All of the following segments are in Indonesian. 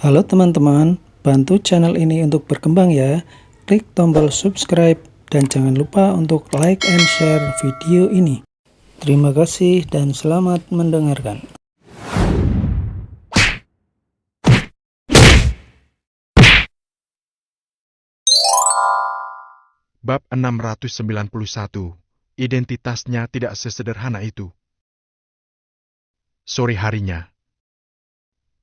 Halo teman-teman, bantu channel ini untuk berkembang ya. Klik tombol subscribe dan jangan lupa untuk like and share video ini. Terima kasih dan selamat mendengarkan. Bab 691. Identitasnya tidak sesederhana itu. Sore harinya.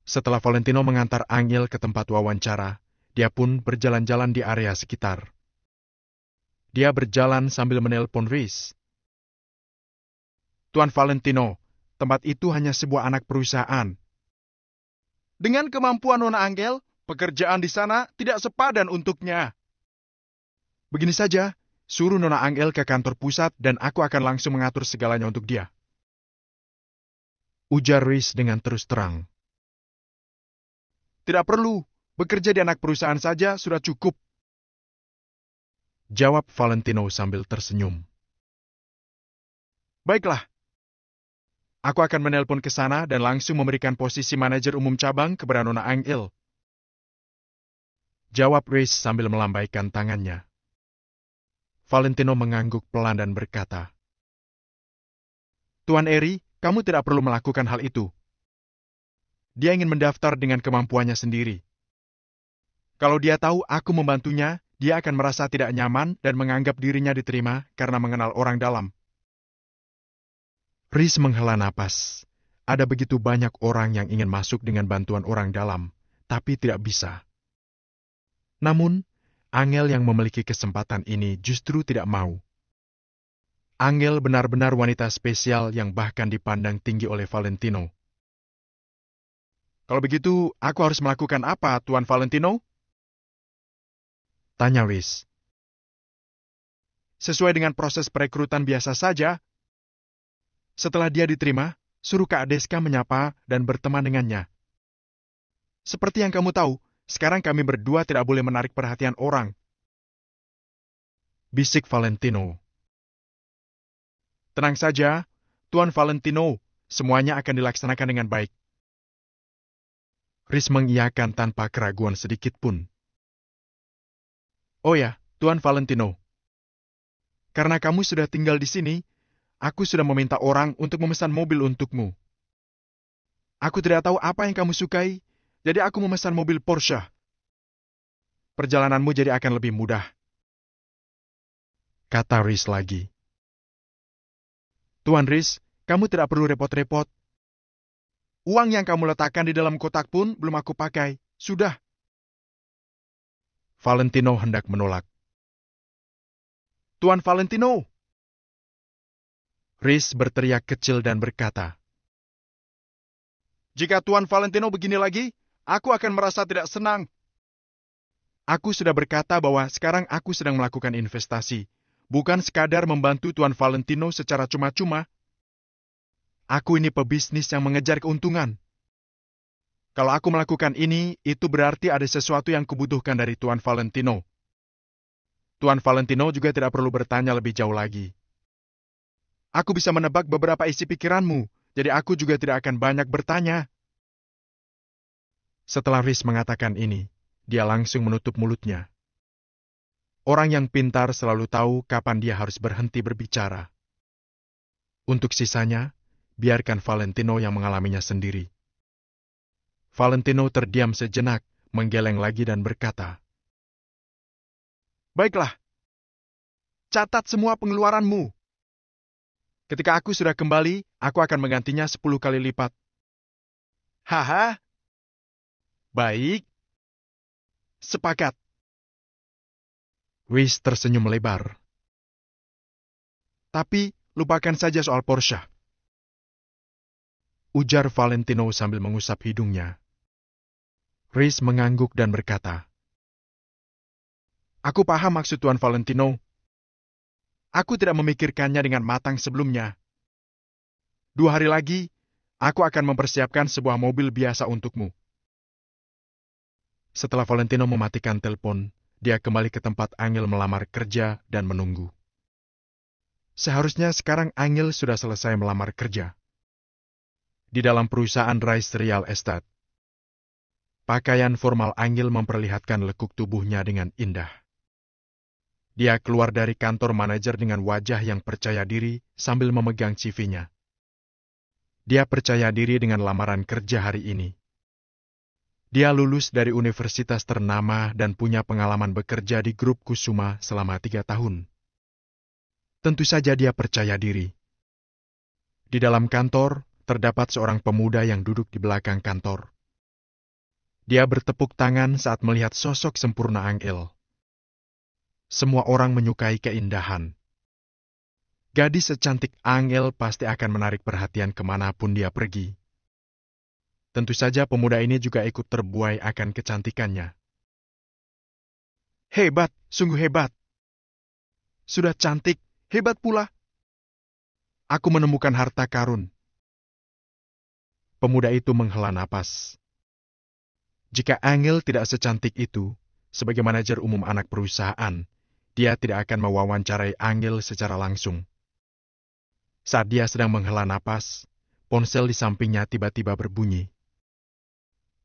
Setelah Valentino mengantar Angel ke tempat wawancara, dia pun berjalan-jalan di area sekitar. Dia berjalan sambil menelpon Riz. Tuan Valentino, tempat itu hanya sebuah anak perusahaan. Dengan kemampuan Nona Angel, pekerjaan di sana tidak sepadan untuknya. Begini saja, suruh Nona Angel ke kantor pusat dan aku akan langsung mengatur segalanya untuk dia. Ujar Riz dengan terus terang. Tidak perlu, bekerja di anak perusahaan saja sudah cukup. Jawab Valentino sambil tersenyum. Baiklah, aku akan menelpon ke sana dan langsung memberikan posisi manajer umum cabang kepada Nona Angel. Jawab Riz sambil melambaikan tangannya. Valentino mengangguk pelan dan berkata, Tuan Eri, kamu tidak perlu melakukan hal itu. Dia ingin mendaftar dengan kemampuannya sendiri. Kalau dia tahu aku membantunya, dia akan merasa tidak nyaman dan menganggap dirinya diterima karena mengenal orang dalam. Riz menghela napas. Ada begitu banyak orang yang ingin masuk dengan bantuan orang dalam, tapi tidak bisa. Namun, Angel yang memiliki kesempatan ini justru tidak mau. Angel benar-benar wanita spesial yang bahkan dipandang tinggi oleh Valentino. Kalau begitu, aku harus melakukan apa, Tuan Valentino? Tanya Riz. Sesuai dengan proses perekrutan biasa saja. Setelah dia diterima, suruh Kak Deska menyapa dan berteman dengannya. Seperti yang kamu tahu, sekarang kami berdua tidak boleh menarik perhatian orang. Bisik Valentino. Tenang saja, Tuan Valentino, semuanya akan dilaksanakan dengan baik. Riz mengiyakan tanpa keraguan sedikit pun. Oh ya, Tuan Valentino. Karena kamu sudah tinggal di sini, aku sudah meminta orang untuk memesan mobil untukmu. Aku tidak tahu apa yang kamu sukai, jadi aku memesan mobil Porsche. Perjalananmu jadi akan lebih mudah. Kata Riz lagi. Tuan Riz, kamu tidak perlu repot-repot. Uang yang kamu letakkan di dalam kotak pun belum aku pakai. Sudah. Valentino hendak menolak. Tuan Valentino! Riz berteriak kecil dan berkata, Jika Tuan Valentino begini lagi, aku akan merasa tidak senang. Aku sudah berkata bahwa sekarang aku sedang melakukan investasi, bukan sekadar membantu Tuan Valentino secara cuma-cuma. Aku ini pebisnis yang mengejar keuntungan. Kalau aku melakukan ini, itu berarti ada sesuatu yang kubutuhkan dari Tuan Valentino. Tuan Valentino juga tidak perlu bertanya lebih jauh lagi. Aku bisa menebak beberapa isi pikiranmu, jadi aku juga tidak akan banyak bertanya. Setelah Riz mengatakan ini, dia langsung menutup mulutnya. Orang yang pintar selalu tahu kapan dia harus berhenti berbicara. Untuk sisanya, biarkan Valentino yang mengalaminya sendiri. Valentino terdiam sejenak, menggeleng lagi dan berkata, Baiklah, catat semua pengeluaranmu. Ketika aku sudah kembali, aku akan menggantinya 10 kali lipat. Haha. Baik. Sepakat. Riz tersenyum lebar. Tapi, lupakan saja soal Porsche. Ujar Valentino sambil mengusap hidungnya. Riz mengangguk dan berkata, Aku paham maksud Tuan Valentino. Aku tidak memikirkannya dengan matang sebelumnya. 2 hari lagi, aku akan mempersiapkan sebuah mobil biasa untukmu. Setelah Valentino mematikan telepon, dia kembali ke tempat Angel melamar kerja dan menunggu. Seharusnya sekarang Angel sudah selesai melamar kerja. Di dalam perusahaan Rice Real Estate. Pakaian formal Angel memperlihatkan lekuk tubuhnya dengan indah. Dia keluar dari kantor manajer dengan wajah yang percaya diri sambil memegang CV-nya. Dia percaya diri dengan lamaran kerja hari ini. Dia lulus dari universitas ternama dan punya pengalaman bekerja di grup Kusuma selama 3 tahun. Tentu saja dia percaya diri. Di dalam kantor, terdapat seorang pemuda yang duduk di belakang kantor. Dia bertepuk tangan saat melihat sosok sempurna Angel. Semua orang menyukai keindahan. Gadis secantik Angel pasti akan menarik perhatian kemanapun dia pergi. Tentu saja pemuda ini juga ikut terbuai akan kecantikannya. Hebat, sungguh hebat. Sudah cantik, hebat pula. Aku menemukan harta karun. Pemuda itu menghela napas. Jika Angel tidak secantik itu, sebagai manajer umum anak perusahaan, dia tidak akan mewawancarai Angel secara langsung. Saat dia sedang menghela napas, ponsel di sampingnya tiba-tiba berbunyi.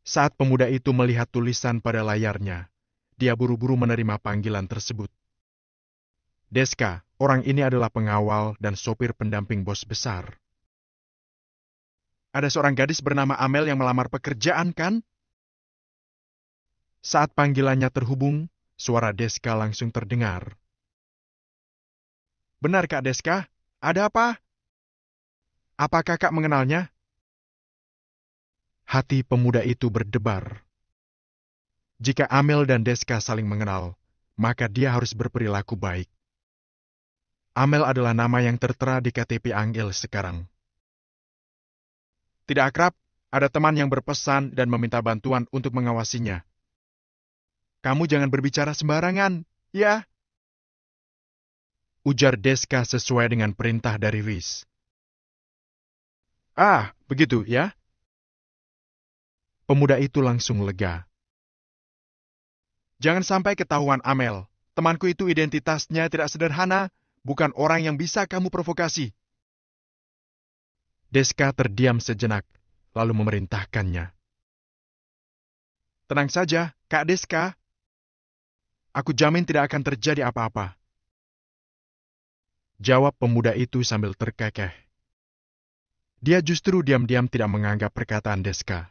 Saat pemuda itu melihat tulisan pada layarnya, dia buru-buru menerima panggilan tersebut. Deska, orang ini adalah pengawal dan sopir pendamping bos besar. Ada seorang gadis bernama Amel yang melamar pekerjaan, kan? Saat panggilannya terhubung, suara Deska langsung terdengar. Benar, Kak Deska? Ada apa? Apa kakak mengenalnya? Hati pemuda itu berdebar. Jika Amel dan Deska saling mengenal, maka dia harus berperilaku baik. Amel adalah nama yang tertera di KTP Angel sekarang. Tidak akrab, ada teman yang berpesan dan meminta bantuan untuk mengawasinya. Kamu jangan berbicara sembarangan, ya? Ujar Deska sesuai dengan perintah dari Riz. Ah, begitu ya? Pemuda itu langsung lega. Jangan sampai ketahuan Amel. Temanku itu identitasnya tidak sederhana, bukan orang yang bisa kamu provokasi. Deska terdiam sejenak, lalu memerintahkannya. Tenang saja, Kak Deska. Aku jamin tidak akan terjadi apa-apa. Jawab pemuda itu sambil terkekeh. Dia justru diam-diam tidak menganggap perkataan Deska.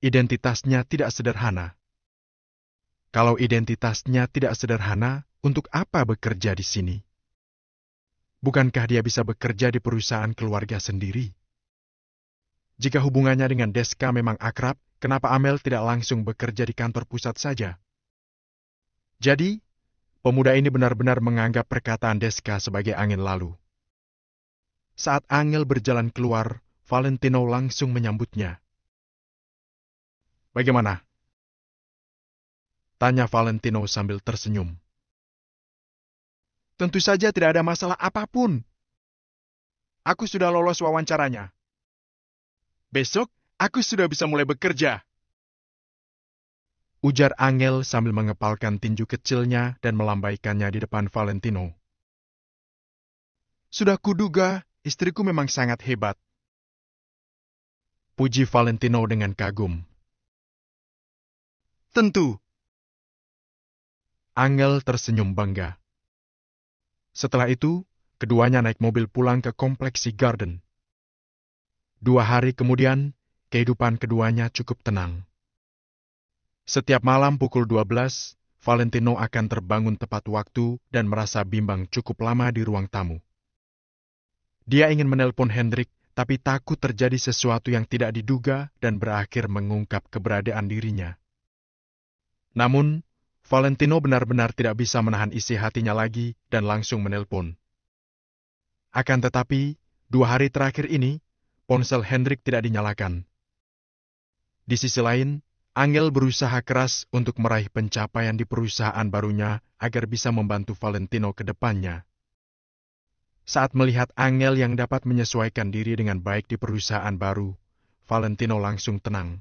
Identitasnya tidak sederhana. Kalau identitasnya tidak sederhana, untuk apa bekerja di sini? Bukankah dia bisa bekerja di perusahaan keluarga sendiri? Jika hubungannya dengan Deska memang akrab, kenapa Amel tidak langsung bekerja di kantor pusat saja? Jadi, pemuda ini benar-benar menganggap perkataan Deska sebagai angin lalu. Saat Angel berjalan keluar, Valentino langsung menyambutnya. Bagaimana? Tanya Valentino sambil tersenyum. Tentu saja tidak ada masalah apapun. Aku sudah lolos wawancaranya. Besok, aku sudah bisa mulai bekerja. Ujar Angel sambil mengepalkan tinju kecilnya dan melambaikannya di depan Valentino. Sudah kuduga, istriku memang sangat hebat. Puji Valentino dengan kagum. Tentu. Angel tersenyum bangga. Setelah itu, keduanya naik mobil pulang ke kompleks Sea Garden. 2 hari kemudian, kehidupan keduanya cukup tenang. Setiap malam pukul 12, Valentino akan terbangun tepat waktu dan merasa bimbang cukup lama di ruang tamu. Dia ingin menelpon Hendrik, tapi takut terjadi sesuatu yang tidak diduga dan berakhir mengungkap keberadaan dirinya. Namun, Valentino benar-benar tidak bisa menahan isi hatinya lagi dan langsung menelpon. Akan tetapi, 2 hari terakhir ini, ponsel Hendrik tidak dinyalakan. Di sisi lain, Angel berusaha keras untuk meraih pencapaian di perusahaan barunya agar bisa membantu Valentino ke depannya. Saat melihat Angel yang dapat menyesuaikan diri dengan baik di perusahaan baru, Valentino langsung tenang.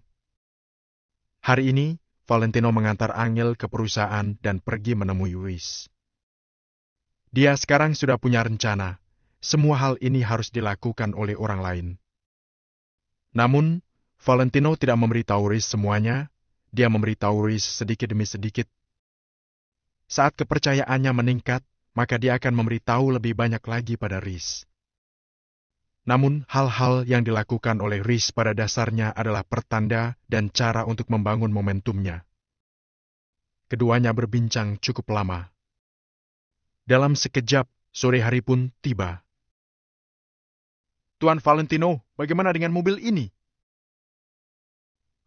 Hari ini, Valentino mengantar Angel ke perusahaan dan pergi menemui Wiz. Dia sekarang sudah punya rencana. Semua hal ini harus dilakukan oleh orang lain. Namun, Valentino tidak memberitahu Rhys semuanya, dia memberitahu Rhys sedikit demi sedikit. Saat kepercayaannya meningkat, maka dia akan memberitahu lebih banyak lagi pada Rhys. Namun, hal-hal yang dilakukan oleh Rhys pada dasarnya adalah pertanda dan cara untuk membangun momentumnya. Keduanya berbincang cukup lama. Dalam sekejap, sore hari pun tiba. Tuan Valentino, bagaimana dengan mobil ini?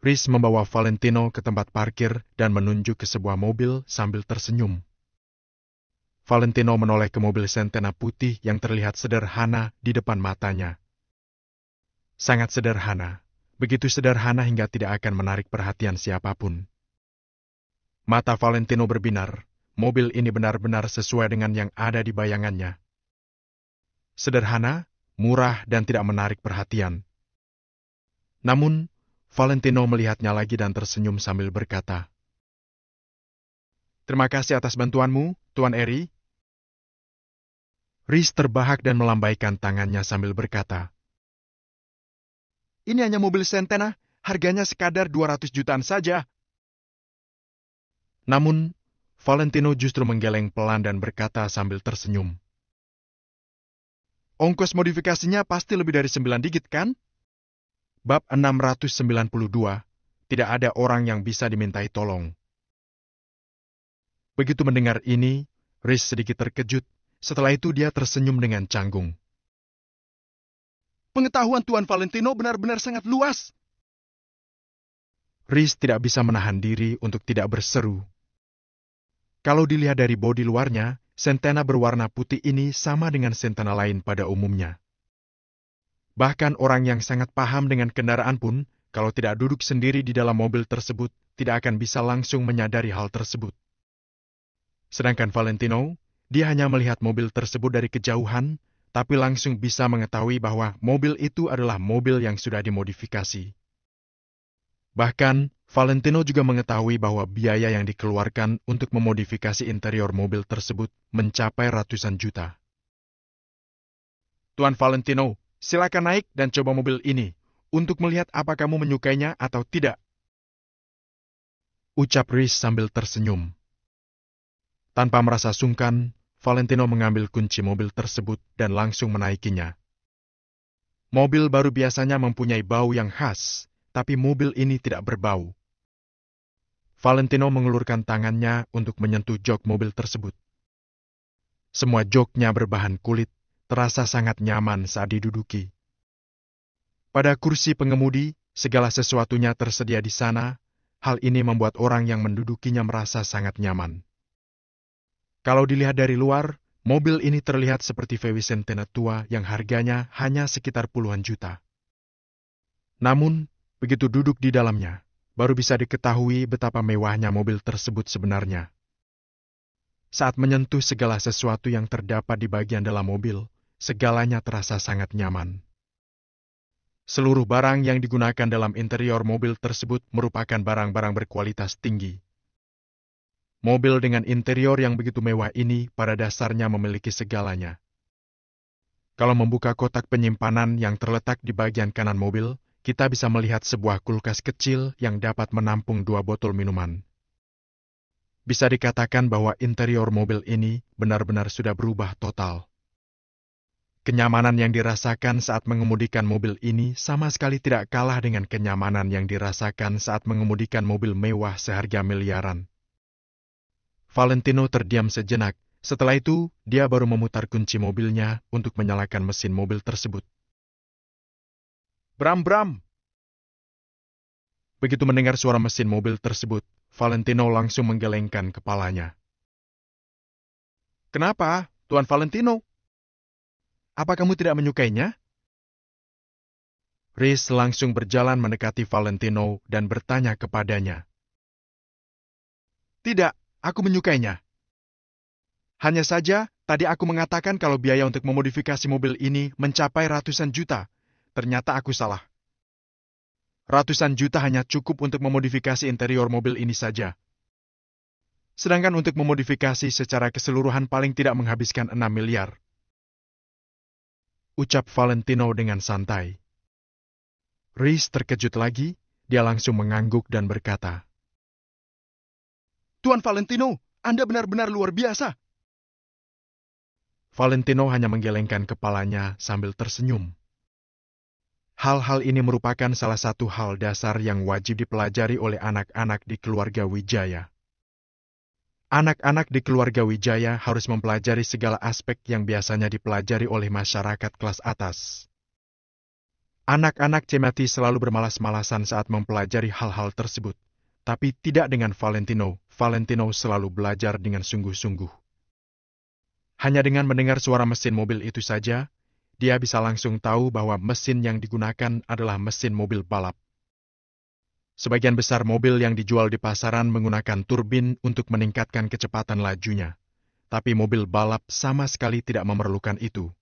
Rhys membawa Valentino ke tempat parkir dan menunjuk ke sebuah mobil sambil tersenyum. Valentino menoleh ke mobil Centena putih yang terlihat sederhana di depan matanya. Sangat sederhana, begitu sederhana hingga tidak akan menarik perhatian siapapun. Mata Valentino berbinar, mobil ini benar-benar sesuai dengan yang ada di bayangannya. Sederhana, murah dan tidak menarik perhatian. Namun, Valentino melihatnya lagi dan tersenyum sambil berkata, "Terima kasih atas bantuanmu, Tuan Eri." Rhys terbahak dan melambaikan tangannya sambil berkata, "Ini hanya mobil Centena, harganya sekadar 200 jutaan saja." Namun, Valentino justru menggeleng pelan dan berkata sambil tersenyum, "Ongkos modifikasinya pasti lebih dari 9 digit, kan?" Bab 692, tidak ada orang yang bisa dimintai tolong. Begitu mendengar ini, Rhys sedikit terkejut. Setelah itu dia tersenyum dengan canggung. "Pengetahuan Tuan Valentino benar-benar sangat luas." Rhys tidak bisa menahan diri untuk tidak berseru. Kalau dilihat dari bodi luarnya, Centena berwarna putih ini sama dengan Centena lain pada umumnya. Bahkan orang yang sangat paham dengan kendaraan pun, kalau tidak duduk sendiri di dalam mobil tersebut, tidak akan bisa langsung menyadari hal tersebut. Sedangkan Valentino, dia hanya melihat mobil tersebut dari kejauhan, tapi langsung bisa mengetahui bahwa mobil itu adalah mobil yang sudah dimodifikasi. Bahkan, Valentino juga mengetahui bahwa biaya yang dikeluarkan untuk memodifikasi interior mobil tersebut mencapai ratusan juta. "Tuan Valentino, silakan naik dan coba mobil ini, untuk melihat apa kamu menyukainya atau tidak," ucap Rhys sambil tersenyum. Tanpa merasa sungkan, Valentino mengambil kunci mobil tersebut dan langsung menaikinya. Mobil baru biasanya mempunyai bau yang khas, tapi mobil ini tidak berbau. Valentino mengulurkan tangannya untuk menyentuh jok mobil tersebut. Semua joknya berbahan kulit, terasa sangat nyaman saat diduduki. Pada kursi pengemudi, segala sesuatunya tersedia di sana. Hal ini membuat orang yang mendudukinya merasa sangat nyaman. Kalau dilihat dari luar, mobil ini terlihat seperti VW Centena tua yang harganya hanya sekitar puluhan juta. Namun, begitu duduk di dalamnya, baru bisa diketahui betapa mewahnya mobil tersebut sebenarnya. Saat menyentuh segala sesuatu yang terdapat di bagian dalam mobil, segalanya terasa sangat nyaman. Seluruh barang yang digunakan dalam interior mobil tersebut merupakan barang-barang berkualitas tinggi. Mobil dengan interior yang begitu mewah ini pada dasarnya memiliki segalanya. Kalau membuka kotak penyimpanan yang terletak di bagian kanan mobil, kita bisa melihat sebuah kulkas kecil yang dapat menampung 2 botol minuman. Bisa dikatakan bahwa interior mobil ini benar-benar sudah berubah total. Kenyamanan yang dirasakan saat mengemudikan mobil ini sama sekali tidak kalah dengan kenyamanan yang dirasakan saat mengemudikan mobil mewah seharga miliaran. Valentino terdiam sejenak. Setelah itu, dia baru memutar kunci mobilnya untuk menyalakan mesin mobil tersebut. "Bram, Bram!" Begitu mendengar suara mesin mobil tersebut, Valentino langsung menggelengkan kepalanya. "Kenapa, Tuan Valentino? Apa kamu tidak menyukainya?" Rhys langsung berjalan mendekati Valentino dan bertanya kepadanya. "Tidak. Aku menyukainya. Hanya saja, tadi aku mengatakan kalau biaya untuk memodifikasi mobil ini mencapai ratusan juta. Ternyata aku salah. Ratusan juta hanya cukup untuk memodifikasi interior mobil ini saja. Sedangkan untuk memodifikasi secara keseluruhan paling tidak menghabiskan 6 miliar. Ucap Valentino dengan santai. Reese terkejut lagi, dia langsung mengangguk dan berkata, "Tuan Valentino, Anda benar-benar luar biasa." Valentino hanya menggelengkan kepalanya sambil tersenyum. Hal-hal ini merupakan salah satu hal dasar yang wajib dipelajari oleh anak-anak di keluarga Wijaya. Anak-anak di keluarga Wijaya harus mempelajari segala aspek yang biasanya dipelajari oleh masyarakat kelas atas. Anak-anak Cemati selalu bermalas-malasan saat mempelajari hal-hal tersebut, tapi tidak dengan Valentino. Valentino selalu belajar dengan sungguh-sungguh. Hanya dengan mendengar suara mesin mobil itu saja, dia bisa langsung tahu bahwa mesin yang digunakan adalah mesin mobil balap. Sebagian besar mobil yang dijual di pasaran menggunakan turbin untuk meningkatkan kecepatan lajunya, tapi mobil balap sama sekali tidak memerlukan itu.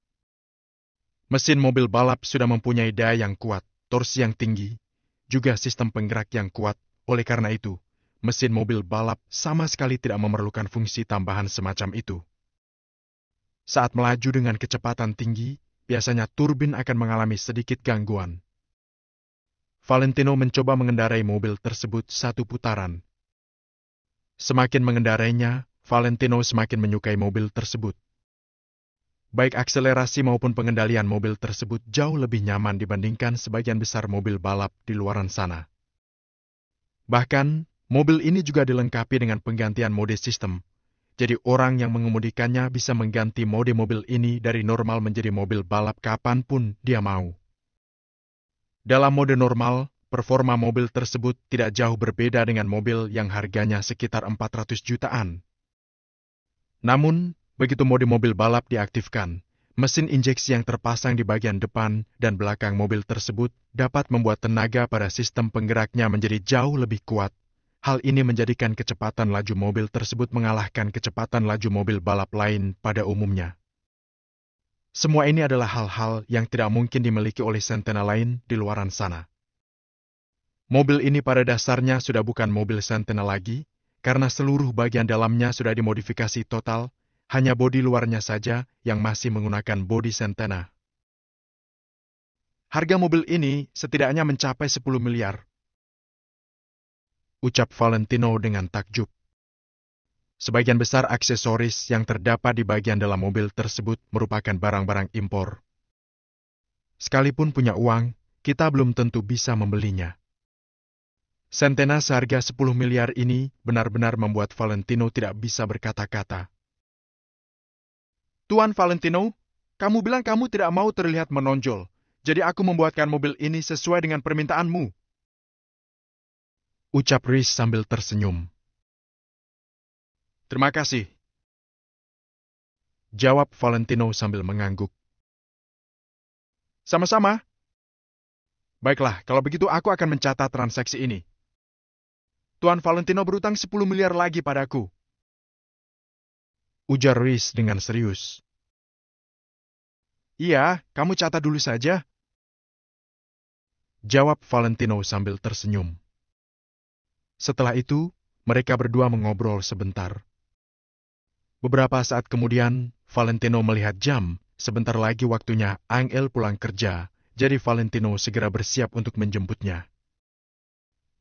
Mesin mobil balap sudah mempunyai daya yang kuat, torsi yang tinggi, juga sistem penggerak yang kuat. Oleh karena itu, mesin mobil balap sama sekali tidak memerlukan fungsi tambahan semacam itu. Saat melaju dengan kecepatan tinggi, biasanya turbin akan mengalami sedikit gangguan. Valentino mencoba mengendarai mobil tersebut 1 putaran. Semakin mengendarainya, Valentino semakin menyukai mobil tersebut. Baik akselerasi maupun pengendalian mobil tersebut jauh lebih nyaman dibandingkan sebagian besar mobil balap di luaran sana. Bahkan, mobil ini juga dilengkapi dengan penggantian mode sistem. Jadi orang yang mengemudikannya bisa mengganti mode mobil ini dari normal menjadi mobil balap kapanpun dia mau. Dalam mode normal, performa mobil tersebut tidak jauh berbeda dengan mobil yang harganya sekitar 400 jutaan. Namun, begitu mode mobil balap diaktifkan, mesin injeksi yang terpasang di bagian depan dan belakang mobil tersebut dapat membuat tenaga pada sistem penggeraknya menjadi jauh lebih kuat. Hal ini menjadikan kecepatan laju mobil tersebut mengalahkan kecepatan laju mobil balap lain pada umumnya. Semua ini adalah hal-hal yang tidak mungkin dimiliki oleh Centena lain di luaran sana. Mobil ini pada dasarnya sudah bukan mobil Centena lagi, karena seluruh bagian dalamnya sudah dimodifikasi total, hanya bodi luarnya saja yang masih menggunakan bodi Centena. Harga mobil ini setidaknya mencapai 10 miliar. Ucap Valentino dengan takjub. Sebagian besar aksesoris yang terdapat di bagian dalam mobil tersebut merupakan barang-barang impor. Sekalipun punya uang, kita belum tentu bisa membelinya. Centena seharga 10 miliar ini benar-benar membuat Valentino tidak bisa berkata-kata. "Tuan Valentino, kamu bilang kamu tidak mau terlihat menonjol, jadi aku membuatkan mobil ini sesuai dengan permintaanmu." Ucap Reese sambil tersenyum. "Terima kasih," jawab Valentino sambil mengangguk. "Sama-sama. Baiklah, kalau begitu aku akan mencatat transaksi ini. Tuan Valentino berutang 10 miliar lagi padaku," ujar Reese dengan serius. "Iya, kamu catat dulu saja," jawab Valentino sambil tersenyum. Setelah itu, mereka berdua mengobrol sebentar. Beberapa saat kemudian, Valentino melihat jam. Sebentar lagi waktunya Angel pulang kerja, jadi Valentino segera bersiap untuk menjemputnya.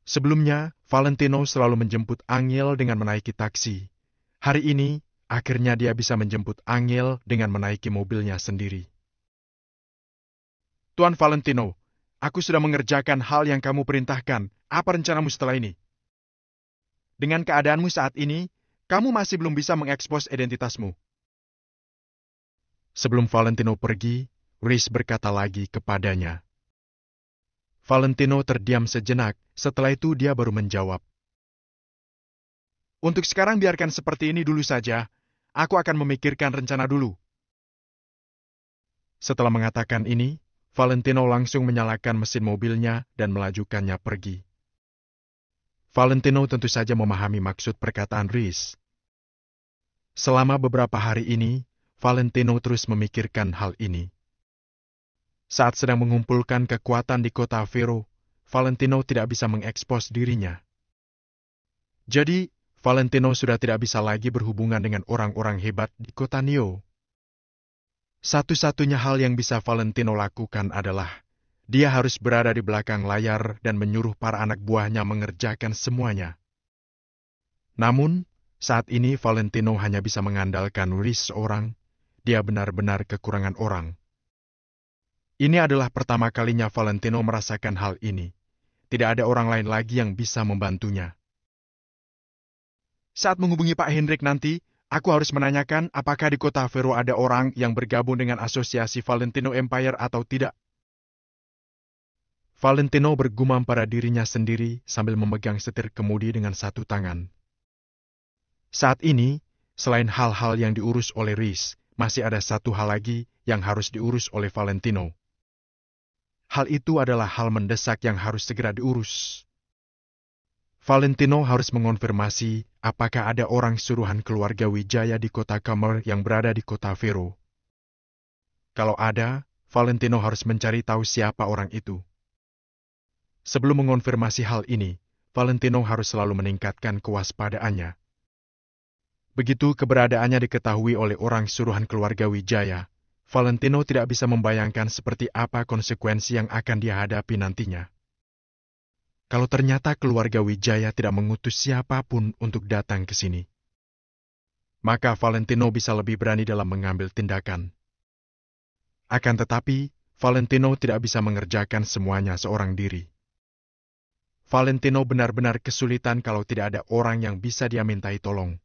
Sebelumnya, Valentino selalu menjemput Angel dengan menaiki taksi. Hari ini, akhirnya dia bisa menjemput Angel dengan menaiki mobilnya sendiri. "Tuan Valentino, aku sudah mengerjakan hal yang kamu perintahkan. Apa rencanamu setelah ini? Dengan keadaanmu saat ini, kamu masih belum bisa mengekspos identitasmu." Sebelum Valentino pergi, Reese berkata lagi kepadanya. Valentino terdiam sejenak, setelah itu dia baru menjawab. "Untuk sekarang biarkan seperti ini dulu saja, aku akan memikirkan rencana dulu." Setelah mengatakan ini, Valentino langsung menyalakan mesin mobilnya dan melajukannya pergi. Valentino tentu saja memahami maksud perkataan Reese. Selama beberapa hari ini, Valentino terus memikirkan hal ini. Saat sedang mengumpulkan kekuatan di kota Vero, Valentino tidak bisa mengekspos dirinya. Jadi, Valentino sudah tidak bisa lagi berhubungan dengan orang-orang hebat di kota Neo. Satu-satunya hal yang bisa Valentino lakukan adalah Dia harus berada di belakang layar dan menyuruh para anak buahnya mengerjakan semuanya. Namun, saat ini Valentino hanya bisa mengandalkan Rhys seorang. Dia benar-benar kekurangan orang. Ini adalah pertama kalinya Valentino merasakan hal ini. Tidak ada orang lain lagi yang bisa membantunya. Saat menghubungi Pak Hendrik nanti, aku harus menanyakan apakah di kota Vero ada orang yang bergabung dengan asosiasi Valentino Empire atau tidak. Valentino bergumam pada dirinya sendiri sambil memegang setir kemudi dengan satu tangan. Saat ini, selain hal-hal yang diurus oleh Rhys, masih ada satu hal lagi yang harus diurus oleh Valentino. Hal itu adalah hal mendesak yang harus segera diurus. Valentino harus mengonfirmasi apakah ada orang suruhan keluarga Wijaya di kota Kamer yang berada di kota Vero. Kalau ada, Valentino harus mencari tahu siapa orang itu. Sebelum mengonfirmasi hal ini, Valentino harus selalu meningkatkan kewaspadaannya. Begitu keberadaannya diketahui oleh orang suruhan keluarga Wijaya, Valentino tidak bisa membayangkan seperti apa konsekuensi yang akan dia hadapi nantinya. Kalau ternyata keluarga Wijaya tidak mengutus siapapun untuk datang ke sini, maka Valentino bisa lebih berani dalam mengambil tindakan. Akan tetapi, Valentino tidak bisa mengerjakan semuanya seorang diri. Valentino benar-benar kesulitan kalau tidak ada orang yang bisa dia mintai tolong.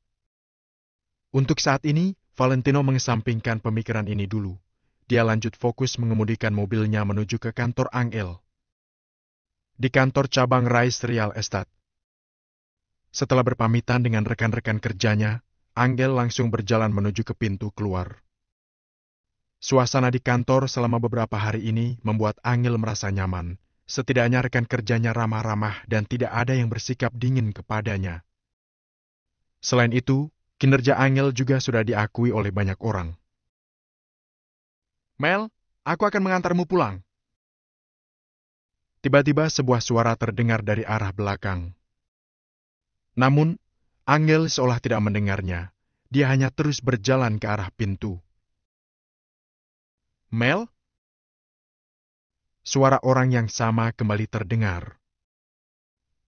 Untuk saat ini, Valentino mengesampingkan pemikiran ini dulu. Dia lanjut fokus mengemudikan mobilnya menuju ke kantor Angel. Di kantor cabang Rice Real Estate. Setelah berpamitan dengan rekan-rekan kerjanya, Angel langsung berjalan menuju ke pintu keluar. Suasana di kantor selama beberapa hari ini membuat Angel merasa nyaman. Setidaknya rekan kerjanya ramah-ramah dan tidak ada yang bersikap dingin kepadanya. Selain itu, kinerja Angel juga sudah diakui oleh banyak orang. Mel, aku akan mengantarmu pulang. Tiba-tiba sebuah suara terdengar dari arah belakang. Namun, Angel seolah tidak mendengarnya. Dia hanya terus berjalan ke arah pintu. Mel? Suara orang yang sama kembali terdengar.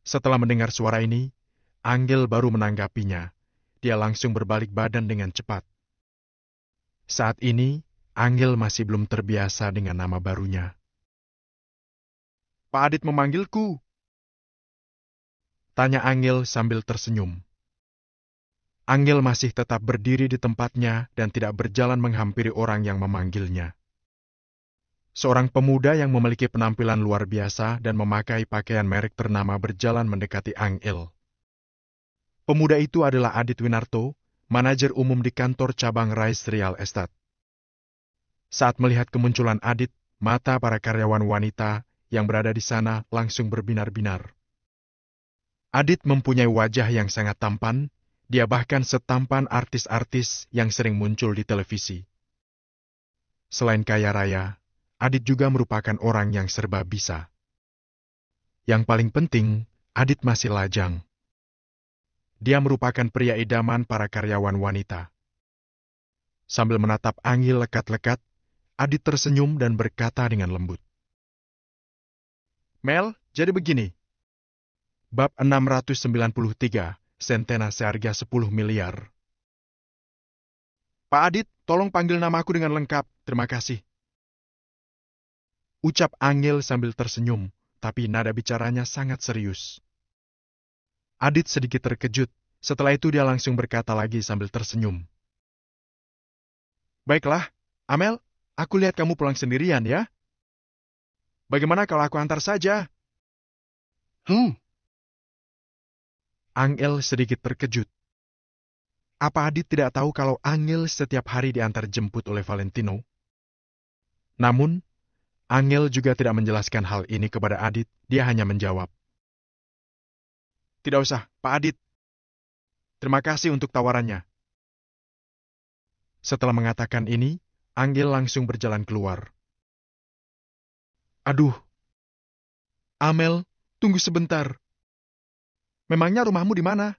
Setelah mendengar suara ini, Angel baru menanggapinya. Dia langsung berbalik badan dengan cepat. Saat ini, Angel masih belum terbiasa dengan nama barunya. Pak Adit memanggilku. Tanya Angel sambil tersenyum. Angel masih tetap berdiri di tempatnya dan tidak berjalan menghampiri orang yang memanggilnya. Seorang pemuda yang memiliki penampilan luar biasa dan memakai pakaian merek ternama berjalan mendekati Angel. Pemuda itu adalah Adit Winarto, manajer umum di kantor cabang Rice Real Estate. Saat melihat kemunculan Adit, mata para karyawan wanita yang berada di sana langsung berbinar-binar. Adit mempunyai wajah yang sangat tampan, dia bahkan setampan artis-artis yang sering muncul di televisi. Selain kaya raya, Adit juga merupakan orang yang serba bisa. Yang paling penting, Adit masih lajang. Dia merupakan pria idaman para karyawan wanita. Sambil menatap Angel lekat-lekat, Adit tersenyum dan berkata dengan lembut. Mel, jadi begini. Bab 693, Sentena seharga 10 miliar. Pak Adit, tolong panggil namaku dengan lengkap, terima kasih. Ucap Angel sambil tersenyum, tapi nada bicaranya sangat serius. Adit sedikit terkejut, setelah itu dia langsung berkata lagi sambil tersenyum. Baiklah, Amel, aku lihat kamu pulang sendirian ya. Bagaimana kalau aku antar saja? Angel sedikit terkejut. Apa Adit tidak tahu kalau Angel setiap hari diantar jemput oleh Valentino? Namun, Angel juga tidak menjelaskan hal ini kepada Adit, dia hanya menjawab. Tidak usah, Pak Adit. Terima kasih untuk tawarannya. Setelah mengatakan ini, Angel langsung berjalan keluar. Aduh. Amel, tunggu sebentar. Memangnya rumahmu di mana?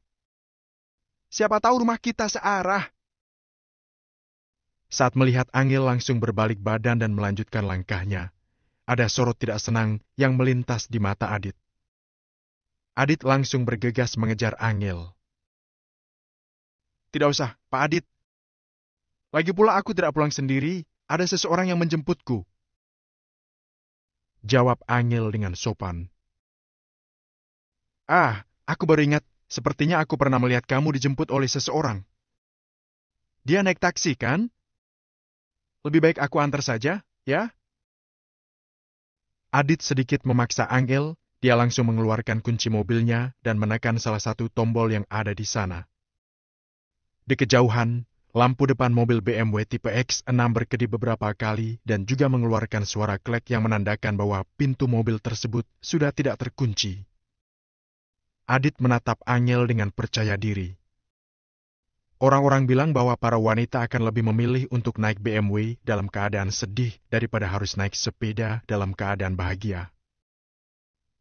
Siapa tahu rumah kita searah. Saat melihat Angel langsung berbalik badan dan melanjutkan langkahnya, ada sorot tidak senang yang melintas di mata Adit. Adit langsung bergegas mengejar Angel. Tidak usah, Pak Adit. Lagi pula aku tidak pulang sendiri, ada seseorang yang menjemputku. Jawab Angel dengan sopan. Aku baru ingat, sepertinya aku pernah melihat kamu dijemput oleh seseorang. Dia naik taksi, kan? Lebih baik aku antar saja, ya? Adit sedikit memaksa Angel, dia langsung mengeluarkan kunci mobilnya dan menekan salah satu tombol yang ada di sana. Di kejauhan, lampu depan mobil BMW tipe X6 berkedip beberapa kali dan juga mengeluarkan suara klek yang menandakan bahwa pintu mobil tersebut sudah tidak terkunci. Adit menatap Angel dengan percaya diri. Orang-orang bilang bahwa para wanita akan lebih memilih untuk naik BMW dalam keadaan sedih daripada harus naik sepeda dalam keadaan bahagia.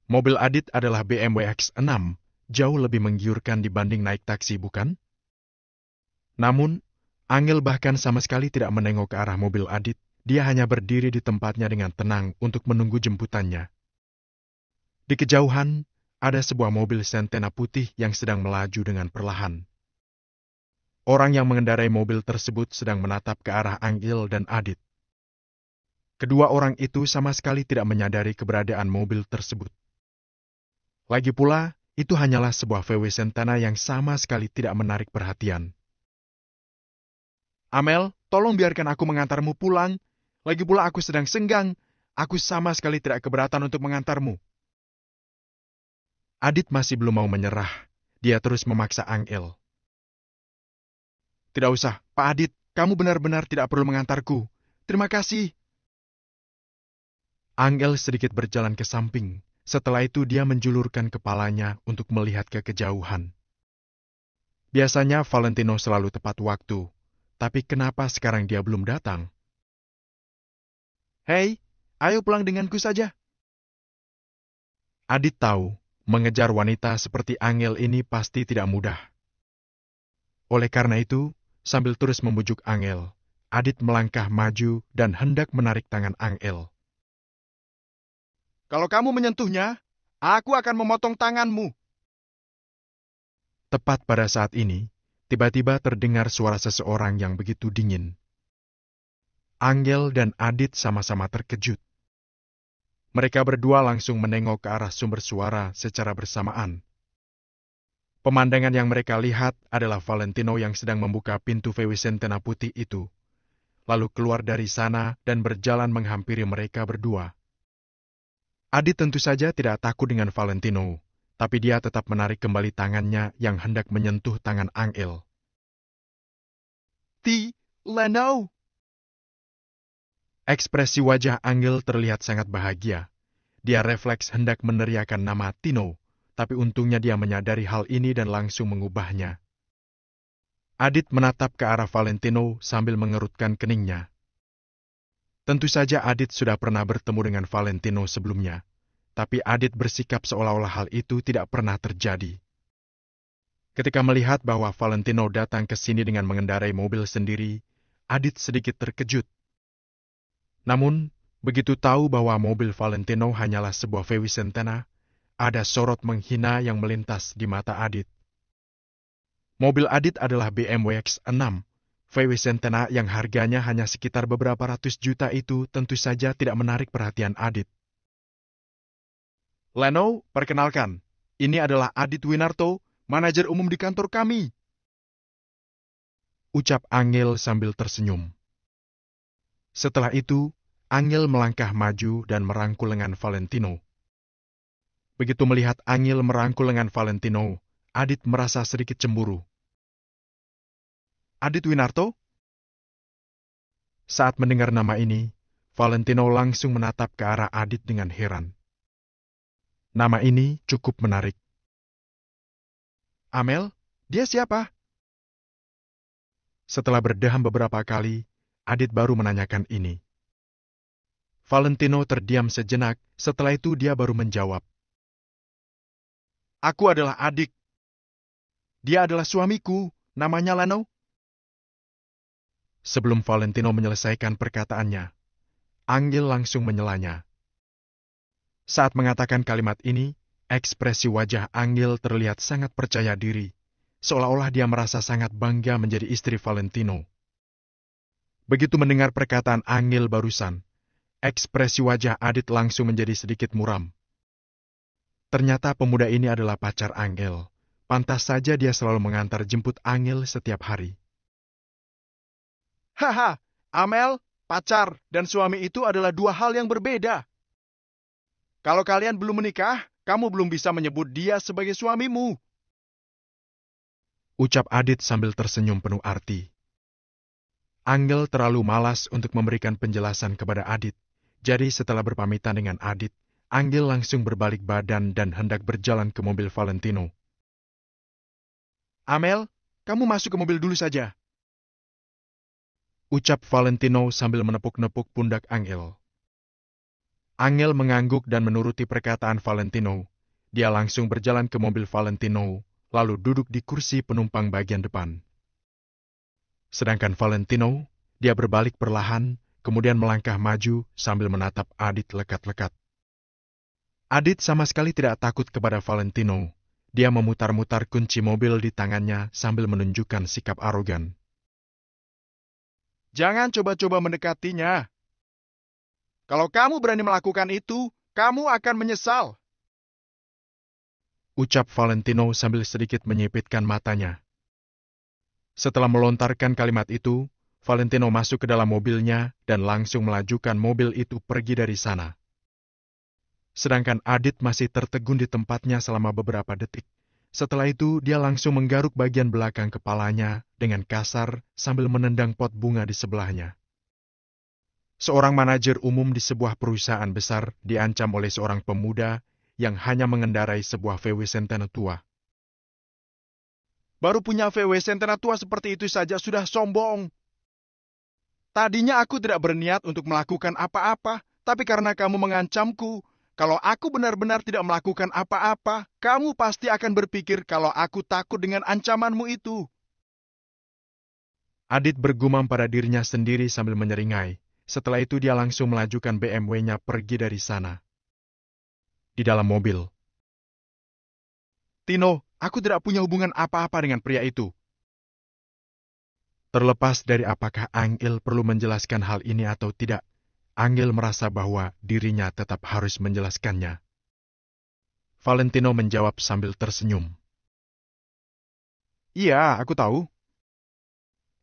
Mobil Adit adalah BMW X6, jauh lebih menggiurkan dibanding naik taksi, bukan? Namun, Angel bahkan sama sekali tidak menengok ke arah mobil Adit, dia hanya berdiri di tempatnya dengan tenang untuk menunggu jemputannya. Di kejauhan, ada sebuah mobil Sentena putih yang sedang melaju dengan perlahan. Orang yang mengendarai mobil tersebut sedang menatap ke arah Angel dan Adit. Kedua orang itu sama sekali tidak menyadari keberadaan mobil tersebut. Lagi pula, itu hanyalah sebuah VW Sentena yang sama sekali tidak menarik perhatian. Amel, tolong biarkan aku mengantarmu pulang. Lagi pula aku sedang senggang. Aku sama sekali tidak keberatan untuk mengantarmu. Adit masih belum mau menyerah. Dia terus memaksa Angel. Tidak usah, Pak Adit. Kamu benar-benar tidak perlu mengantarku. Terima kasih. Angel sedikit berjalan ke samping. Setelah itu dia menjulurkan kepalanya untuk melihat ke kejauhan. Biasanya Valentino selalu tepat waktu. Tapi kenapa sekarang dia belum datang? Hei, ayo pulang denganku saja. Adit tahu, mengejar wanita seperti Angel ini pasti tidak mudah. Oleh karena itu, sambil terus membujuk Angel, Adit melangkah maju dan hendak menarik tangan Angel. Kalau kamu menyentuhnya, aku akan memotong tanganmu. Tepat pada saat ini, tiba-tiba terdengar suara seseorang yang begitu dingin. Angel dan Adit sama-sama terkejut. Mereka berdua langsung menengok ke arah sumber suara secara bersamaan. Pemandangan yang mereka lihat adalah Valentino yang sedang membuka pintu VW Sentena putih itu, lalu keluar dari sana dan berjalan menghampiri mereka berdua. Adit tentu saja tidak takut dengan Valentino, tapi dia tetap menarik kembali tangannya yang hendak menyentuh tangan Angel. Leno! Ekspresi wajah Angel terlihat sangat bahagia. Dia refleks hendak meneriakkan nama Tino, tapi untungnya dia menyadari hal ini dan langsung mengubahnya. Adit menatap ke arah Valentino sambil mengerutkan keningnya. Tentu saja Adit sudah pernah bertemu dengan Valentino sebelumnya, tapi Adit bersikap seolah-olah hal itu tidak pernah terjadi. Ketika melihat bahwa Valentino datang ke sini dengan mengendarai mobil sendiri, Adit sedikit terkejut. Namun, begitu tahu bahwa mobil Valentino hanyalah sebuah VW Sentena, ada sorot menghina yang melintas di mata Adit. Mobil Adit adalah BMW X6. VW Sentena yang harganya hanya sekitar beberapa ratus juta itu tentu saja tidak menarik perhatian Adit. Leno, perkenalkan. Ini adalah Adit Winarto, manajer umum di kantor kami. Ucap Angel sambil tersenyum. Setelah itu, Angel melangkah maju dan merangkul lengan Valentino. Begitu melihat Angel merangkul lengan Valentino, Adit merasa sedikit cemburu. Adit Winarto? Saat mendengar nama ini, Valentino langsung menatap ke arah Adit dengan heran. Nama ini cukup menarik. Amel, dia siapa? Setelah berdeham beberapa kali, Adit baru menanyakan ini. Valentino terdiam sejenak, setelah itu dia baru menjawab. Aku adalah adik. Dia adalah suamiku, namanya Leno. Sebelum Valentino menyelesaikan perkataannya, Angel langsung menyelanya. Saat mengatakan kalimat ini, ekspresi wajah Angel terlihat sangat percaya diri, seolah-olah dia merasa sangat bangga menjadi istri Valentino. Begitu mendengar perkataan Angel barusan, ekspresi wajah Adit langsung menjadi sedikit muram. Ternyata pemuda ini adalah pacar Angel. Pantas saja dia selalu mengantar jemput Angel setiap hari. Haha, Amel, pacar, dan suami itu adalah dua hal yang berbeda. Kalau kalian belum menikah, kamu belum bisa menyebut dia sebagai suamimu. Ucap Adit sambil tersenyum penuh arti. Angel terlalu malas untuk memberikan penjelasan kepada Adit. Jadi setelah berpamitan dengan Adit, Angel langsung berbalik badan dan hendak berjalan ke mobil Valentino. Amel, kamu masuk ke mobil dulu saja. Ucap Valentino sambil menepuk-nepuk pundak Angel. Angel mengangguk dan menuruti perkataan Valentino. Dia langsung berjalan ke mobil Valentino, lalu duduk di kursi penumpang bagian depan. Sedangkan Valentino, dia berbalik perlahan, kemudian melangkah maju sambil menatap Adit lekat-lekat. Adit sama sekali tidak takut kepada Valentino. Dia memutar-mutar kunci mobil di tangannya sambil menunjukkan sikap arogan. Jangan coba-coba mendekatinya. Kalau kamu berani melakukan itu, kamu akan menyesal. Ucap Valentino sambil sedikit menyipitkan matanya. Setelah melontarkan kalimat itu, Valentino masuk ke dalam mobilnya dan langsung melajukan mobil itu pergi dari sana. Sedangkan Adit masih tertegun di tempatnya selama beberapa detik. Setelah itu, dia langsung menggaruk bagian belakang kepalanya dengan kasar sambil menendang pot bunga di sebelahnya. Seorang manajer umum di sebuah perusahaan besar diancam oleh seorang pemuda yang hanya mengendarai sebuah VW Centena tua. Baru punya VW Centena tua seperti itu saja sudah sombong. Tadinya aku tidak berniat untuk melakukan apa-apa, tapi karena kamu mengancamku, kalau aku benar-benar tidak melakukan apa-apa, kamu pasti akan berpikir kalau aku takut dengan ancamanmu itu. Adit bergumam pada dirinya sendiri sambil menyeringai. Setelah itu dia langsung melajukan BMW-nya pergi dari sana. Di dalam mobil. Tino, aku tidak punya hubungan apa-apa dengan pria itu. Terlepas dari apakah Angel perlu menjelaskan hal ini atau tidak, Angel merasa bahwa dirinya tetap harus menjelaskannya. Valentino menjawab sambil tersenyum. Iya, aku tahu.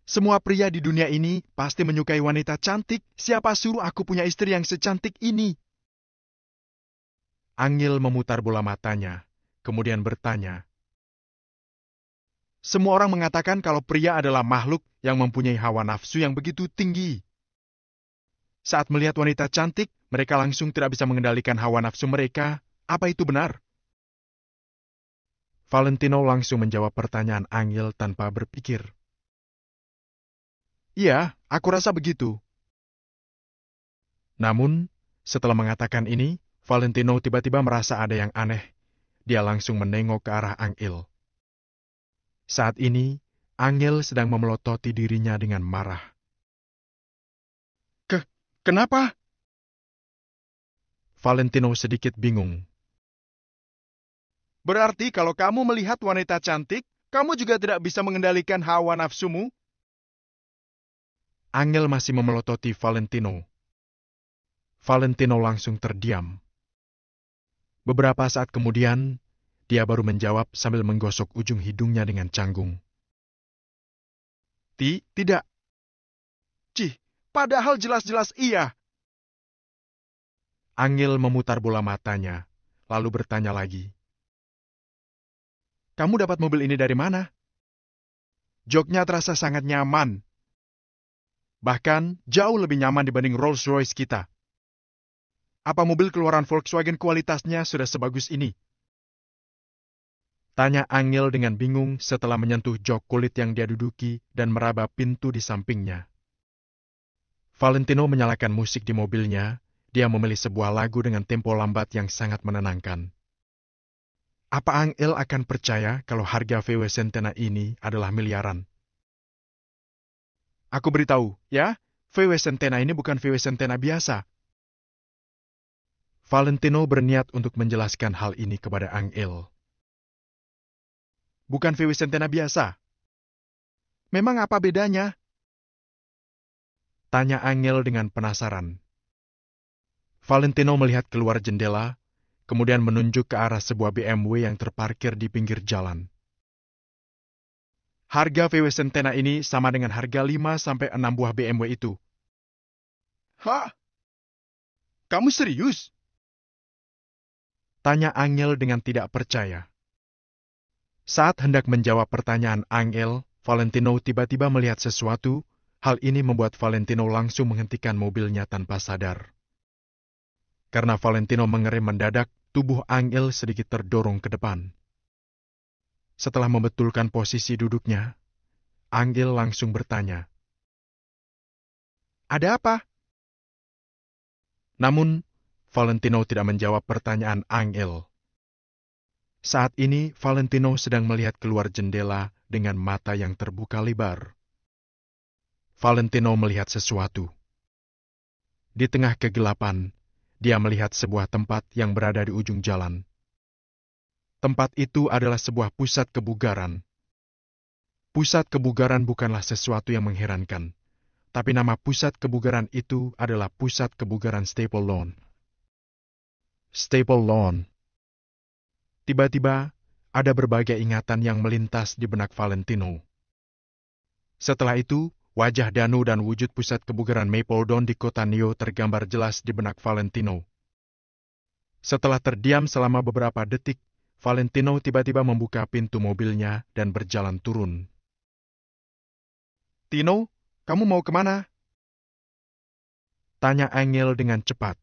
Semua pria di dunia ini pasti menyukai wanita cantik. Siapa suruh aku punya istri yang secantik ini? Angel memutar bola matanya, kemudian bertanya. Semua orang mengatakan kalau pria adalah makhluk yang mempunyai hawa nafsu yang begitu tinggi. Saat melihat wanita cantik, mereka langsung tidak bisa mengendalikan hawa nafsu mereka. Apa itu benar? Valentino langsung menjawab pertanyaan Angel tanpa berpikir. Iya, aku rasa begitu. Namun, setelah mengatakan ini, Valentino tiba-tiba merasa ada yang aneh. Dia langsung menengok ke arah Angel. Saat ini, Angel sedang memelototi dirinya dengan marah. Kenapa? Valentino sedikit bingung. Berarti kalau kamu melihat wanita cantik, kamu juga tidak bisa mengendalikan hawa nafsumu? Angel masih memelototi Valentino. Valentino langsung terdiam. Beberapa saat kemudian, dia baru menjawab sambil menggosok ujung hidungnya dengan canggung. Tidak. Padahal jelas-jelas iya. Angel memutar bola matanya, lalu bertanya lagi. Kamu dapat mobil ini dari mana? Joknya terasa sangat nyaman. Bahkan jauh lebih nyaman dibanding Rolls-Royce kita. Apa mobil keluaran Volkswagen kualitasnya sudah sebagus ini? Tanya Angel dengan bingung setelah menyentuh jok kulit yang dia duduki dan meraba pintu di sampingnya. Valentino menyalakan musik di mobilnya. Dia memilih sebuah lagu dengan tempo lambat yang sangat menenangkan. Apa Angel akan percaya kalau harga VW Centena ini adalah miliaran? Aku beritahu, ya, VW Centena ini bukan VW Centena biasa. Valentino berniat untuk menjelaskan hal ini kepada Angel. Bukan VW Centena biasa. Memang apa bedanya? Tanya Angel dengan penasaran. Valentino melihat keluar jendela, kemudian menunjuk ke arah sebuah BMW yang terparkir di pinggir jalan. Harga VW Centena ini sama dengan harga 5-6 buah BMW itu. Hah? Kamu serius? Tanya Angel dengan tidak percaya. Saat hendak menjawab pertanyaan Angel, Valentino tiba-tiba melihat sesuatu. Hal ini membuat Valentino langsung menghentikan mobilnya tanpa sadar. Karena Valentino mengerem mendadak, tubuh Angel sedikit terdorong ke depan. Setelah membetulkan posisi duduknya, Angel langsung bertanya, "Ada apa?" Namun, Valentino tidak menjawab pertanyaan Angel. Saat ini, Valentino sedang melihat keluar jendela dengan mata yang terbuka lebar. Valentino melihat sesuatu. Di tengah kegelapan, dia melihat sebuah tempat yang berada di ujung jalan. Tempat itu adalah sebuah pusat kebugaran. Pusat kebugaran bukanlah sesuatu yang mengherankan, tapi nama pusat kebugaran itu adalah Pusat Kebugaran Staple Lawn. Staple Lawn. Tiba-tiba, ada berbagai ingatan yang melintas di benak Valentino. Setelah itu, wajah Danu dan wujud pusat kebugaran Mapledon di kota Neo tergambar jelas di benak Valentino. Setelah terdiam selama beberapa detik, Valentino tiba-tiba membuka pintu mobilnya dan berjalan turun. "Tino, kamu mau kemana?" Tanya Angel dengan cepat.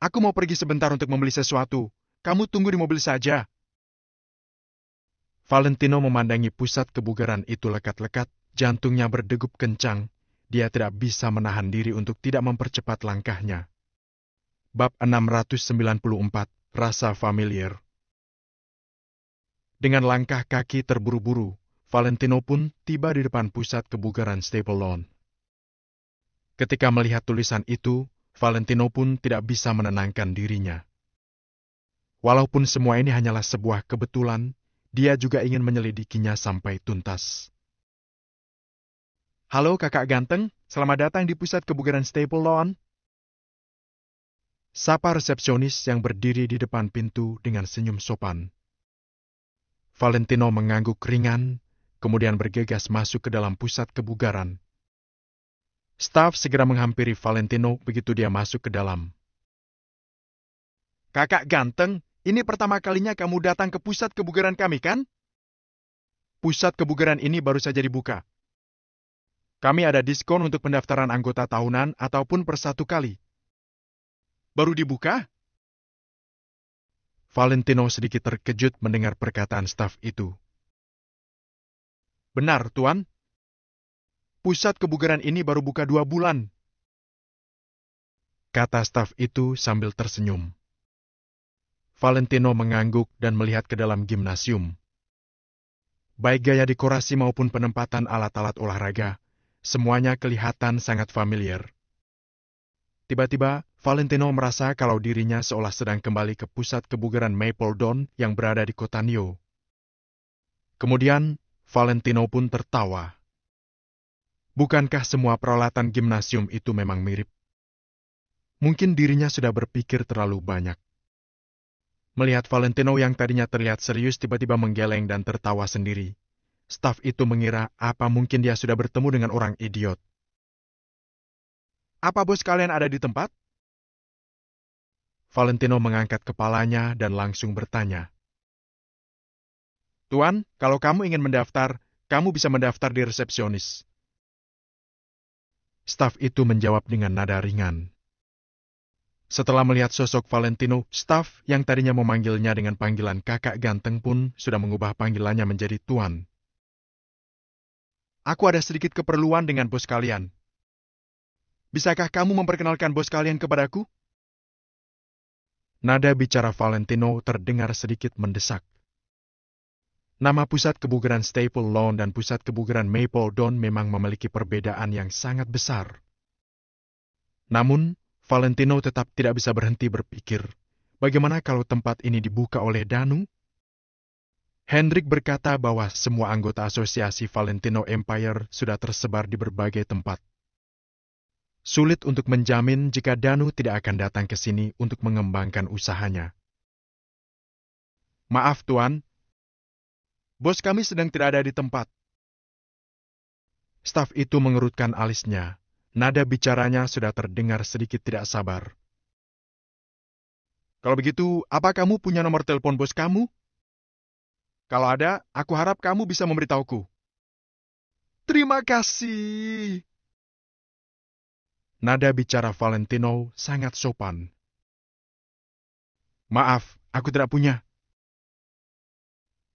"Aku mau pergi sebentar untuk membeli sesuatu. Kamu tunggu di mobil saja." Valentino memandangi pusat kebugaran itu lekat-lekat, jantungnya berdegup kencang. Dia tidak bisa menahan diri untuk tidak mempercepat langkahnya. Bab 694, Rasa Familiar. Dengan langkah kaki terburu-buru, Valentino pun tiba di depan pusat kebugaran Staple Lawn. Ketika melihat tulisan itu, Valentino pun tidak bisa menenangkan dirinya. Walaupun semua ini hanyalah sebuah kebetulan, dia juga ingin menyelidikinya sampai tuntas. "Halo kakak ganteng, selamat datang di pusat kebugaran Staple Lawn." Sapa resepsionis yang berdiri di depan pintu dengan senyum sopan. Valentino mengangguk ringan, kemudian bergegas masuk ke dalam pusat kebugaran. Staf segera menghampiri Valentino begitu dia masuk ke dalam. "Kakak ganteng, ini pertama kalinya kamu datang ke pusat kebugaran kami, kan?" "Pusat kebugaran ini baru saja dibuka. Kami ada diskon untuk pendaftaran anggota tahunan ataupun per 1 kali." "Baru dibuka?" Valentino sedikit terkejut mendengar perkataan staf itu. "Benar, Tuan. Pusat kebugaran ini baru buka 2 bulan. Kata staf itu sambil tersenyum. Valentino mengangguk dan melihat ke dalam gimnasium. Baik gaya dekorasi maupun penempatan alat-alat olahraga, semuanya kelihatan sangat familiar. Tiba-tiba, Valentino merasa kalau dirinya seolah sedang kembali ke pusat kebugaran Mapledon yang berada di kota Neo. Kemudian, Valentino pun tertawa. Bukankah semua peralatan gimnasium itu memang mirip? Mungkin dirinya sudah berpikir terlalu banyak. Melihat Valentino yang tadinya terlihat serius tiba-tiba menggeleng dan tertawa sendiri, staf itu mengira apa mungkin dia sudah bertemu dengan orang idiot. "Apa bos kalian ada di tempat?" Valentino mengangkat kepalanya dan langsung bertanya. "Tuan, kalau kamu ingin mendaftar, kamu bisa mendaftar di resepsionis." Staf itu menjawab dengan nada ringan. Setelah melihat sosok Valentino, staf yang tadinya memanggilnya dengan panggilan kakak ganteng pun sudah mengubah panggilannya menjadi Tuan. "Aku ada sedikit keperluan dengan bos kalian. Bisakah kamu memperkenalkan bos kalian kepadaku?" Nada bicara Valentino terdengar sedikit mendesak. Nama pusat kebugaran Staple Lawn dan pusat kebugaran Mapledon memang memiliki perbedaan yang sangat besar. Namun, Valentino tetap tidak bisa berhenti berpikir, bagaimana kalau tempat ini dibuka oleh Danu? Hendrik berkata bahwa semua anggota asosiasi Valentino Empire sudah tersebar di berbagai tempat. Sulit untuk menjamin jika Danu tidak akan datang ke sini untuk mengembangkan usahanya. Maaf Tuan, bos kami sedang tidak ada di tempat. Staf itu mengerutkan alisnya. Nada bicaranya sudah terdengar sedikit tidak sabar. Kalau begitu, apa kamu punya nomor telepon bos kamu? Kalau ada, aku harap kamu bisa memberitahuku. Terima kasih. Nada bicara Valentino sangat sopan. Maaf, aku tidak punya.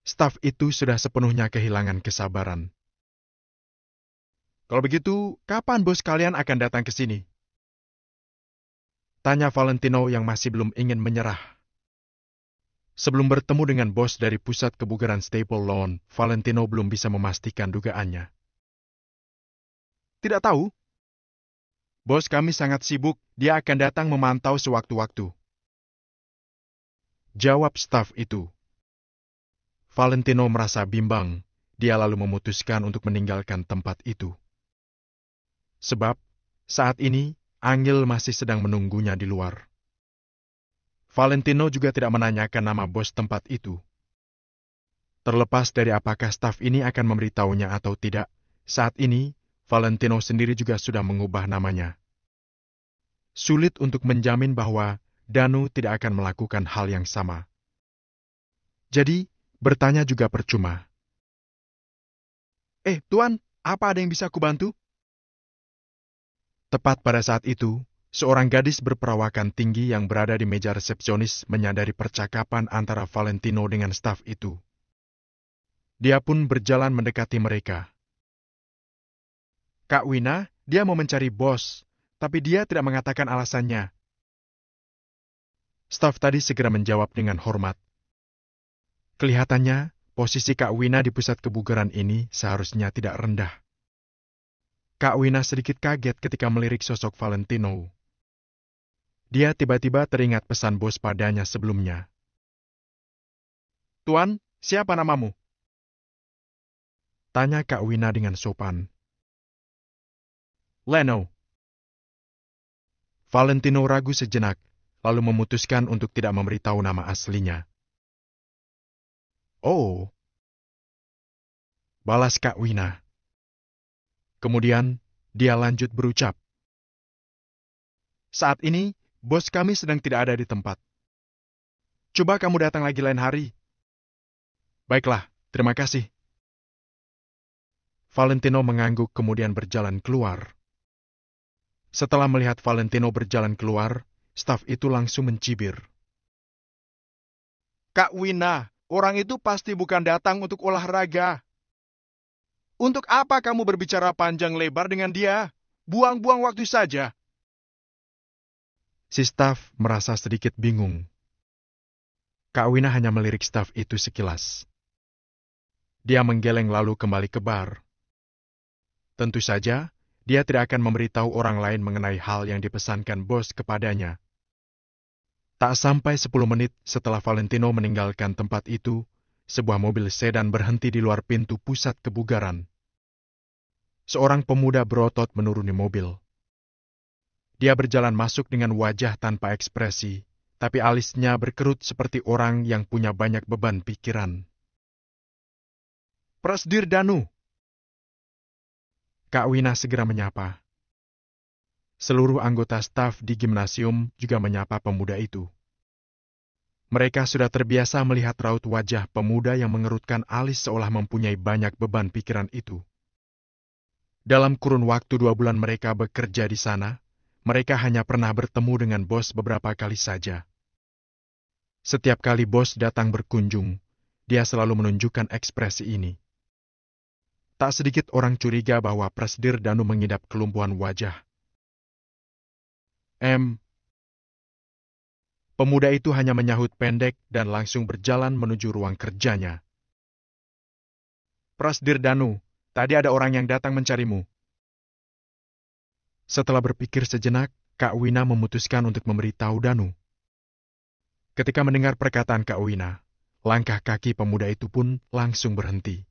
Staf itu sudah sepenuhnya kehilangan kesabaran. Kalau begitu, kapan bos kalian akan datang ke sini? Tanya Valentino yang masih belum ingin menyerah. Sebelum bertemu dengan bos dari pusat kebugaran Staple Lawn, Valentino belum bisa memastikan dugaannya. Tidak tahu. Bos kami sangat sibuk, dia akan datang memantau sewaktu-waktu. Jawab staf itu. Valentino merasa bimbang, dia lalu memutuskan untuk meninggalkan tempat itu. Sebab, saat ini, Angel masih sedang menunggunya di luar. Valentino juga tidak menanyakan nama bos tempat itu. Terlepas dari apakah staf ini akan memberitahunya atau tidak, saat ini, Valentino sendiri juga sudah mengubah namanya. Sulit untuk menjamin bahwa Danu tidak akan melakukan hal yang sama. Jadi, bertanya juga percuma. Tuan, apa ada yang bisa kubantu? Tepat pada saat itu, seorang gadis berperawakan tinggi yang berada di meja resepsionis menyadari percakapan antara Valentino dengan staf itu. Dia pun berjalan mendekati mereka. Kak Wina, dia mau mencari bos, tapi dia tidak mengatakan alasannya. Staf tadi segera menjawab dengan hormat. Kelihatannya, posisi Kak Wina di pusat kebugaran ini seharusnya tidak rendah. Kak Wina sedikit kaget ketika melirik sosok Valentino. Dia tiba-tiba teringat pesan bos padanya sebelumnya. Tuan, siapa namamu? Tanya Kak Wina dengan sopan. Leno. Valentino ragu sejenak, lalu memutuskan untuk tidak memberitahu nama aslinya. Oh, balas Kak Wina. Kemudian, dia lanjut berucap. Saat ini, bos kami sedang tidak ada di tempat. Coba kamu datang lagi lain hari. Baiklah, terima kasih. Valentino mengangguk kemudian berjalan keluar. Setelah melihat Valentino berjalan keluar, staf itu langsung mencibir. Kak Wina, orang itu pasti bukan datang untuk olahraga. Untuk apa kamu berbicara panjang lebar dengan dia? Buang-buang waktu saja. Si staf merasa sedikit bingung. Kak Wina hanya melirik staf itu sekilas. Dia menggeleng lalu kembali ke bar. Tentu saja, dia tidak akan memberitahu orang lain mengenai hal yang dipesankan bos kepadanya. Tak sampai 10 menit setelah Valentino meninggalkan tempat itu, sebuah mobil sedan berhenti di luar pintu pusat kebugaran. Seorang pemuda berotot menuruni mobil. Dia berjalan masuk dengan wajah tanpa ekspresi, tapi alisnya berkerut seperti orang yang punya banyak beban pikiran. Presdir Danu. Kak Wina segera menyapa. Seluruh anggota staf di gimnasium juga menyapa pemuda itu. Mereka sudah terbiasa melihat raut wajah pemuda yang mengerutkan alis seolah mempunyai banyak beban pikiran itu. Dalam kurun waktu 2 bulan mereka bekerja di sana, mereka hanya pernah bertemu dengan bos beberapa kali saja. Setiap kali bos datang berkunjung, dia selalu menunjukkan ekspresi ini. Tak sedikit orang curiga bahwa Presdir Danu mengidap kelumpuhan wajah. Pemuda itu hanya menyahut pendek dan langsung berjalan menuju ruang kerjanya. Presdir Danu, tadi ada orang yang datang mencarimu. Setelah berpikir sejenak, Kak Wina memutuskan untuk memberitahu Danu. Ketika mendengar perkataan Kak Wina, langkah kaki pemuda itu pun langsung berhenti.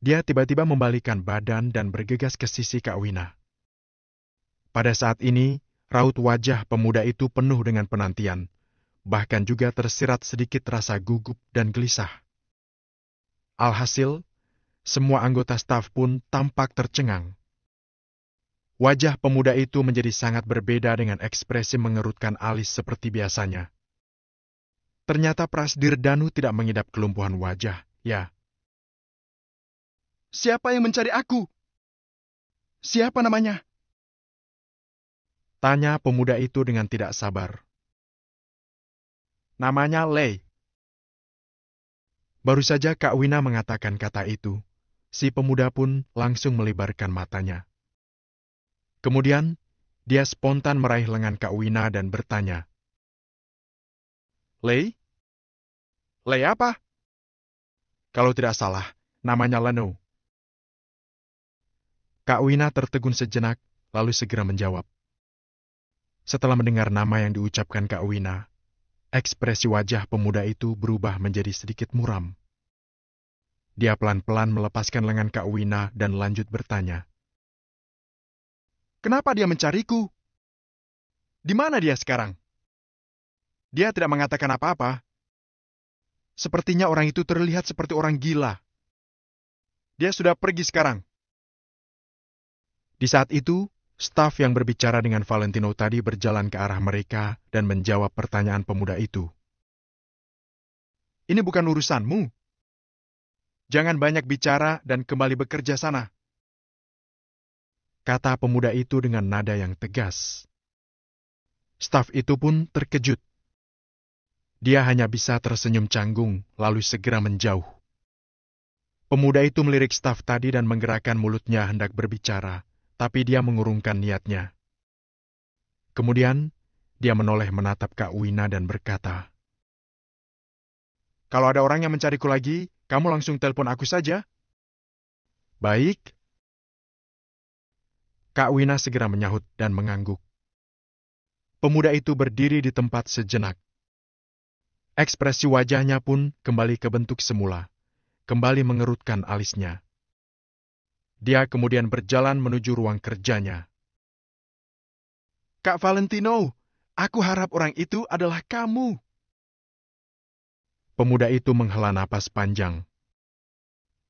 Dia tiba-tiba membalikkan badan dan bergegas ke sisi Kak Wina. Pada saat ini, raut wajah pemuda itu penuh dengan penantian, bahkan juga tersirat sedikit rasa gugup dan gelisah. Alhasil, semua anggota staf pun tampak tercengang. Wajah pemuda itu menjadi sangat berbeda dengan ekspresi mengerutkan alis seperti biasanya. Ternyata Prasdir Danu tidak mengidap kelumpuhan wajah, ya. Siapa yang mencari aku? Siapa namanya? Tanya pemuda itu dengan tidak sabar. Namanya Lei. Baru saja Kak Wina mengatakan kata itu, si pemuda pun langsung melebarkan matanya. Kemudian, dia spontan meraih lengan Kak Wina dan bertanya, Lei? Lei apa? Kalau tidak salah, namanya Leno. Kak Wina tertegun sejenak, lalu segera menjawab. Setelah mendengar nama yang diucapkan Kak Wina, ekspresi wajah pemuda itu berubah menjadi sedikit muram. Dia pelan-pelan melepaskan lengan Kak Wina dan lanjut bertanya. Kenapa dia mencariku? Di mana dia sekarang? Dia tidak mengatakan apa-apa. Sepertinya orang itu terlihat seperti orang gila. Dia sudah pergi sekarang. Di saat itu, staf yang berbicara dengan Valentino tadi berjalan ke arah mereka dan menjawab pertanyaan pemuda itu. Ini bukan urusanmu. Jangan banyak bicara dan kembali bekerja sana. Kata pemuda itu dengan nada yang tegas. Staf itu pun terkejut. Dia hanya bisa tersenyum canggung, lalu segera menjauh. Pemuda itu melirik staf tadi dan menggerakkan mulutnya hendak berbicara, tapi dia mengurungkan niatnya. Kemudian, dia menoleh menatap Kak Wina dan berkata, Kalau ada orang yang mencariku lagi, kamu langsung telepon aku saja. Baik. Kak Wina segera menyahut dan mengangguk. Pemuda itu berdiri di tempat sejenak. Ekspresi wajahnya pun kembali ke bentuk semula, kembali mengerutkan alisnya. Dia kemudian berjalan menuju ruang kerjanya. Kak Valentino, aku harap orang itu adalah kamu. Pemuda itu menghela napas panjang.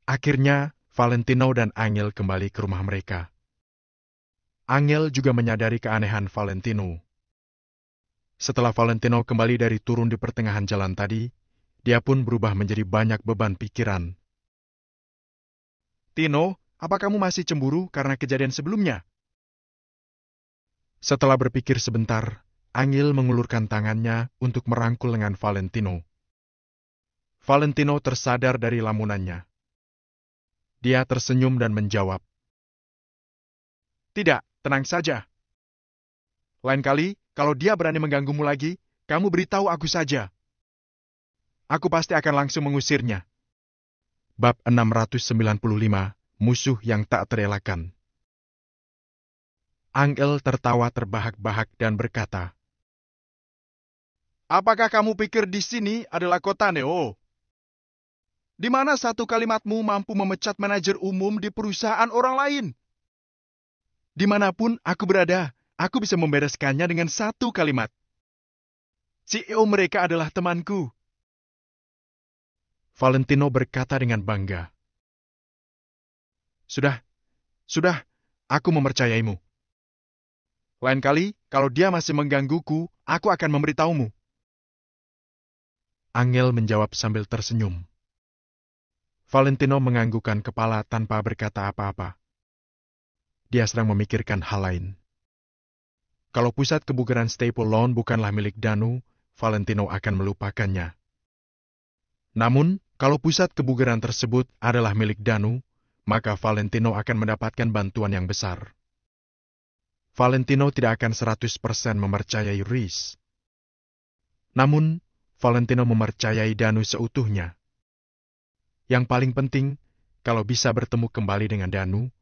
Akhirnya, Valentino dan Angel kembali ke rumah mereka. Angel juga menyadari keanehan Valentino. Setelah Valentino kembali dari turun di pertengahan jalan tadi, dia pun berubah menjadi banyak beban pikiran. Tino, apa kamu masih cemburu karena kejadian sebelumnya? Setelah berpikir sebentar, Angel mengulurkan tangannya untuk merangkul lengan Valentino. Valentino tersadar dari lamunannya. Dia tersenyum dan menjawab. Tidak, tenang saja. Lain kali, kalau dia berani mengganggumu lagi, kamu beritahu aku saja. Aku pasti akan langsung mengusirnya. Bab 695, Musuh yang tak terelakkan. Angel tertawa terbahak-bahak dan berkata, Apakah kamu pikir di sini adalah kota Neo? Di mana satu kalimatmu mampu memecat manajer umum di perusahaan orang lain? Dimanapun aku berada, aku bisa membereskannya dengan satu kalimat. CEO mereka adalah temanku. Valentino berkata dengan bangga. Sudah, aku mempercayaimu. Lain kali, kalau dia masih menggangguku, aku akan memberitahumu. Angel menjawab sambil tersenyum. Valentino menganggukkan kepala tanpa berkata apa-apa. Dia sedang memikirkan hal lain. Kalau pusat kebugaran Staple Lawn bukanlah milik Danu, Valentino akan melupakannya. Namun, kalau pusat kebugaran tersebut adalah milik Danu, maka Valentino akan mendapatkan bantuan yang besar. Valentino tidak akan 100% mempercayai Reese. Namun, Valentino mempercayai Danu seutuhnya. Yang paling penting, kalau bisa bertemu kembali dengan Danu,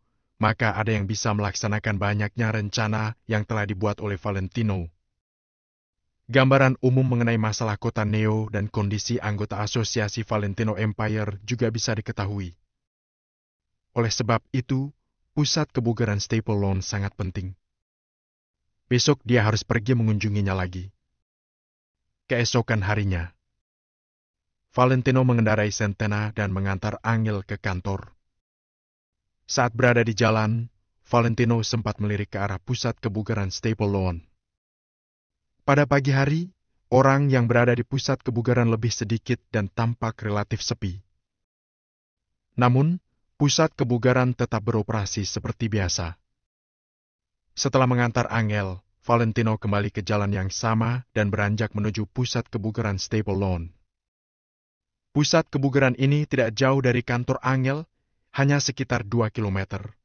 maka ada yang bisa melaksanakan banyaknya rencana yang telah dibuat oleh Valentino. Gambaran umum mengenai masalah kota Neo dan kondisi anggota asosiasi Valentino Empire juga bisa diketahui. Oleh sebab itu, pusat kebugaran Staple Lawn sangat penting. Besok dia harus pergi mengunjunginya lagi. Keesokan harinya, Valentino mengendarai Centena dan mengantar Angel ke kantor. Saat berada di jalan, Valentino sempat melirik ke arah pusat kebugaran Staple Lawn. Pada pagi hari, orang yang berada di pusat kebugaran lebih sedikit dan tampak relatif sepi. Namun, pusat kebugaran tetap beroperasi seperti biasa. Setelah mengantar Angel, Valentino kembali ke jalan yang sama dan beranjak menuju pusat kebugaran Staple Lawn. Pusat kebugaran ini tidak jauh dari kantor Angel, hanya sekitar 2 kilometer.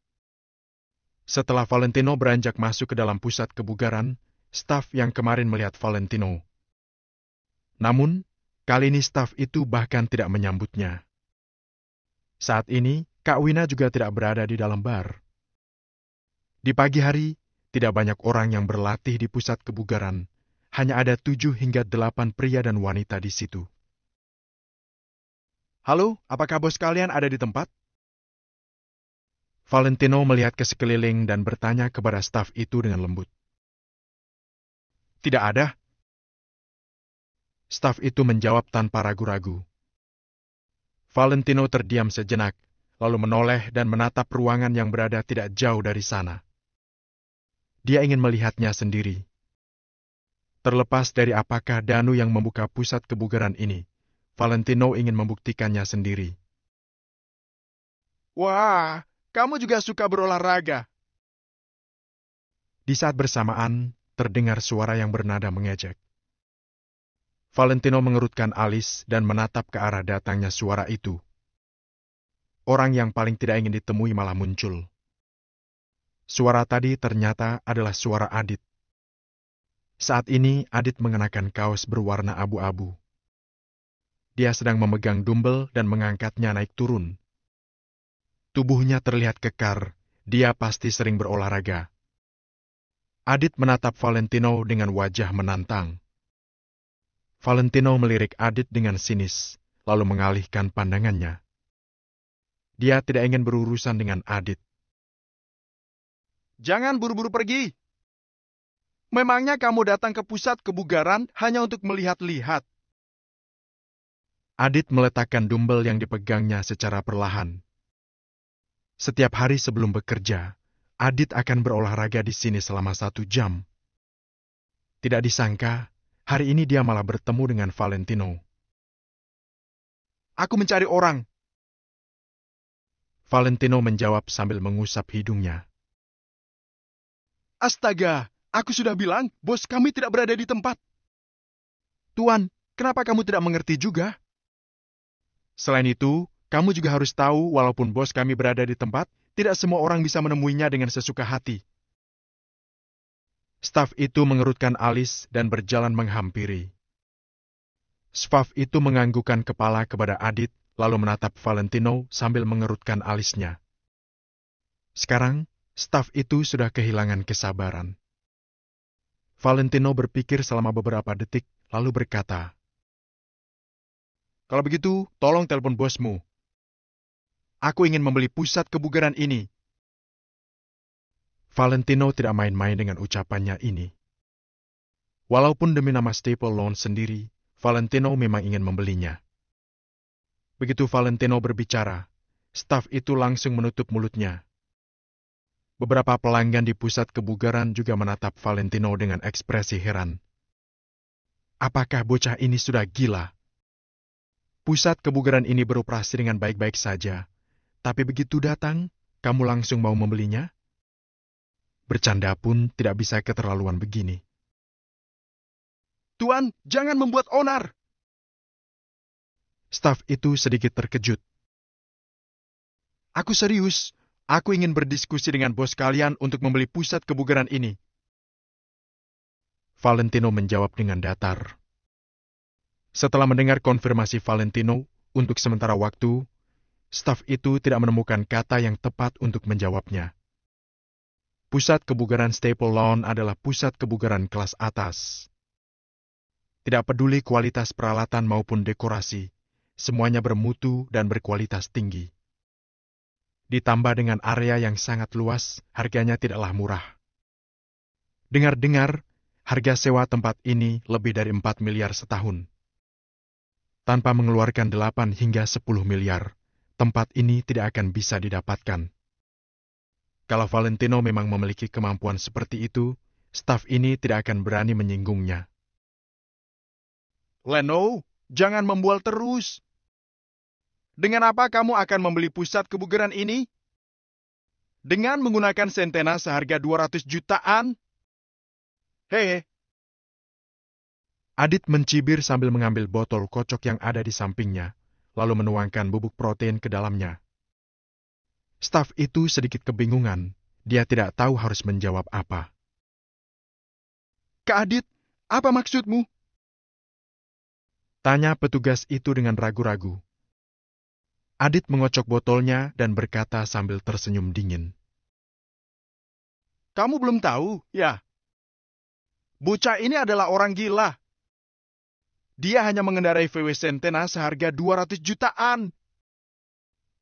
Setelah Valentino beranjak masuk ke dalam pusat kebugaran, staf yang kemarin melihat Valentino. Namun, kali ini staf itu bahkan tidak menyambutnya. Saat ini, Kak Wina juga tidak berada di dalam bar. Di pagi hari, tidak banyak orang yang berlatih di pusat kebugaran. Hanya ada 7 hingga 8 pria dan wanita di situ. Halo, apakah bos kalian ada di tempat? Valentino melihat ke sekeliling dan bertanya kepada staf itu dengan lembut. Tidak ada. Staf itu menjawab tanpa ragu-ragu. Valentino terdiam sejenak, lalu menoleh dan menatap ruangan yang berada tidak jauh dari sana. Dia ingin melihatnya sendiri. Terlepas dari apakah Danu yang membuka pusat kebugaran ini, Valentino ingin membuktikannya sendiri. Wah, kamu juga suka berolahraga. Di saat bersamaan, terdengar suara yang bernada mengejek. Valentino mengerutkan alis dan menatap ke arah datangnya suara itu. Orang yang paling tidak ingin ditemui malah muncul. Suara tadi ternyata adalah suara Adit. Saat ini Adit mengenakan kaos berwarna abu-abu. Dia sedang memegang dumbbell dan mengangkatnya naik turun. Tubuhnya terlihat kekar, dia pasti sering berolahraga. Adit menatap Valentino dengan wajah menantang. Valentino melirik Adit dengan sinis, lalu mengalihkan pandangannya. Dia tidak ingin berurusan dengan Adit. Jangan buru-buru pergi. Memangnya kamu datang ke pusat kebugaran hanya untuk melihat-lihat? Adit meletakkan dumbbell yang dipegangnya secara perlahan. Setiap hari sebelum bekerja, Adit akan berolahraga di sini selama 1 jam. Tidak disangka, hari ini dia malah bertemu dengan Valentino. Aku mencari orang. Valentino menjawab sambil mengusap hidungnya. Astaga, aku sudah bilang bos kami tidak berada di tempat. Tuan, kenapa kamu tidak mengerti juga? Selain itu, kamu juga harus tahu walaupun bos kami berada di tempat, tidak semua orang bisa menemuinya dengan sesuka hati. Staf itu mengerutkan alis dan berjalan menghampiri. Staf itu menganggukkan kepala kepada Adit, lalu menatap Valentino sambil mengerutkan alisnya. Sekarang, staf itu sudah kehilangan kesabaran. Valentino berpikir selama beberapa detik, lalu berkata, "Kalau begitu, tolong telepon bosmu. Aku ingin membeli pusat kebugaran ini." Valentino tidak main-main dengan ucapannya ini. Walaupun demi nama Staple Lawn sendiri, Valentino memang ingin membelinya. Begitu Valentino berbicara, staf itu langsung menutup mulutnya. Beberapa pelanggan di pusat kebugaran juga menatap Valentino dengan ekspresi heran. Apakah bocah ini sudah gila? Pusat kebugaran ini beroperasi dengan baik-baik saja, tapi begitu datang, kamu langsung mau membelinya? Bercanda pun tidak bisa keterlaluan begini. Tuan, jangan membuat onar. Staf itu sedikit terkejut. Aku serius. Aku ingin berdiskusi dengan bos kalian untuk membeli pusat kebugaran ini. Valentino menjawab dengan datar. Setelah mendengar konfirmasi Valentino, untuk sementara waktu, staf itu tidak menemukan kata yang tepat untuk menjawabnya. Pusat kebugaran Staple Lawn adalah pusat kebugaran kelas atas. Tidak peduli kualitas peralatan maupun dekorasi, semuanya bermutu dan berkualitas tinggi. Ditambah dengan area yang sangat luas, harganya tidaklah murah. Dengar-dengar, harga sewa tempat ini lebih dari 4 miliar setahun. Tanpa mengeluarkan 8 hingga 10 miliar, tempat ini tidak akan bisa didapatkan. Kalau Valentino memang memiliki kemampuan seperti itu, staf ini tidak akan berani menyinggungnya. Leno, jangan membual terus. Dengan apa kamu akan membeli pusat kebugaran ini? Dengan menggunakan Centena seharga 200 jutaan? Hei. Adit mencibir sambil mengambil botol kocok yang ada di sampingnya, lalu menuangkan bubuk protein ke dalamnya. Staf itu sedikit kebingungan. Dia tidak tahu harus menjawab apa. Kak Adit, apa maksudmu? Tanya petugas itu dengan ragu-ragu. Adit mengocok botolnya dan berkata sambil tersenyum dingin. Kamu belum tahu, ya? Bocah ini adalah orang gila. Dia hanya mengendarai VW Centena seharga 200 jutaan.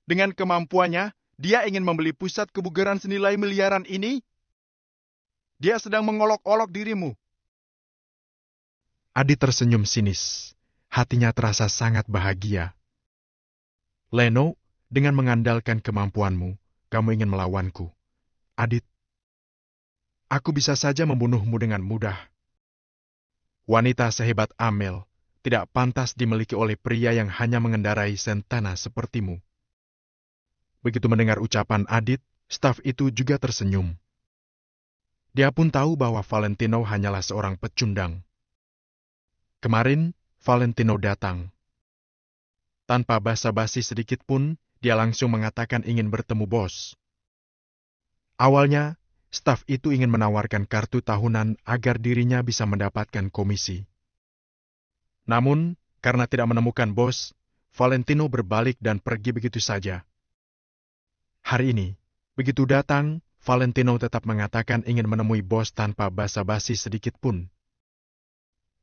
Dengan kemampuannya, dia ingin membeli pusat kebugaran senilai miliaran ini. Dia sedang mengolok-olok dirimu. Adit tersenyum sinis. Hatinya terasa sangat bahagia. Leno, dengan mengandalkan kemampuanmu, kamu ingin melawanku. Adit, aku bisa saja membunuhmu dengan mudah. Wanita sehebat Amel tidak pantas dimiliki oleh pria yang hanya mengendarai Centena sepertimu. Begitu mendengar ucapan Adit, staf itu juga tersenyum. Dia pun tahu bahwa Valentino hanyalah seorang pecundang. Kemarin, Valentino datang. Tanpa basa-basi sedikit pun, dia langsung mengatakan ingin bertemu bos. Awalnya, staf itu ingin menawarkan kartu tahunan agar dirinya bisa mendapatkan komisi. Namun, karena tidak menemukan bos, Valentino berbalik dan pergi begitu saja. Hari ini, begitu datang, Valentino tetap mengatakan ingin menemui bos tanpa basa-basi sedikit pun.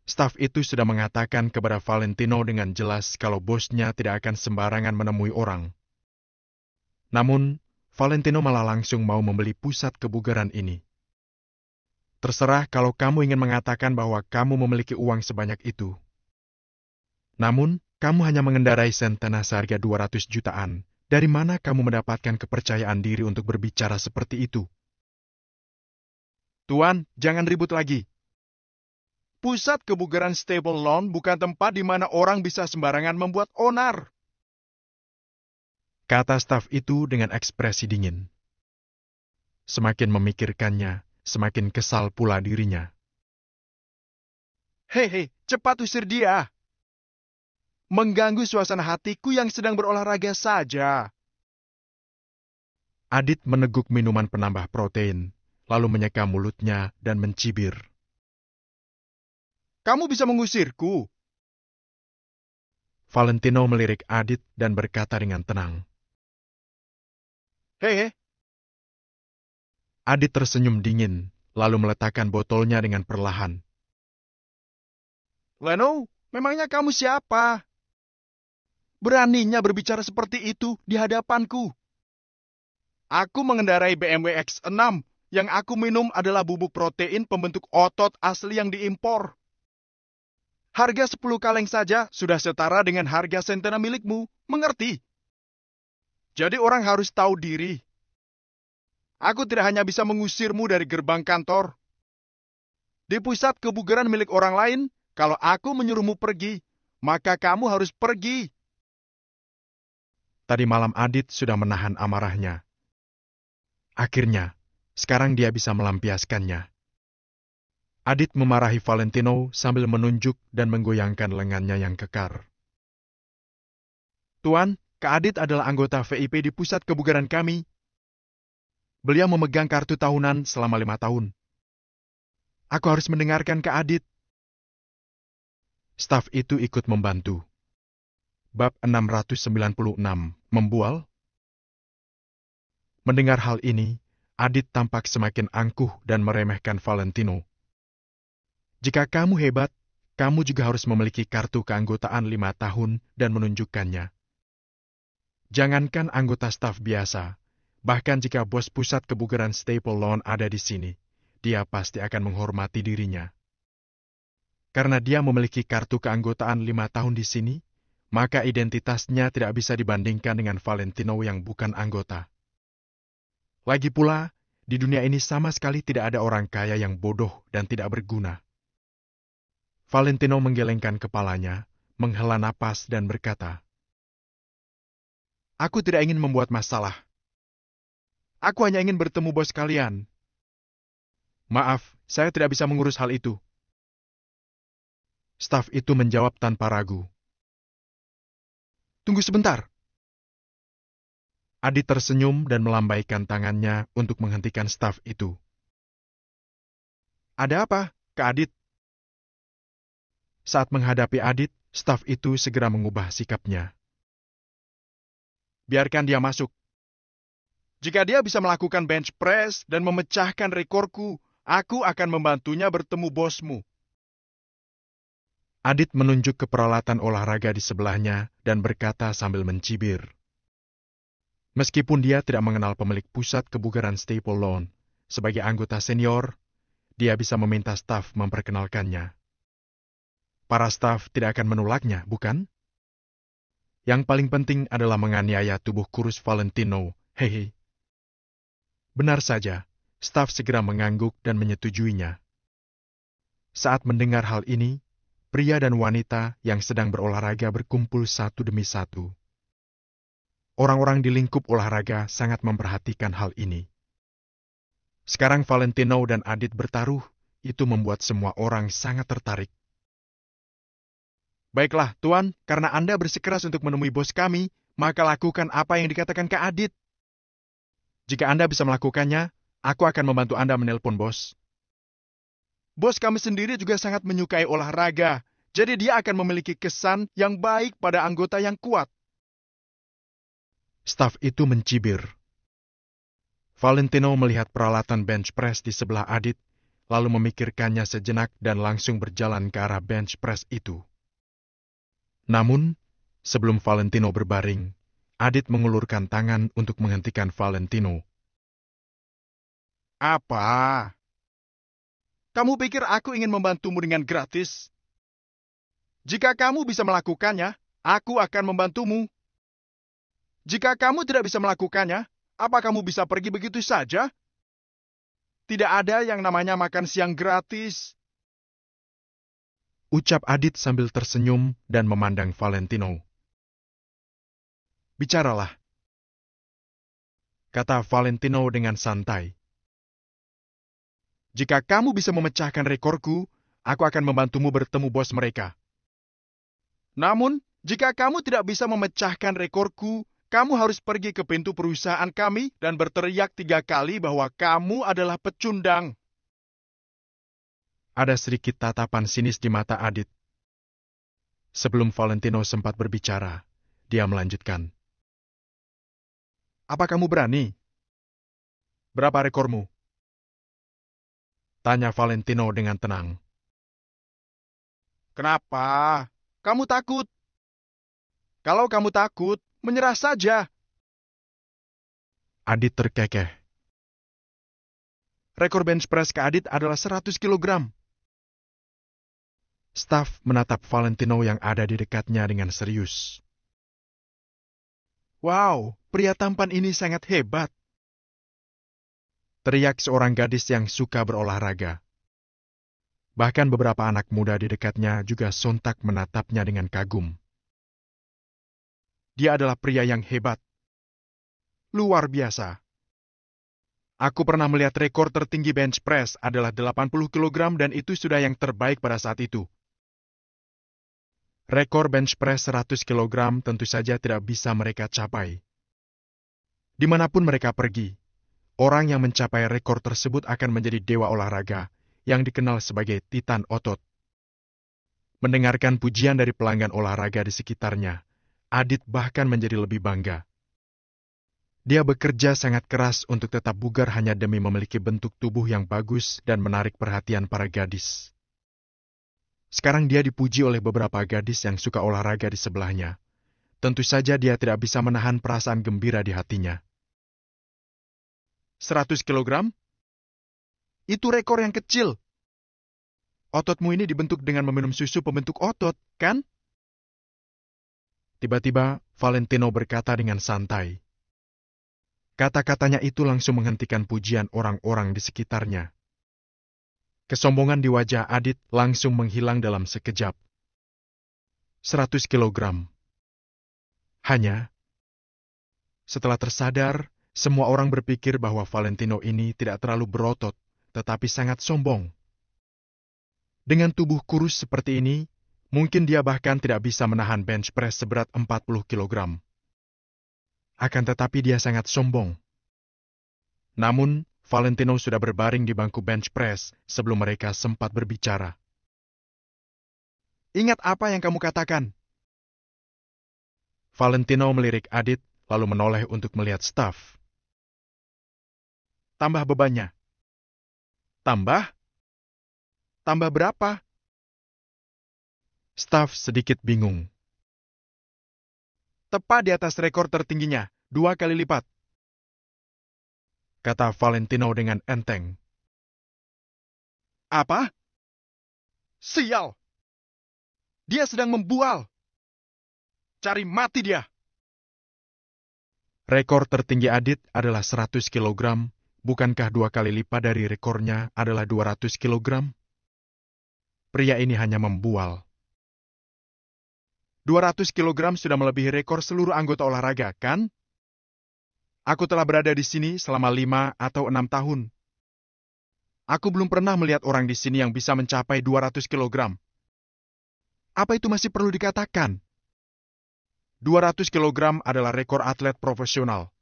Staf itu sudah mengatakan kepada Valentino dengan jelas kalau bosnya tidak akan sembarangan menemui orang. Namun, Valentino malah langsung mau membeli pusat kebugaran ini. Terserah kalau kamu ingin mengatakan bahwa kamu memiliki uang sebanyak itu. Namun, kamu hanya mengendarai Centena seharga 200 jutaan. Dari mana kamu mendapatkan kepercayaan diri untuk berbicara seperti itu? Tuan, jangan ribut lagi. Pusat kebugaran Staple Lawn bukan tempat di mana orang bisa sembarangan membuat onar. Kata staf itu dengan ekspresi dingin. Semakin memikirkannya, semakin kesal pula dirinya. Hei, cepat usir dia. Mengganggu suasana hatiku yang sedang berolahraga saja. Adit meneguk minuman penambah protein, lalu menyeka mulutnya dan mencibir. Kamu bisa mengusirku? Valentino melirik Adit dan berkata dengan tenang. Hei. Adit tersenyum dingin, lalu meletakkan botolnya dengan perlahan. Leno, memangnya kamu siapa? Beraninya berbicara seperti itu di hadapanku. Aku mengendarai BMW X6. Yang aku minum adalah bubuk protein pembentuk otot asli yang diimpor. Harga 10 kaleng saja sudah setara dengan harga Centena milikmu. Mengerti? Jadi orang harus tahu diri. Aku tidak hanya bisa mengusirmu dari gerbang kantor. Di pusat kebugaran milik orang lain, kalau aku menyuruhmu pergi, maka kamu harus pergi. Tadi malam Adit sudah menahan amarahnya. Akhirnya, sekarang dia bisa melampiaskannya. Adit memarahi Valentino sambil menunjuk dan menggoyangkan lengannya yang kekar. Tuan, Kak Adit adalah anggota VIP di pusat kebugaran kami. Beliau memegang kartu tahunan selama 5 tahun. Aku harus mendengarkan Kak Adit. Staf itu ikut membantu. Bab 696, membual. Mendengar hal ini, Adit tampak semakin angkuh dan meremehkan Valentino. Jika kamu hebat, kamu juga harus memiliki kartu keanggotaan 5 tahun dan menunjukkannya. Jangankan anggota staf biasa, bahkan jika bos pusat kebugaran Staple Lawn ada di sini, dia pasti akan menghormati dirinya. Karena dia memiliki kartu keanggotaan 5 tahun di sini, maka identitasnya tidak bisa dibandingkan dengan Valentino yang bukan anggota. Lagi pula, di dunia ini sama sekali tidak ada orang kaya yang bodoh dan tidak berguna. Valentino menggelengkan kepalanya, menghela napas dan berkata, "Aku tidak ingin membuat masalah. Aku hanya ingin bertemu bos kalian. Maaf, saya tidak bisa mengurus hal itu." Staf itu menjawab tanpa ragu, "Tunggu sebentar." Adit tersenyum dan melambaikan tangannya untuk menghentikan staf itu. "Ada apa, Kak Adit?" Saat menghadapi Adit, staf itu segera mengubah sikapnya. "Biarkan dia masuk. Jika dia bisa melakukan bench press dan memecahkan rekorku, aku akan membantunya bertemu bosmu." Adit menunjuk ke peralatan olahraga di sebelahnya dan berkata sambil mencibir. Meskipun dia tidak mengenal pemilik pusat kebugaran Staple Lawn, sebagai anggota senior, dia bisa meminta staf memperkenalkannya. Para staf tidak akan menolaknya, bukan? Yang paling penting adalah menganiaya tubuh kurus Valentino, hehe. Benar saja, staf segera mengangguk dan menyetujuinya. Saat mendengar hal ini, pria dan wanita yang sedang berolahraga berkumpul satu demi satu. Orang-orang di lingkup olahraga sangat memperhatikan hal ini. Sekarang Valentino dan Adit bertaruh, itu membuat semua orang sangat tertarik. "Baiklah, Tuan, karena Anda bersikeras untuk menemui bos kami, maka lakukan apa yang dikatakan Kak Adit. Jika Anda bisa melakukannya, aku akan membantu Anda menelpon bos. Bos kami sendiri juga sangat menyukai olahraga, jadi dia akan memiliki kesan yang baik pada anggota yang kuat." Staf itu mencibir. Valentino melihat peralatan bench press di sebelah Adit, lalu memikirkannya sejenak dan langsung berjalan ke arah bench press itu. Namun, sebelum Valentino berbaring, Adit mengulurkan tangan untuk menghentikan Valentino. "Apa? Kamu pikir aku ingin membantumu dengan gratis? Jika kamu bisa melakukannya, aku akan membantumu. Jika kamu tidak bisa melakukannya, apa kamu bisa pergi begitu saja? Tidak ada yang namanya makan siang gratis." Ucap Adit sambil tersenyum dan memandang Valentino. "Bicaralah," kata Valentino dengan santai. "Jika kamu bisa memecahkan rekorku, aku akan membantumu bertemu bos mereka. Namun, jika kamu tidak bisa memecahkan rekorku, kamu harus pergi ke pintu perusahaan kami dan berteriak 3 kali bahwa kamu adalah pecundang." Ada sedikit tatapan sinis di mata Adit. Sebelum Valentino sempat berbicara, dia melanjutkan. "Apa kamu berani? Berapa rekormu?" Tanya Valentino dengan tenang. "Kenapa? Kamu takut? Kalau kamu takut, menyerah saja." Adit terkekeh. "Rekor bench press ke Adit adalah 100 kilogram. Staf menatap Valentino yang ada di dekatnya dengan serius. "Wow, pria tampan ini sangat hebat," teriak seorang gadis yang suka berolahraga. Bahkan beberapa anak muda di dekatnya juga sontak menatapnya dengan kagum. "Dia adalah pria yang hebat. Luar biasa. Aku pernah melihat rekor tertinggi bench press adalah 80 kilogram dan itu sudah yang terbaik pada saat itu. Rekor bench press 100 kilogram tentu saja tidak bisa mereka capai. Dimanapun mereka pergi, orang yang mencapai rekor tersebut akan menjadi dewa olahraga yang dikenal sebagai Titan Otot." Mendengarkan pujian dari pelanggan olahraga di sekitarnya, Adit bahkan menjadi lebih bangga. Dia bekerja sangat keras untuk tetap bugar hanya demi memiliki bentuk tubuh yang bagus dan menarik perhatian para gadis. Sekarang dia dipuji oleh beberapa gadis yang suka olahraga di sebelahnya. Tentu saja dia tidak bisa menahan perasaan gembira di hatinya. 100 kilogram? Itu rekor yang kecil. Ototmu ini dibentuk dengan meminum susu pembentuk otot, kan? Tiba-tiba, Valentino berkata dengan santai. Kata-katanya itu langsung menghentikan pujian orang-orang di sekitarnya. Kesombongan di wajah Adit langsung menghilang dalam sekejap. 100 kilogram. Hanya, setelah tersadar, semua orang berpikir bahwa Valentino ini tidak terlalu berotot, tetapi sangat sombong. Dengan tubuh kurus seperti ini, mungkin dia bahkan tidak bisa menahan bench press seberat 40 kilogram. Akan tetapi dia sangat sombong. Namun, Valentino sudah berbaring di bangku bench press sebelum mereka sempat berbicara. Ingat apa yang kamu katakan? Valentino melirik Adit, lalu menoleh untuk melihat Staff. Tambah bebannya. Tambah? Tambah berapa? Staff sedikit bingung. Tepat di atas rekor tertingginya, 2 kali lipat. Kata Valentino dengan enteng. Apa? Sial! Dia sedang membual. Cari mati dia. Rekor tertinggi Adit adalah 100 kilogram. Bukankah 2 kali lipat dari rekornya adalah 200 kilogram? Pria ini hanya membual. 200 kilogram sudah melebihi rekor seluruh anggota olahraga, kan? Aku telah berada di sini selama 5 atau 6 tahun. Aku belum pernah melihat orang di sini yang bisa mencapai 200 kilogram. Apa itu masih perlu dikatakan? 200 kilogram adalah rekor atlet profesional.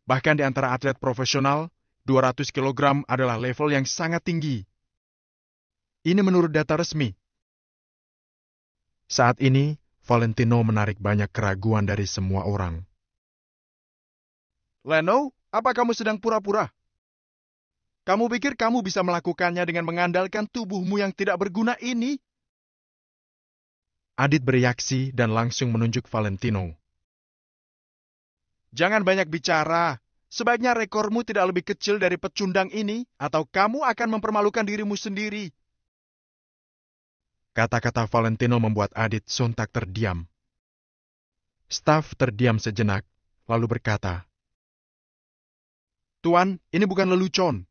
Bahkan di antara atlet profesional, 200 kilogram adalah level yang sangat tinggi. Ini menurut data resmi. Saat ini, Valentino menarik banyak keraguan dari semua orang. Leno, apa kamu sedang pura-pura? Kamu pikir kamu bisa melakukannya dengan mengandalkan tubuhmu yang tidak berguna ini? Adit bereaksi dan langsung menunjuk Valentino. Jangan banyak bicara. Sebaiknya rekormu tidak lebih kecil dari pecundang ini, atau kamu akan mempermalukan dirimu sendiri. Kata-kata Valentino membuat Adit sontak terdiam. Staff terdiam sejenak, lalu berkata, Tuan, ini bukan lelucon.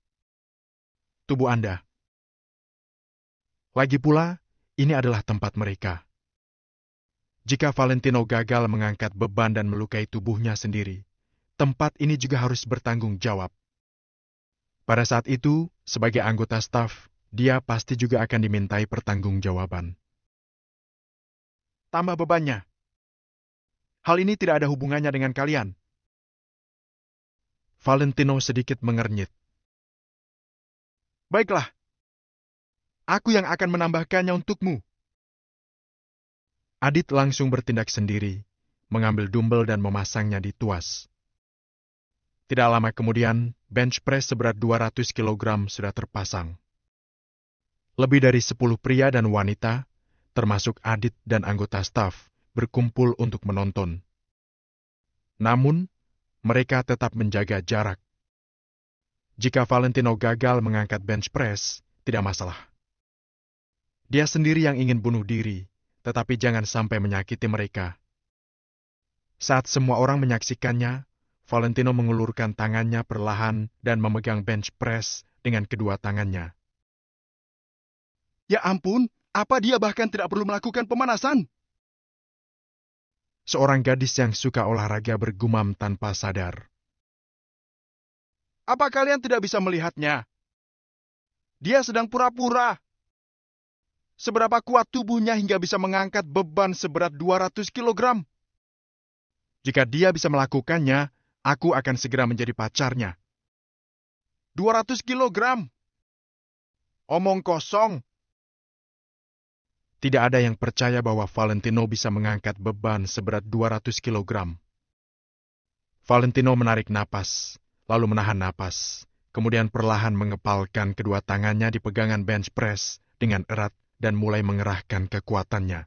Tubuh Anda. Lagi pula, ini adalah tempat mereka. Jika Valentino gagal mengangkat beban dan melukai tubuhnya sendiri, tempat ini juga harus bertanggung jawab. Pada saat itu, sebagai anggota staf, dia pasti juga akan dimintai pertanggungjawaban. Tambah bebannya. Hal ini tidak ada hubungannya dengan kalian. Valentino sedikit mengernyit. Baiklah. Aku yang akan menambahkannya untukmu. Adit langsung bertindak sendiri, mengambil dumbbell dan memasangnya di tuas. Tidak lama kemudian, bench press seberat 200 kg sudah terpasang. Lebih dari 10 pria dan wanita, termasuk Adit dan anggota staf, berkumpul untuk menonton. Namun, mereka tetap menjaga jarak. Jika Valentino gagal mengangkat bench press, tidak masalah. Dia sendiri yang ingin bunuh diri, tetapi jangan sampai menyakiti mereka. Saat semua orang menyaksikannya, Valentino mengulurkan tangannya perlahan dan memegang bench press dengan kedua tangannya. Ya ampun, apa dia bahkan tidak perlu melakukan pemanasan? Seorang gadis yang suka olahraga bergumam tanpa sadar. Apa kalian tidak bisa melihatnya? Dia sedang pura-pura. Seberapa kuat tubuhnya hingga bisa mengangkat beban seberat 200 kg? Jika dia bisa melakukannya, aku akan segera menjadi pacarnya. 200 kg? Omong kosong. Tidak ada yang percaya bahwa Valentino bisa mengangkat beban seberat 200 kg. Valentino menarik napas, lalu menahan napas, kemudian perlahan mengepalkan kedua tangannya di pegangan bench press dengan erat dan mulai mengerahkan kekuatannya.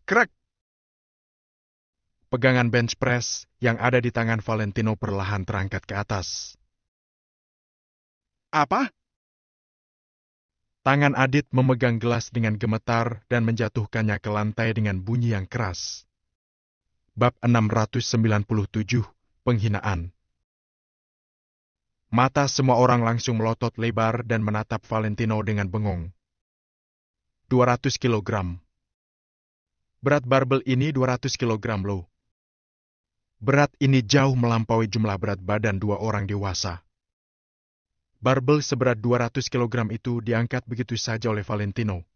Krek! Pegangan bench press yang ada di tangan Valentino perlahan terangkat ke atas. Apa? Tangan Adit memegang gelas dengan gemetar dan menjatuhkannya ke lantai dengan bunyi yang keras. Bab 697, Penghinaan. Mata semua orang langsung melotot lebar dan menatap Valentino dengan bengong. 200 kilogram. Berat barbel ini 200 kilogram loh. Berat ini jauh melampaui jumlah berat badan dua orang dewasa. Barbel seberat 200 kilogram itu diangkat begitu saja oleh Valentino.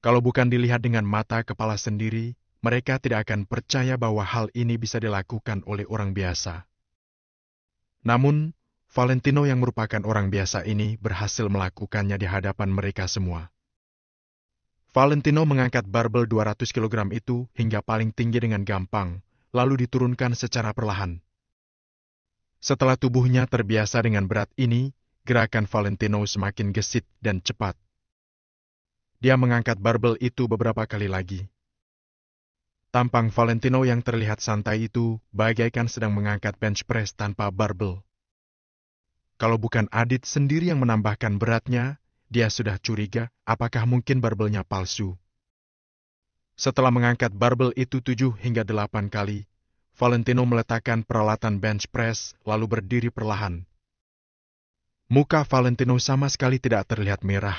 Kalau bukan dilihat dengan mata kepala sendiri, mereka tidak akan percaya bahwa hal ini bisa dilakukan oleh orang biasa. Namun, Valentino yang merupakan orang biasa ini berhasil melakukannya di hadapan mereka semua. Valentino mengangkat barbel 200 kilogram itu hingga paling tinggi dengan gampang, lalu diturunkan secara perlahan. Setelah tubuhnya terbiasa dengan berat ini, gerakan Valentino semakin gesit dan cepat. Dia mengangkat barbel itu beberapa kali lagi. Tampang Valentino yang terlihat santai itu bagaikan sedang mengangkat bench press tanpa barbel. Kalau bukan Adit sendiri yang menambahkan beratnya, dia sudah curiga apakah mungkin barbelnya palsu. Setelah mengangkat barbel itu 7 hingga 8 kali, Valentino meletakkan peralatan bench press lalu berdiri perlahan. Muka Valentino sama sekali tidak terlihat merah,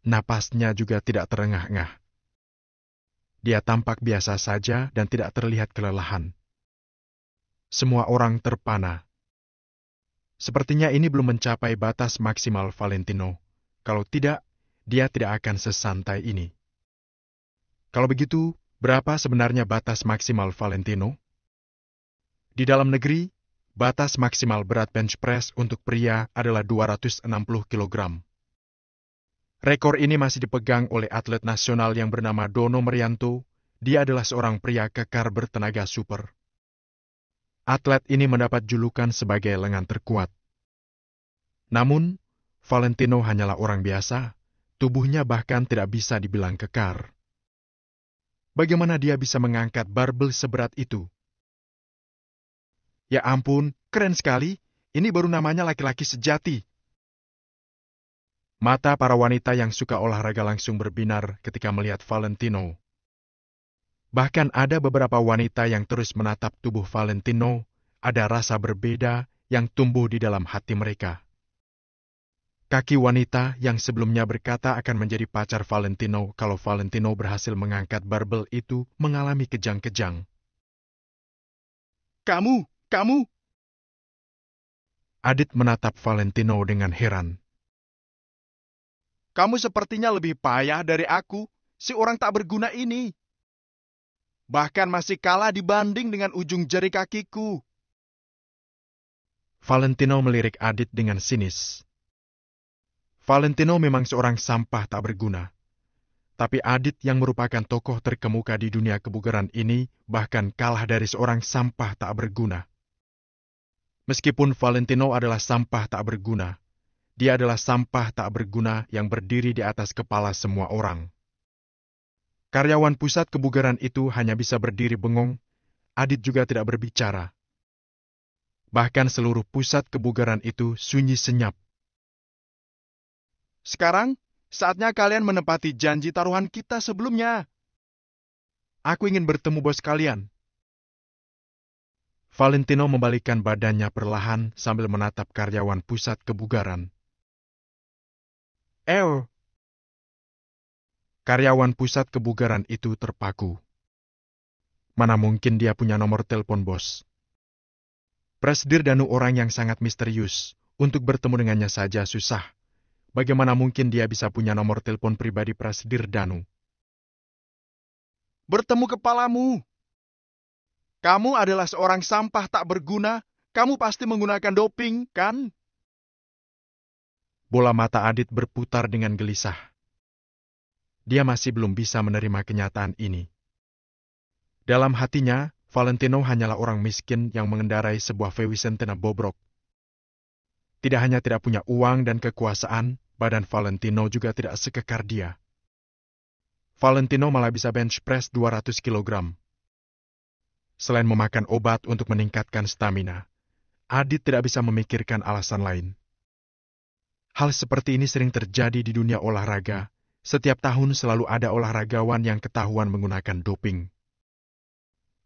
napasnya juga tidak terengah-engah. Dia tampak biasa saja dan tidak terlihat kelelahan. Semua orang terpana. Sepertinya ini belum mencapai batas maksimal Valentino. Kalau tidak, dia tidak akan sesantai ini. Kalau begitu, berapa sebenarnya batas maksimal Valentino? Di dalam negeri, batas maksimal berat bench press untuk pria adalah 260 kg. Rekor ini masih dipegang oleh atlet nasional yang bernama Dono Merianto. Dia adalah seorang pria kekar bertenaga super. Atlet ini mendapat julukan sebagai lengan terkuat. Namun, Valentino hanyalah orang biasa. Tubuhnya bahkan tidak bisa dibilang kekar. Bagaimana dia bisa mengangkat barbel seberat itu? Ya ampun, keren sekali. Ini baru namanya laki-laki sejati. Mata para wanita yang suka olahraga langsung berbinar ketika melihat Valentino. Bahkan ada beberapa wanita yang terus menatap tubuh Valentino, ada rasa berbeda yang tumbuh di dalam hati mereka. Kaki wanita yang sebelumnya berkata akan menjadi pacar Valentino kalau Valentino berhasil mengangkat barbel itu mengalami kejang-kejang. Kamu! Adit menatap Valentino dengan heran. Kamu sepertinya lebih payah dari aku, si orang tak berguna ini. Bahkan masih kalah dibanding dengan ujung jari kakiku. Valentino melirik Adit dengan sinis. Valentino memang seorang sampah tak berguna. Tapi Adit yang merupakan tokoh terkemuka di dunia kebugaran ini bahkan kalah dari seorang sampah tak berguna. Meskipun Valentino adalah sampah tak berguna, dia adalah sampah tak berguna yang berdiri di atas kepala semua orang. Karyawan pusat kebugaran itu hanya bisa berdiri bengong, Adit juga tidak berbicara. Bahkan seluruh pusat kebugaran itu sunyi senyap. Sekarang, saatnya kalian menepati janji taruhan kita sebelumnya. Aku ingin bertemu bos kalian. Valentino membalikkan badannya perlahan sambil menatap karyawan pusat kebugaran. Karyawan pusat kebugaran itu terpaku. Mana mungkin dia punya nomor telepon bos? Presidir Danu orang yang sangat misterius. Untuk bertemu dengannya saja susah. Bagaimana mungkin dia bisa punya nomor telepon pribadi Presidir Danu? Bertemu kepalamu. Kamu adalah seorang sampah tak berguna. Kamu pasti menggunakan doping, kan? Bola mata Adit berputar dengan gelisah. Dia masih belum bisa menerima kenyataan ini. Dalam hatinya, Valentino hanyalah orang miskin yang mengendarai sebuah Vicentena bobrok. Tidak hanya tidak punya uang dan kekuasaan, badan Valentino juga tidak sekekar dia. Valentino malah bisa bench press 200 kg. Selain memakan obat untuk meningkatkan stamina, Adit tidak bisa memikirkan alasan lain. Hal seperti ini sering terjadi di dunia olahraga. Setiap tahun selalu ada olahragawan yang ketahuan menggunakan doping.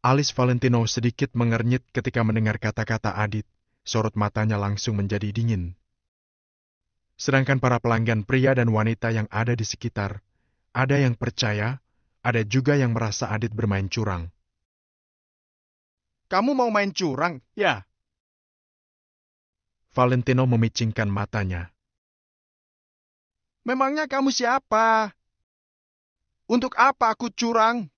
Alis Valentino sedikit mengernyit ketika mendengar kata-kata Adit. Sorot matanya langsung menjadi dingin. Sedangkan para pelanggan pria dan wanita yang ada di sekitar, ada yang percaya, ada juga yang merasa Adit bermain curang. Kamu mau main curang, ya? Valentino memicingkan matanya. Memangnya kamu siapa? Untuk apa aku curang?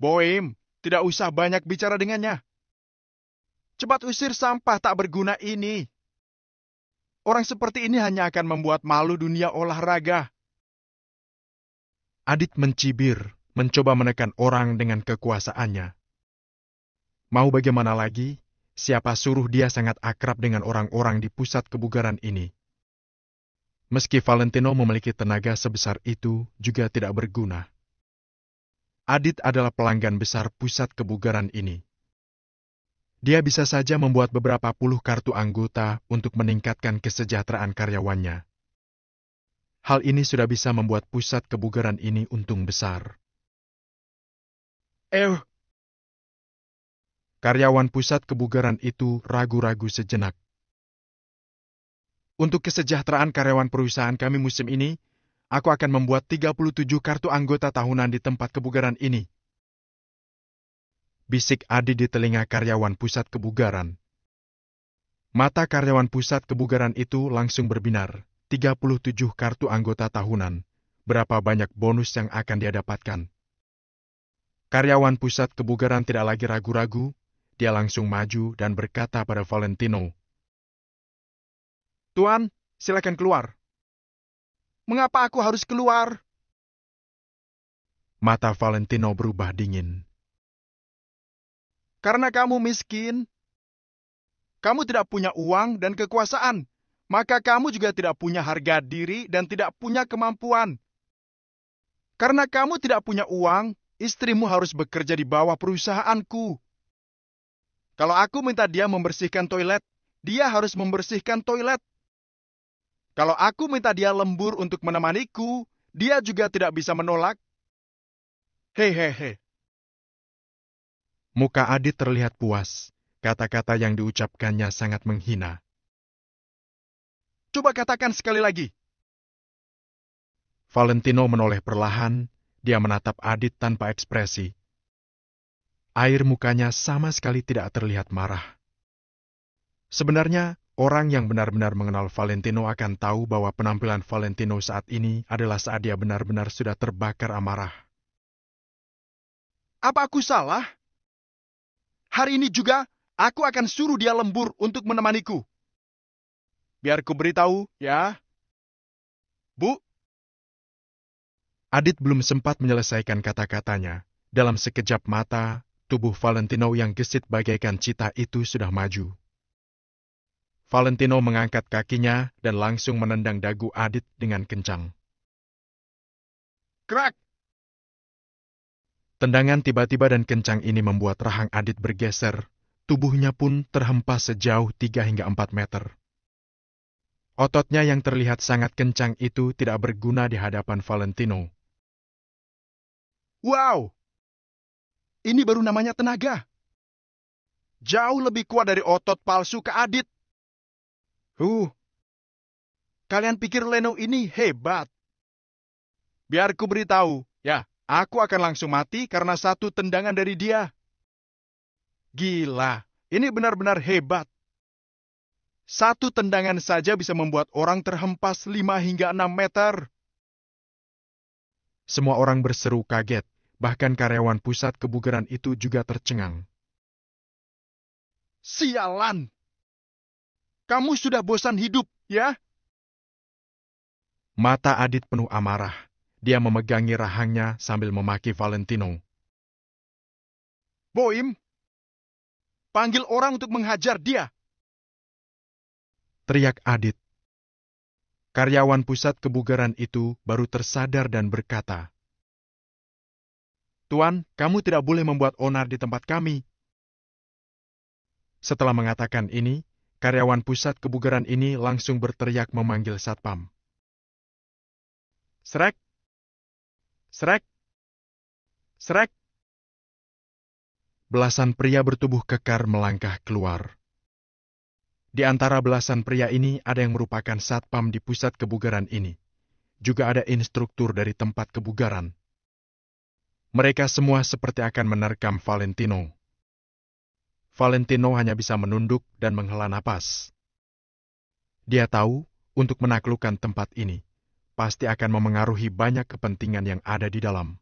Boim, tidak usah banyak bicara dengannya. Cepat usir sampah tak berguna ini. Orang seperti ini hanya akan membuat malu dunia olahraga. Adit mencibir, mencoba menekan orang dengan kekuasaannya. Mau bagaimana lagi, siapa suruh dia sangat akrab dengan orang-orang di pusat kebugaran ini. Meski Valentino memiliki tenaga sebesar itu, juga tidak berguna. Adit adalah pelanggan besar pusat kebugaran ini. Dia bisa saja membuat beberapa puluh kartu anggota untuk meningkatkan kesejahteraan karyawannya. Hal ini sudah bisa membuat pusat kebugaran ini untung besar. Karyawan pusat kebugaran itu ragu-ragu sejenak. Untuk kesejahteraan karyawan perusahaan kami musim ini, aku akan membuat 37 kartu anggota tahunan di tempat kebugaran ini. Bisik Adit di telinga karyawan pusat kebugaran. Mata karyawan pusat kebugaran itu langsung berbinar. 37 kartu anggota tahunan. Berapa banyak bonus yang akan dia dapatkan? Karyawan pusat kebugaran tidak lagi ragu-ragu. Dia langsung maju dan berkata pada Valentino. Tuan, silakan keluar. Mengapa aku harus keluar? Mata Valentino berubah dingin. Karena kamu miskin. Kamu tidak punya uang dan kekuasaan. Maka kamu juga tidak punya harga diri dan tidak punya kemampuan. Karena kamu tidak punya uang, istrimu harus bekerja di bawah perusahaanku. Kalau aku minta dia membersihkan toilet, dia harus membersihkan toilet. Kalau aku minta dia lembur untuk menemaniku, dia juga tidak bisa menolak. Hehehe. Muka Adit terlihat puas. Kata-kata yang diucapkannya sangat menghina. Coba katakan sekali lagi. Valentino menoleh perlahan. Dia menatap Adit tanpa ekspresi. Air mukanya sama sekali tidak terlihat marah. Sebenarnya, orang yang benar-benar mengenal Valentino akan tahu bahwa penampilan Valentino saat ini adalah saat dia benar-benar sudah terbakar amarah. Apa aku salah? Hari ini juga, aku akan suruh dia lembur untuk menemaniku. Biar ku beritahu, ya. Bu. Adit belum sempat menyelesaikan kata-katanya. Dalam sekejap mata, tubuh Valentino yang gesit bagaikan cita itu sudah maju. Valentino mengangkat kakinya dan langsung menendang dagu Adit dengan kencang. Krak! Tendangan tiba-tiba dan kencang ini membuat rahang Adit bergeser. Tubuhnya pun terhempas sejauh 3 hingga 4 meter. Ototnya yang terlihat sangat kencang itu tidak berguna di hadapan Valentino. Wow! Ini baru namanya tenaga. Jauh lebih kuat dari otot palsu ke Adit. Kalian pikir Leno ini hebat? Biar ku beritahu, ya. Aku akan langsung mati karena satu tendangan dari dia. Gila, ini benar-benar hebat. Satu tendangan saja bisa membuat orang terhempas 5 hingga 6 meter. Semua orang berseru kaget, bahkan karyawan pusat kebugaran itu juga tercengang. Sialan! Kamu sudah bosan hidup, ya? Mata Adit penuh amarah. Dia memegangi rahangnya sambil memaki Valentino. Boim, panggil orang untuk menghajar dia. Teriak Adit. Karyawan pusat kebugaran itu baru tersadar dan berkata, "Tuan, kamu tidak boleh membuat onar di tempat kami." Setelah mengatakan ini, karyawan pusat kebugaran ini langsung berteriak memanggil satpam. Srek! Srek! Srek! Belasan pria bertubuh kekar melangkah keluar. Di antara belasan pria ini ada yang merupakan satpam di pusat kebugaran ini. Juga ada instruktur dari tempat kebugaran. Mereka semua seperti akan menerkam Valentino. Valentino hanya bisa menunduk dan menghela napas. Dia tahu untuk menaklukkan tempat ini pasti akan memengaruhi banyak kepentingan yang ada di dalam.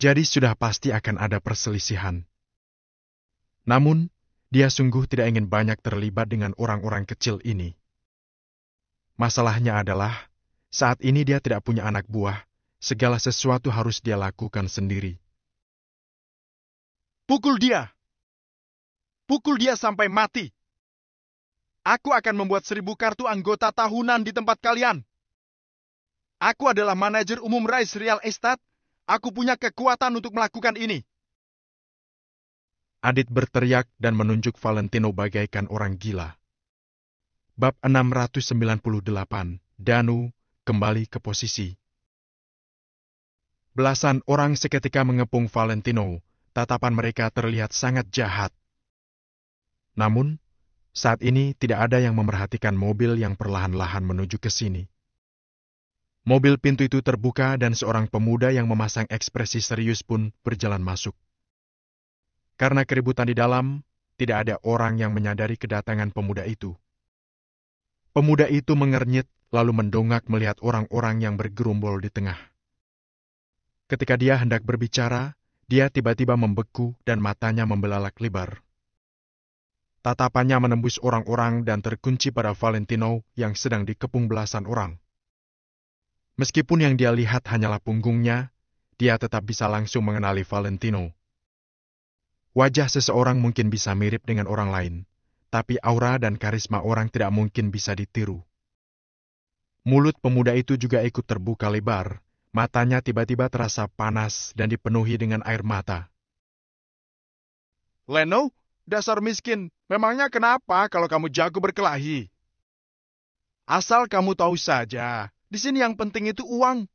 Jadi sudah pasti akan ada perselisihan. Namun, dia sungguh tidak ingin banyak terlibat dengan orang-orang kecil ini. Masalahnya adalah, saat ini dia tidak punya anak buah, segala sesuatu harus dia lakukan sendiri. Pukul dia! Pukul dia sampai mati! Aku akan membuat 1000 kartu anggota tahunan di tempat kalian. Aku adalah manajer umum Rise Real Estate. Aku punya kekuatan untuk melakukan ini. Adit berteriak dan menunjuk Valentino bagaikan orang gila. Bab 698, Danu kembali ke posisi. Belasan orang seketika mengepung Valentino. Tatapan mereka terlihat sangat jahat. Namun, saat ini tidak ada yang memerhatikan mobil yang perlahan-lahan menuju ke sini. Mobil pintu itu terbuka dan seorang pemuda yang memasang ekspresi serius pun berjalan masuk. Karena keributan di dalam, tidak ada orang yang menyadari kedatangan pemuda itu. Pemuda itu mengernyit lalu mendongak melihat orang-orang yang bergerombol di tengah. Ketika dia hendak berbicara, dia tiba-tiba membeku dan matanya membelalak lebar. Tatapannya menembus orang-orang dan terkunci pada Valentino yang sedang dikepung belasan orang. Meskipun yang dia lihat hanyalah punggungnya, dia tetap bisa langsung mengenali Valentino. Wajah seseorang mungkin bisa mirip dengan orang lain, tapi aura dan karisma orang tidak mungkin bisa ditiru. Mulut pemuda itu juga ikut terbuka lebar, matanya tiba-tiba terasa panas dan dipenuhi dengan air mata. Leno, dasar miskin, memangnya kenapa kalau kamu jago berkelahi? Asal kamu tahu saja, di sini yang penting itu uang.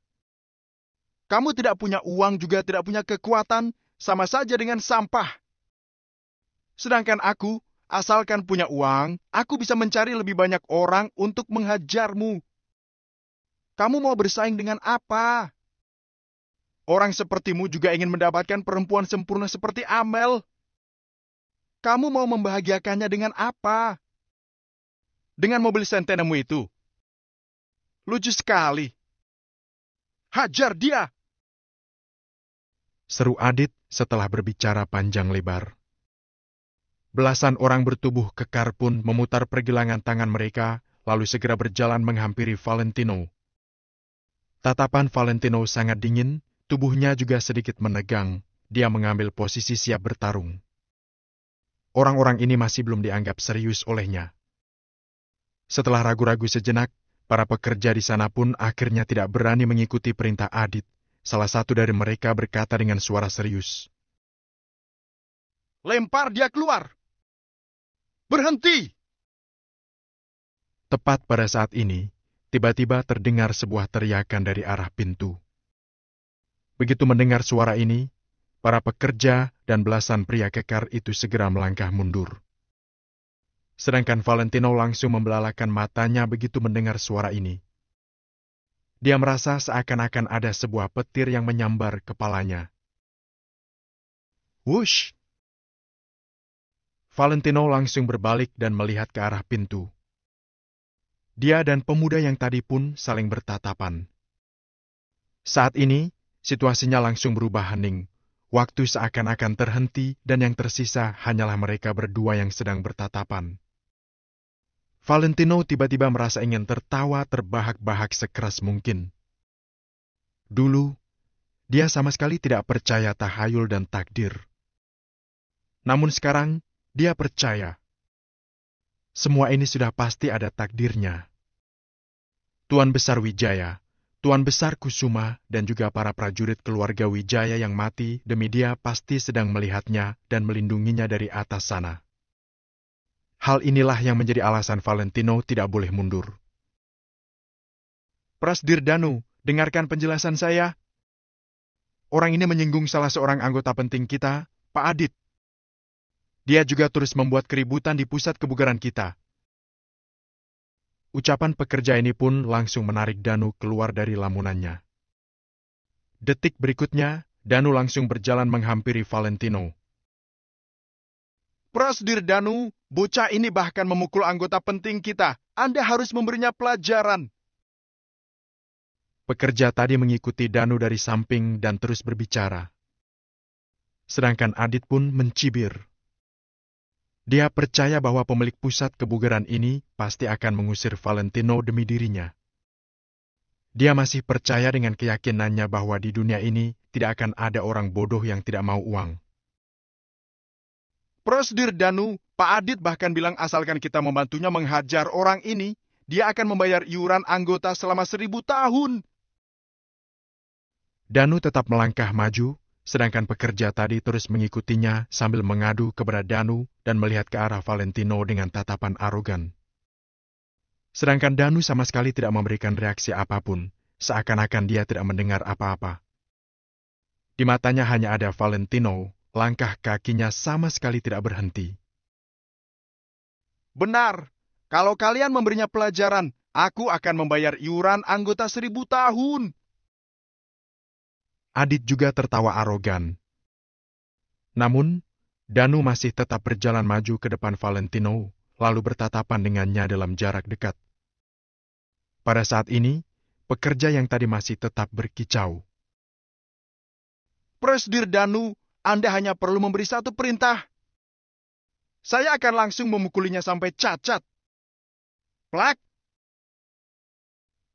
Kamu tidak punya uang juga tidak punya kekuatan, sama saja dengan sampah. Sedangkan aku, asalkan punya uang, aku bisa mencari lebih banyak orang untuk menghajarmu. Kamu mau bersaing dengan apa? Orang sepertimu juga ingin mendapatkan perempuan sempurna seperti Amel. Kamu mau membahagiakannya dengan apa? Dengan mobil sentenemu itu? Lucu sekali. Hajar dia! Seru Adit setelah berbicara panjang lebar. Belasan orang bertubuh kekar pun memutar pergelangan tangan mereka, lalu segera berjalan menghampiri Valentino. Tatapan Valentino sangat dingin, tubuhnya juga sedikit menegang. Dia mengambil posisi siap bertarung. Orang-orang ini masih belum dianggap serius olehnya. Setelah ragu-ragu sejenak, para pekerja di sana pun akhirnya tidak berani mengikuti perintah Adit. Salah satu dari mereka berkata dengan suara serius, "Lempar dia keluar! Berhenti!" Tepat pada saat ini, tiba-tiba terdengar sebuah teriakan dari arah pintu. Begitu mendengar suara ini, para pekerja dan belasan pria kekar itu segera melangkah mundur. Sedangkan Valentino langsung membelalakan matanya begitu mendengar suara ini. Dia merasa seakan-akan ada sebuah petir yang menyambar kepalanya. Wush! Valentino langsung berbalik dan melihat ke arah pintu. Dia dan pemuda yang tadi pun saling bertatapan. Saat ini, situasinya langsung berubah hening. Waktu seakan-akan terhenti dan yang tersisa hanyalah mereka berdua yang sedang bertatapan. Valentino tiba-tiba merasa ingin tertawa terbahak-bahak sekeras mungkin. Dulu, dia sama sekali tidak percaya tahayul dan takdir. Namun sekarang, dia percaya. Semua ini sudah pasti ada takdirnya. Tuan Besar Wijaya, Tuan Besar Kusuma, dan juga para prajurit keluarga Wijaya yang mati demi dia pasti sedang melihatnya dan melindunginya dari atas sana. Hal inilah yang menjadi alasan Valentino tidak boleh mundur. Prasdir Danu, dengarkan penjelasan saya. Orang ini menyinggung salah seorang anggota penting kita, Pak Adit. Dia juga terus membuat keributan di pusat kebugaran kita. Ucapan pekerja ini pun langsung menarik Danu keluar dari lamunannya. Detik berikutnya, Danu langsung berjalan menghampiri Valentino. Prasdir Danu, bocah ini bahkan memukul anggota penting kita. Anda harus memberinya pelajaran. Pekerja tadi mengikuti Danu dari samping dan terus berbicara. Sedangkan Adit pun mencibir. Dia percaya bahwa pemilik pusat kebugaran ini pasti akan mengusir Valentino demi dirinya. Dia masih percaya dengan keyakinannya bahwa di dunia ini tidak akan ada orang bodoh yang tidak mau uang. Prasdir Danu, Pak Adit bahkan bilang asalkan kita membantunya menghajar orang ini, dia akan membayar iuran anggota selama 1000 tahun. Danu tetap melangkah maju, sedangkan pekerja tadi terus mengikutinya sambil mengadu kepada Danu dan melihat ke arah Valentino dengan tatapan arogan. Sedangkan Danu sama sekali tidak memberikan reaksi apapun, seakan-akan dia tidak mendengar apa-apa. Di matanya hanya ada Valentino, langkah kakinya sama sekali tidak berhenti. Benar, kalau kalian memberinya pelajaran, aku akan membayar iuran anggota 1000 tahun. Adit juga tertawa arogan. Namun, Danu masih tetap berjalan maju ke depan Valentino, lalu bertatapan dengannya dalam jarak dekat. Pada saat ini, pekerja yang tadi masih tetap berkicau. Prasdir Danu, Anda hanya perlu memberi satu perintah. Saya akan langsung memukulinya sampai cacat. Plak!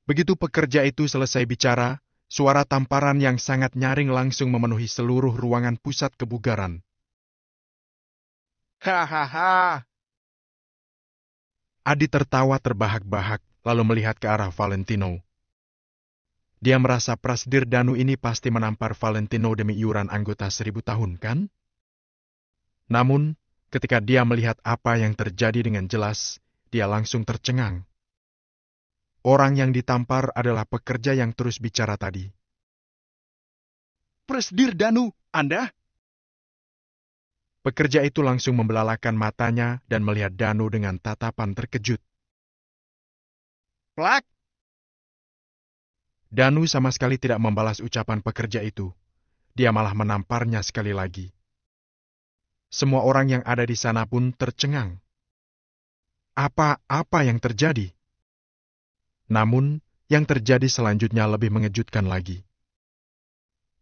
Begitu pekerja itu selesai bicara, suara tamparan yang sangat nyaring langsung memenuhi seluruh ruangan pusat kebugaran. Hahaha. Adi tertawa terbahak-bahak, lalu melihat ke arah Valentino. Dia merasa Prasdir Danu ini pasti menampar Valentino demi iuran anggota 1000 tahun, kan? Namun, ketika dia melihat apa yang terjadi dengan jelas, dia langsung tercengang. Orang yang ditampar adalah pekerja yang terus bicara tadi. Prasdir Danu, Anda? Pekerja itu langsung membelalakan matanya dan melihat Danu dengan tatapan terkejut. Plak! Danu sama sekali tidak membalas ucapan pekerja itu. Dia malah menamparnya sekali lagi. Semua orang yang ada di sana pun tercengang. Apa yang terjadi? Namun, yang terjadi selanjutnya lebih mengejutkan lagi.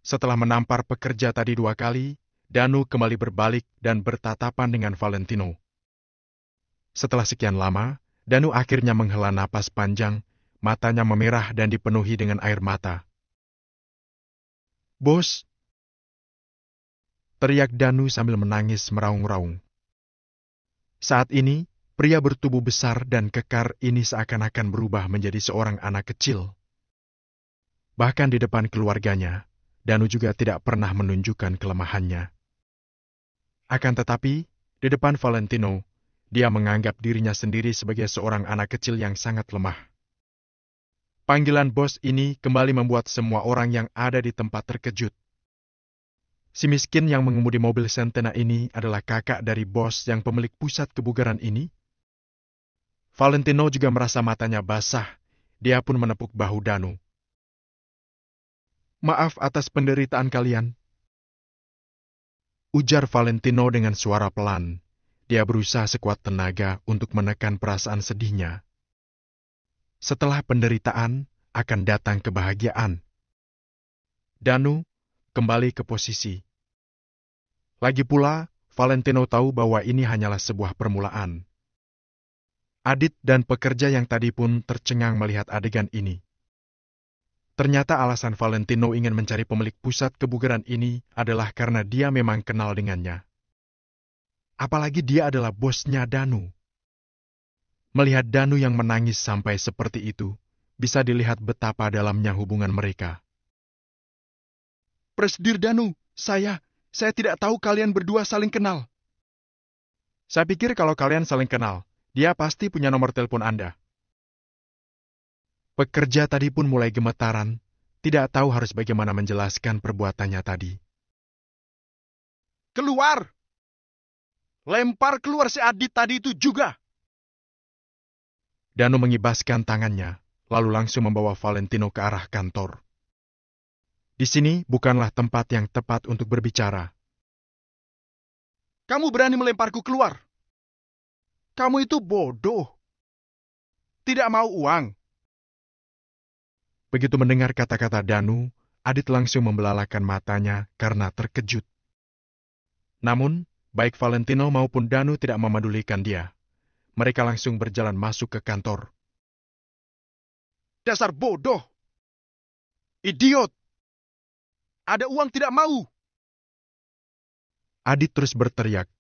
Setelah menampar pekerja tadi 2 kali, Danu kembali berbalik dan bertatapan dengan Valentino. Setelah sekian lama, Danu akhirnya menghela napas panjang, matanya memerah dan dipenuhi dengan air mata. Bos! Teriak Danu sambil menangis meraung-raung. Saat ini, pria bertubuh besar dan kekar ini seakan-akan berubah menjadi seorang anak kecil. Bahkan di depan keluarganya, Danu juga tidak pernah menunjukkan kelemahannya. Akan tetapi, di depan Valentino, dia menganggap dirinya sendiri sebagai seorang anak kecil yang sangat lemah. Panggilan bos ini kembali membuat semua orang yang ada di tempat terkejut. Si miskin yang mengemudi mobil Centena ini adalah kakak dari bos yang pemilik pusat kebugaran ini. Valentino juga merasa matanya basah. Dia pun menepuk bahu Danu. Maaf atas penderitaan kalian. Ujar Valentino dengan suara pelan. Dia berusaha sekuat tenaga untuk menekan perasaan sedihnya. Setelah penderitaan, akan datang kebahagiaan. Danu kembali ke posisi. Lagi pula, Valentino tahu bahwa ini hanyalah sebuah permulaan. Adit dan pekerja yang tadi pun tercengang melihat adegan ini. Ternyata alasan Valentino ingin mencari pemilik pusat kebugaran ini adalah karena dia memang kenal dengannya. apalagi dia adalah bosnya Danu. Melihat Danu yang menangis sampai seperti itu, bisa dilihat betapa dalamnya hubungan mereka. Presidir Danu, saya tidak tahu kalian berdua saling kenal. Saya pikir kalau kalian saling kenal, dia pasti punya nomor telepon Anda. Pekerja tadi pun mulai gemetaran, tidak tahu harus bagaimana menjelaskan perbuatannya tadi. Keluar! Lempar keluar si Adit tadi itu juga! Danu mengibaskan tangannya, lalu langsung membawa Valentino ke arah kantor. Di sini bukanlah tempat yang tepat untuk berbicara. Kamu berani melemparku keluar? Kamu itu bodoh. Tidak mau uang. Begitu mendengar kata-kata Danu, Adit langsung membelalakan matanya karena terkejut. Namun, baik Valentino maupun Danu tidak memedulikan dia. Mereka langsung berjalan masuk ke kantor. Dasar bodoh! Idiot! Ada uang tidak mau! Adit terus berteriak.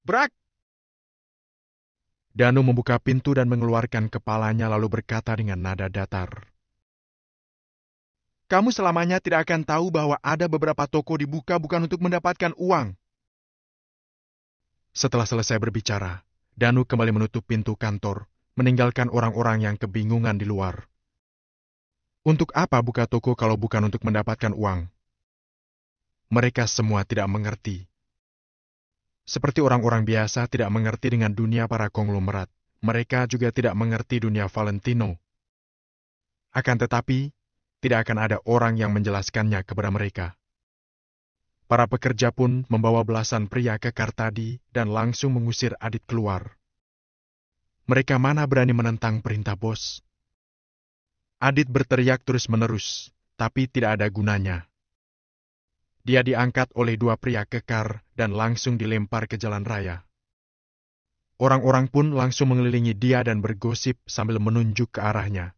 Brak! Danu membuka pintu dan mengeluarkan kepalanya lalu berkata dengan nada datar. Kamu selamanya tidak akan tahu bahwa ada beberapa toko dibuka bukan untuk mendapatkan uang. Setelah selesai berbicara, Danu kembali menutup pintu kantor, meninggalkan orang-orang yang kebingungan di luar. Untuk apa buka toko kalau bukan untuk mendapatkan uang? Mereka semua tidak mengerti. Seperti orang-orang biasa tidak mengerti dengan dunia para konglomerat, mereka juga tidak mengerti dunia Valentino. Akan tetapi, tidak akan ada orang yang menjelaskannya kepada mereka. Para pekerja pun membawa belasan pria ke Kartadi dan langsung mengusir Adit keluar. Mereka mana berani menentang perintah bos? Adit berteriak terus-menerus, tapi tidak ada gunanya. Dia diangkat oleh dua pria kekar dan langsung dilempar ke jalan raya. Orang-orang pun langsung mengelilingi dia dan bergosip sambil menunjuk ke arahnya.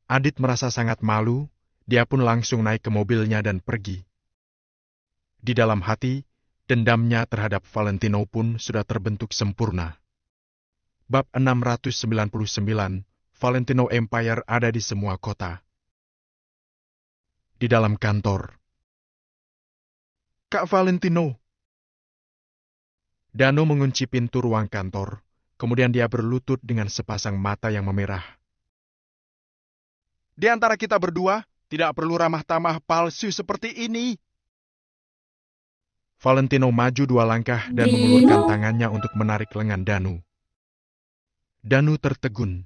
Adit merasa sangat malu, dia pun langsung naik ke mobilnya dan pergi. Di dalam hati, dendamnya terhadap Valentino pun sudah terbentuk sempurna. Bab 699, Valentino Empire ada di semua kota. Di dalam kantor. Kak Valentino. Danu mengunci pintu ruang kantor, kemudian dia berlutut dengan sepasang mata yang memerah. Di antara kita berdua, tidak perlu ramah tamah palsu seperti ini. Valentino maju dua langkah dan mengulurkan tangannya untuk menarik lengan Danu. Danu tertegun,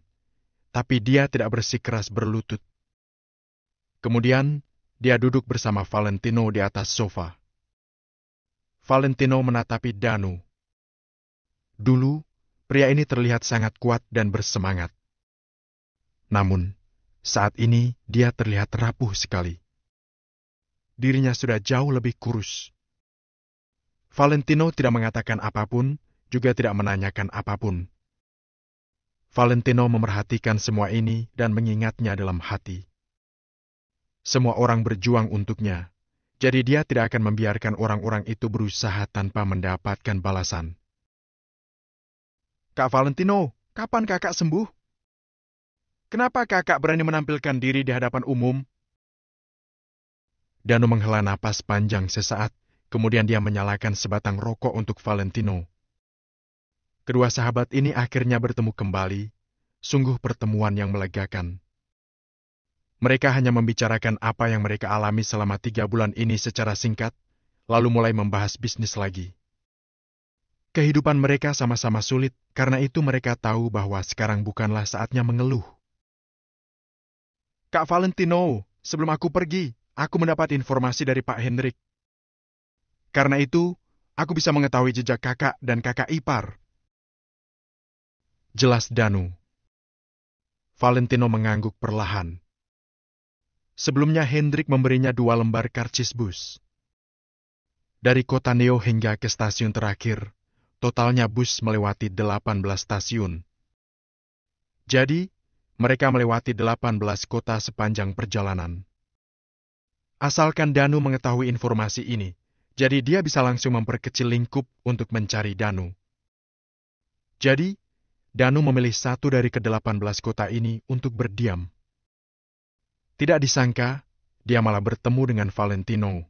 tapi dia tidak bersikeras berlutut. Kemudian, dia duduk bersama Valentino di atas sofa. Valentino menatapi Danu. Dulu, pria ini terlihat sangat kuat dan bersemangat. Namun, saat ini dia terlihat rapuh sekali. Dirinya sudah jauh lebih kurus. Valentino tidak mengatakan apapun, juga tidak menanyakan apapun. Valentino memerhatikan semua ini dan mengingatnya dalam hati. Semua orang berjuang untuknya, jadi dia tidak akan membiarkan orang-orang itu berusaha tanpa mendapatkan balasan. Kak Valentino, kapan kakak sembuh? Kenapa kakak berani menampilkan diri di hadapan umum? Danu menghela napas panjang sesaat, kemudian dia menyalakan sebatang rokok untuk Valentino. Kedua sahabat ini akhirnya bertemu kembali, sungguh pertemuan yang melegakan. Mereka hanya membicarakan apa yang mereka alami selama 3 bulan ini secara singkat, lalu mulai membahas bisnis lagi. Kehidupan mereka sama-sama sulit, karena itu mereka tahu bahwa sekarang bukanlah saatnya mengeluh. Kak Valentino, sebelum aku pergi, aku mendapat informasi dari Pak Hendrik. Karena itu, aku bisa mengetahui jejak kakak dan kakak ipar. Jelas Danu. Valentino mengangguk perlahan. Sebelumnya Hendrik memberinya 2 lembar karcis bus. Dari kota Neo hingga ke stasiun terakhir, totalnya bus melewati 18 stasiun. Jadi, mereka melewati 18 kota sepanjang perjalanan. Asalkan Danu mengetahui informasi ini, Jadi dia bisa langsung memperkecil lingkup untuk mencari Danu. Jadi, Danu memilih satu dari ke-18 kota ini untuk berdiam. Tidak disangka, dia malah bertemu dengan Valentino.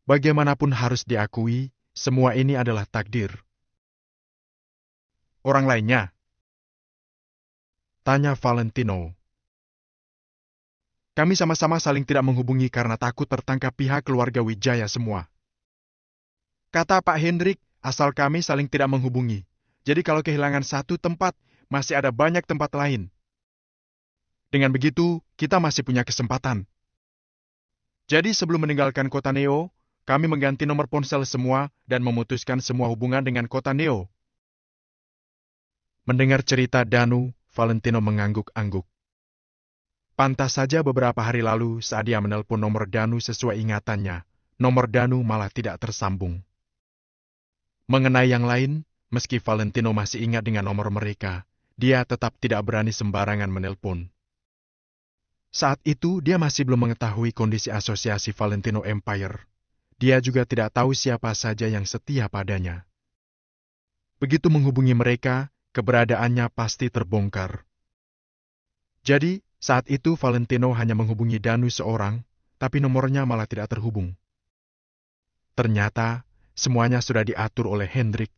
Bagaimanapun harus diakui, semua ini adalah takdir. Orang lainnya? Tanya Valentino. Kami sama-sama saling tidak menghubungi karena takut tertangkap pihak keluarga Wijaya semua. Kata Pak Hendrik, asal kami saling tidak menghubungi. Jadi kalau kehilangan satu tempat, masih ada banyak tempat lain. Dengan begitu, kita masih punya kesempatan. Jadi sebelum meninggalkan kota Neo, kami mengganti nomor ponsel semua dan memutuskan semua hubungan dengan kota Neo. Mendengar cerita Danu, Valentino mengangguk-angguk. Pantas saja beberapa hari lalu saat dia menelpon nomor Danu sesuai ingatannya, nomor Danu malah tidak tersambung. Mengenai yang lain, meski Valentino masih ingat dengan nomor mereka, dia tetap tidak berani sembarangan menelpon. Saat itu, dia masih belum mengetahui kondisi asosiasi Valentino Empire. Dia juga tidak tahu siapa saja yang setia padanya. Begitu menghubungi mereka, keberadaannya pasti terbongkar. Jadi, saat itu Valentino hanya menghubungi Danu seorang, tapi nomornya malah tidak terhubung. Ternyata, semuanya sudah diatur oleh Hendrik.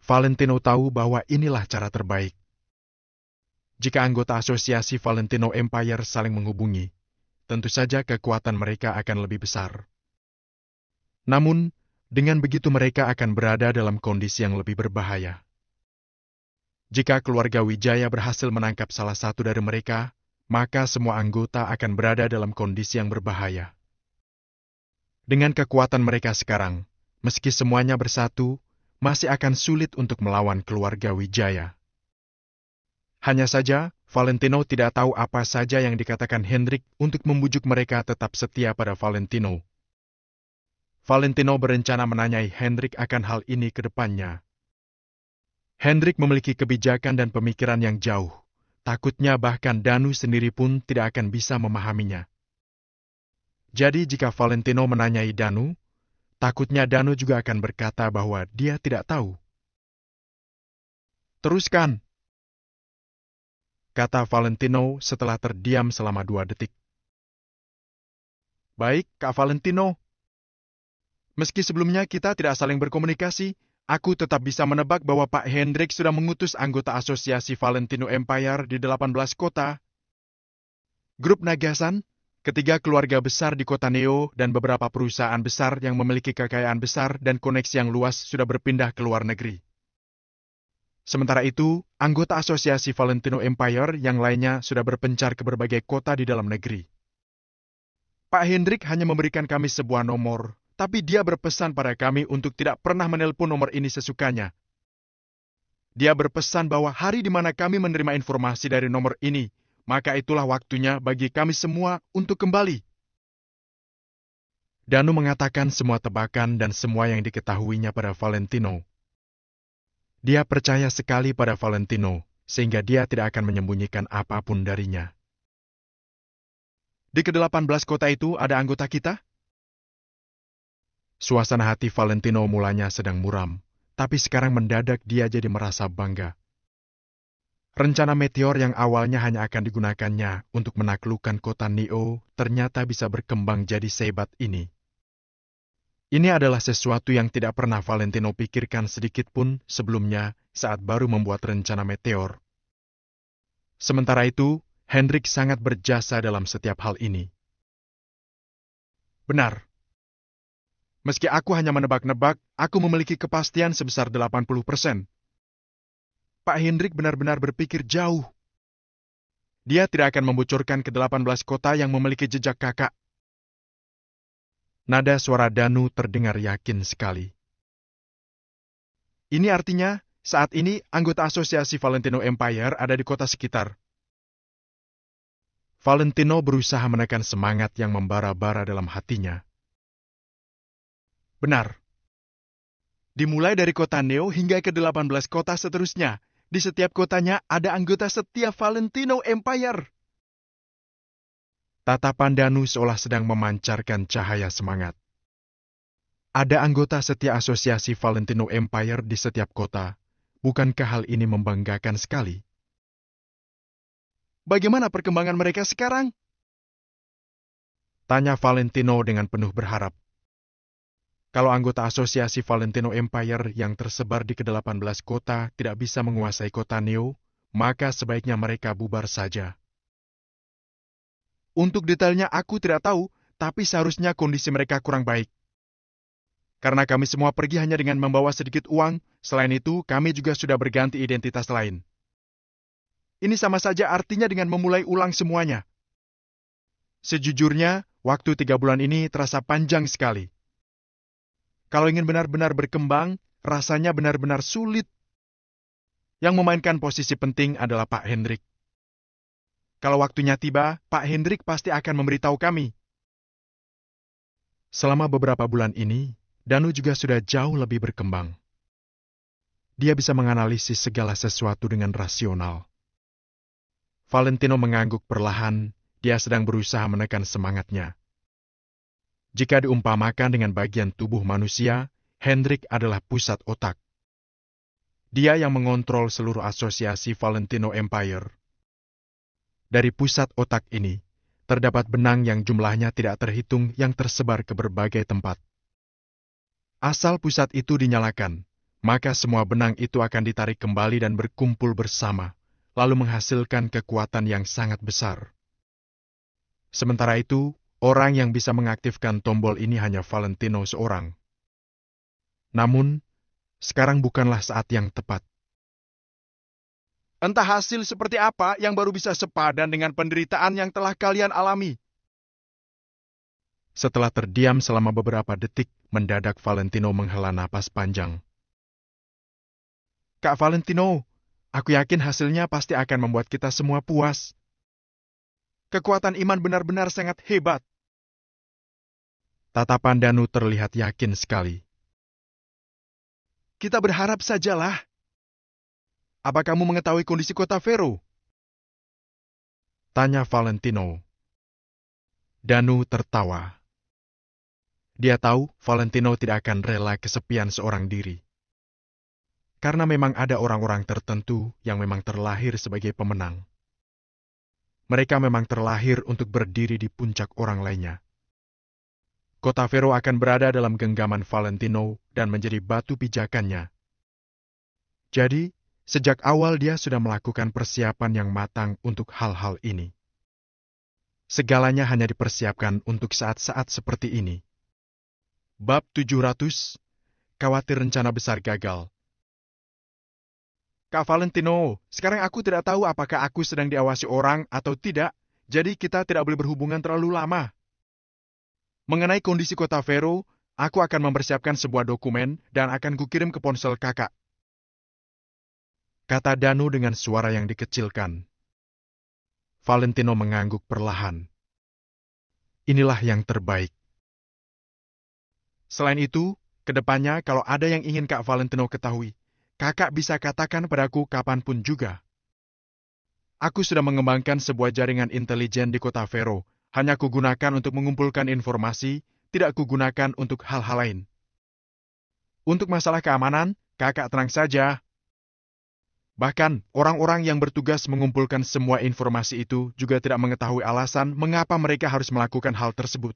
Valentino tahu bahwa inilah cara terbaik. Jika anggota asosiasi Valentino Empire saling menghubungi, tentu saja kekuatan mereka akan lebih besar. Namun, dengan begitu mereka akan berada dalam kondisi yang lebih berbahaya. Jika keluarga Wijaya berhasil menangkap salah satu dari mereka, maka semua anggota akan berada dalam kondisi yang berbahaya. Dengan kekuatan mereka sekarang, meski semuanya bersatu, masih akan sulit untuk melawan keluarga Wijaya. Hanya saja, Valentino tidak tahu apa saja yang dikatakan Hendrik untuk membujuk mereka tetap setia pada Valentino. Valentino berencana menanyai Hendrik akan hal ini ke depannya. Hendrik memiliki kebijakan dan pemikiran yang jauh. Takutnya bahkan Danu sendiri pun tidak akan bisa memahaminya. Jadi jika Valentino menanyai Danu, takutnya Danu juga akan berkata bahwa dia tidak tahu. Teruskan, kata Valentino setelah terdiam selama 2 detik. Baik, Kak Valentino. Meski sebelumnya kita tidak saling berkomunikasi, aku tetap bisa menebak bahwa Pak Hendrik sudah mengutus anggota asosiasi Valentino Empire di 18 kota. Grup Nagasan, ketiga keluarga besar di kota Neo dan beberapa perusahaan besar yang memiliki kekayaan besar dan koneksi yang luas sudah berpindah ke luar negeri. Sementara itu, anggota asosiasi Valentino Empire yang lainnya sudah berpencar ke berbagai kota di dalam negeri. Pak Hendrik hanya memberikan kami sebuah nomor, tapi dia berpesan pada kami untuk tidak pernah menelpon nomor ini sesukanya. Dia berpesan bahwa hari di mana kami menerima informasi dari nomor ini, maka itulah waktunya bagi kami semua untuk kembali. Danu mengatakan semua tebakan dan semua yang diketahuinya pada Valentino. Dia percaya sekali pada Valentino, sehingga dia tidak akan menyembunyikan apapun darinya. Di ke-18 kota itu ada anggota kita? Suasana hati Valentino mulanya sedang muram, tapi sekarang mendadak dia jadi merasa bangga. Rencana meteor yang awalnya hanya akan digunakannya untuk menaklukkan kota Neo ternyata bisa berkembang jadi sehebat ini. Ini adalah sesuatu yang tidak pernah Valentino pikirkan sedikit pun sebelumnya saat baru membuat rencana meteor. Sementara itu, Hendrik sangat berjasa dalam setiap hal ini. Benar. Meski aku hanya menebak-nebak, aku memiliki kepastian sebesar 80%. Pak Hendrik benar-benar berpikir jauh. Dia tidak akan membocorkan ke-18 kota yang memiliki jejak kakak. Nada suara Danu terdengar yakin sekali. Ini artinya, saat ini anggota asosiasi Valentino Empire ada di kota sekitar. Valentino berusaha menekan semangat yang membara-bara dalam hatinya. Benar. Dimulai dari kota Neo hingga ke 18 kota seterusnya, di setiap kotanya ada anggota setia Valentino Empire. Tatapan Danu seolah sedang memancarkan cahaya semangat. Ada anggota setia asosiasi Valentino Empire di setiap kota. Bukankah hal ini membanggakan sekali? Bagaimana perkembangan mereka sekarang? Tanya Valentino dengan penuh berharap. Kalau anggota asosiasi Valentino Empire yang tersebar di ke-18 kota tidak bisa menguasai kota Neo, maka sebaiknya mereka bubar saja. Untuk detailnya aku tidak tahu, tapi seharusnya kondisi mereka kurang baik. Karena kami semua pergi hanya dengan membawa sedikit uang, selain itu kami juga sudah berganti identitas lain. Ini sama saja artinya dengan memulai ulang semuanya. Sejujurnya, waktu 3 bulan ini terasa panjang sekali. Kalau ingin benar-benar berkembang, rasanya benar-benar sulit. Yang memainkan posisi penting adalah Pak Hendrik. Kalau waktunya tiba, Pak Hendrik pasti akan memberitahu kami. Selama beberapa bulan ini, Danu juga sudah jauh lebih berkembang. Dia bisa menganalisis segala sesuatu dengan rasional. Valentino mengangguk perlahan, dia sedang berusaha menekan semangatnya. Jika diumpamakan dengan bagian tubuh manusia, Hendrik adalah pusat otak. Dia yang mengontrol seluruh asosiasi Valentino Empire. Dari pusat otak ini, terdapat benang yang jumlahnya tidak terhitung yang tersebar ke berbagai tempat. Asal pusat itu dinyalakan, maka semua benang itu akan ditarik kembali dan berkumpul bersama, lalu menghasilkan kekuatan yang sangat besar. Sementara itu, orang yang bisa mengaktifkan tombol ini hanya Valentino seorang. Namun, sekarang bukanlah saat yang tepat. Entah hasil seperti apa yang baru bisa sepadan dengan penderitaan yang telah kalian alami. Setelah terdiam selama beberapa detik, mendadak Valentino menghela napas panjang. Kak Valentino, aku yakin hasilnya pasti akan membuat kita semua puas. Kekuatan iman benar-benar sangat hebat. Tatapan Danu terlihat yakin sekali. Kita berharap sajalah. Apa kamu mengetahui kondisi kota Vero? Tanya Valentino. Danu tertawa. Dia tahu Valentino tidak akan rela kesepian seorang diri. Karena memang ada orang-orang tertentu yang memang terlahir sebagai pemenang. Mereka memang terlahir untuk berdiri di puncak orang lainnya. Kota Vero akan berada dalam genggaman Valentino dan menjadi batu pijakannya. Jadi, sejak awal dia sudah melakukan persiapan yang matang untuk hal-hal ini. Segalanya hanya dipersiapkan untuk saat-saat seperti ini. Bab 700, khawatir rencana besar gagal. Kak Valentino, sekarang aku tidak tahu apakah aku sedang diawasi orang atau tidak, jadi kita tidak boleh berhubungan terlalu lama. Mengenai kondisi kota Vero, aku akan mempersiapkan sebuah dokumen dan akan kukirim ke ponsel kakak. Kata Danu dengan suara yang dikecilkan. Valentino mengangguk perlahan. Inilah yang terbaik. Selain itu, kedepannya kalau ada yang ingin Kak Valentino ketahui, kakak bisa katakan padaku kapanpun juga. Aku sudah mengembangkan sebuah jaringan intelijen di kota Vero, hanya kugunakan untuk mengumpulkan informasi, tidak kugunakan untuk hal-hal lain. Untuk masalah keamanan, kakak tenang saja. Bahkan, orang-orang yang bertugas mengumpulkan semua informasi itu juga tidak mengetahui alasan mengapa mereka harus melakukan hal tersebut.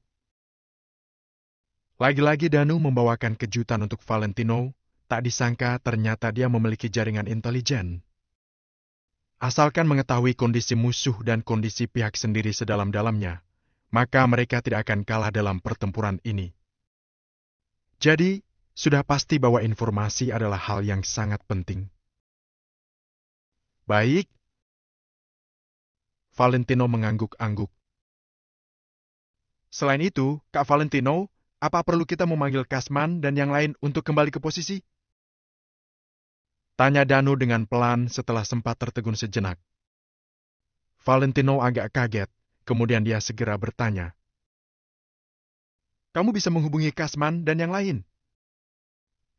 Lagi-lagi Danu membawakan kejutan untuk Valentino, tak disangka ternyata dia memiliki jaringan intelijen. Asalkan mengetahui kondisi musuh dan kondisi pihak sendiri sedalam-dalamnya, maka mereka tidak akan kalah dalam pertempuran ini. Jadi, sudah pasti bahwa informasi adalah hal yang sangat penting. Baik. Valentino mengangguk-angguk. Selain itu, Kak Valentino, apa perlu kita memanggil Kasman dan yang lain untuk kembali ke posisi? Tanya Danu dengan pelan setelah sempat tertegun sejenak. Valentino agak kaget, kemudian dia segera bertanya. Kamu bisa menghubungi Kasman dan yang lain?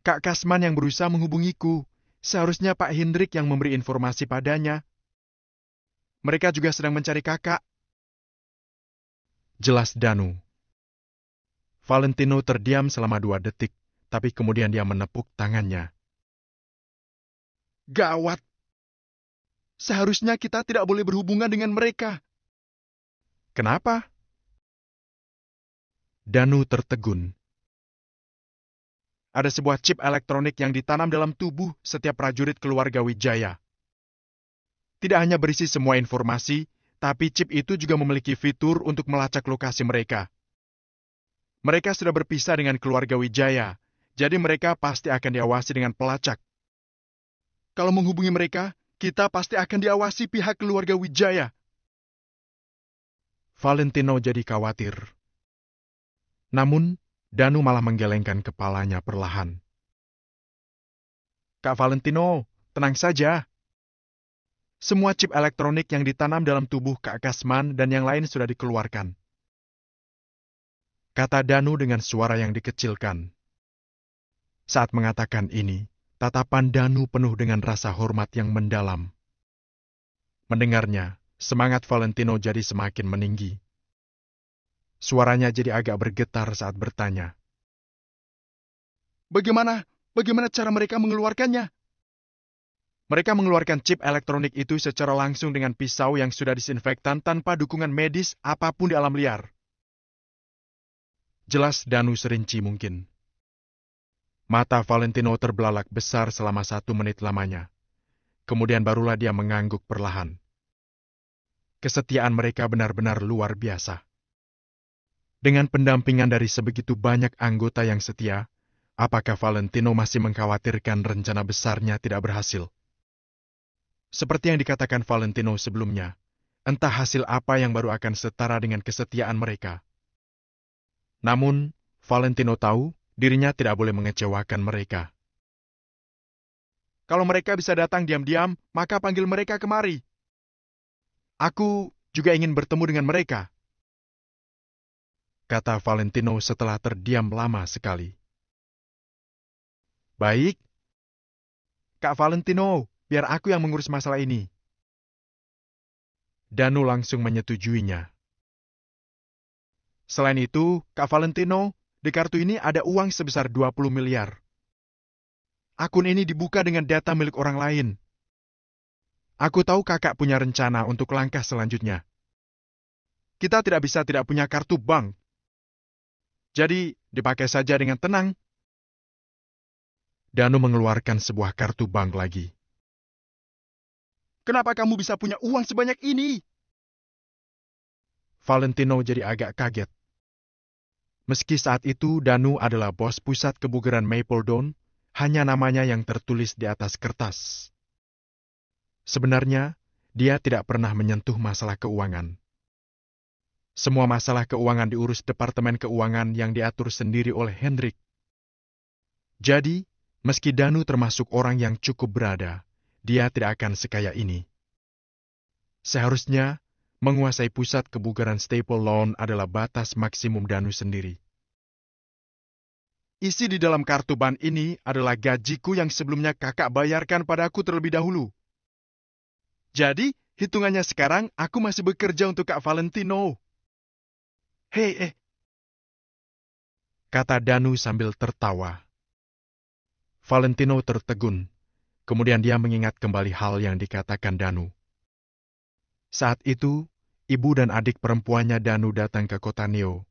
Kak Kasman yang berusaha menghubungiku, seharusnya Pak Hendrik yang memberi informasi padanya. Mereka juga sedang mencari kakak. Jelas Danu. Valentino terdiam selama 2 detik, tapi kemudian dia menepuk tangannya. Gawat! Seharusnya kita tidak boleh berhubungan dengan mereka. Kenapa? Danu tertegun. Ada sebuah chip elektronik yang ditanam dalam tubuh setiap prajurit keluarga Wijaya. Tidak hanya berisi semua informasi, tapi chip itu juga memiliki fitur untuk melacak lokasi mereka. Mereka sudah berpisah dengan keluarga Wijaya, jadi mereka pasti akan diawasi dengan pelacak. Kalau menghubungi mereka, kita pasti akan diawasi pihak keluarga Wijaya. Valentino jadi khawatir. Namun, Danu malah menggelengkan kepalanya perlahan. Kak Valentino, tenang saja. Semua chip elektronik yang ditanam dalam tubuh Kak Kasman dan yang lain sudah dikeluarkan. Kata Danu dengan suara yang dikecilkan. Saat mengatakan ini, tatapan Danu penuh dengan rasa hormat yang mendalam. Mendengarnya, semangat Valentino jadi semakin meninggi. Suaranya jadi agak bergetar saat bertanya. Bagaimana cara mereka mengeluarkannya? Mereka mengeluarkan chip elektronik itu secara langsung dengan pisau yang sudah disinfektan tanpa dukungan medis apapun di alam liar. Jelas Danu serinci mungkin. Mata Valentino terbelalak besar selama 1 menit lamanya. Kemudian barulah dia mengangguk perlahan. Kesetiaan mereka benar-benar luar biasa. Dengan pendampingan dari sebegitu banyak anggota yang setia, apakah Valentino masih mengkhawatirkan rencana besarnya tidak berhasil? Seperti yang dikatakan Valentino sebelumnya, entah hasil apa yang baru akan setara dengan kesetiaan mereka. Namun, Valentino tahu dirinya tidak boleh mengecewakan mereka. Kalau mereka bisa datang diam-diam, maka panggil mereka kemari. Aku juga ingin bertemu dengan mereka, kata Valentino setelah terdiam lama sekali. Baik. Kak Valentino, biar aku yang mengurus masalah ini. Danu langsung menyetujuinya. Selain itu, Kak Valentino, di kartu ini ada uang sebesar 20 miliar. Akun ini dibuka dengan data milik orang lain. Aku tahu kakak punya rencana untuk langkah selanjutnya. Kita tidak bisa tidak punya kartu bank. Jadi, dipakai saja dengan tenang. Danu mengeluarkan sebuah kartu bank lagi. Kenapa kamu bisa punya uang sebanyak ini? Valentino jadi agak kaget. Meski saat itu Danu adalah bos pusat kebugaran Mapledon, hanya namanya yang tertulis di atas kertas. Sebenarnya, dia tidak pernah menyentuh masalah keuangan. Semua masalah keuangan diurus Departemen Keuangan yang diatur sendiri oleh Hendrik. Jadi, meski Danu termasuk orang yang cukup berada, dia tidak akan sekaya ini. Seharusnya, menguasai pusat kebugaran Staple Lawn adalah batas maksimum Danu sendiri. Isi di dalam kartu ban ini adalah gajiku yang sebelumnya kakak bayarkan padaku terlebih dahulu. Jadi, hitungannya sekarang aku masih bekerja untuk Kak Valentino. Hei, kata Danu sambil tertawa. Valentino tertegun. Kemudian dia mengingat kembali hal yang dikatakan Danu. Saat itu, ibu dan adik perempuannya Danu datang ke kota Neo.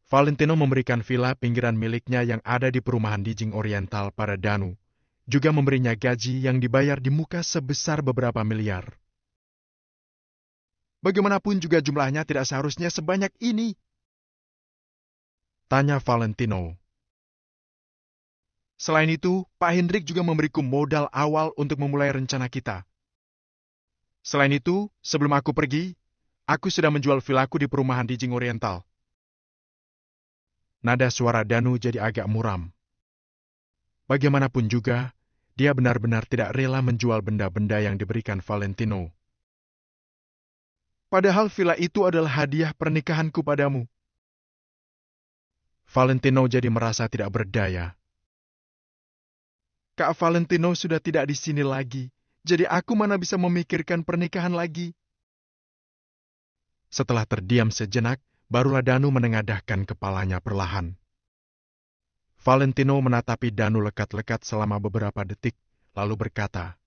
Valentino memberikan villa pinggiran miliknya yang ada di perumahan Dijing Oriental pada Danu, juga memberinya gaji yang dibayar di muka sebesar beberapa miliar. Bagaimanapun juga jumlahnya tidak seharusnya sebanyak ini, tanya Valentino. Selain itu, Pak Hendrik juga memberiku modal awal untuk memulai rencana kita. Selain itu, sebelum aku pergi, aku sudah menjual villaku di perumahan Dijing Oriental. Nada suara Danu jadi agak muram. Bagaimanapun juga, dia benar-benar tidak rela menjual benda-benda yang diberikan Valentino. Padahal villa itu adalah hadiah pernikahanku padamu. Valentino jadi merasa tidak berdaya. Kak Valentino sudah tidak di sini lagi, jadi aku mana bisa memikirkan pernikahan lagi. Setelah terdiam sejenak, barulah Danu menengadahkan kepalanya perlahan. Valentino menatapi Danu lekat-lekat selama beberapa detik, lalu berkata,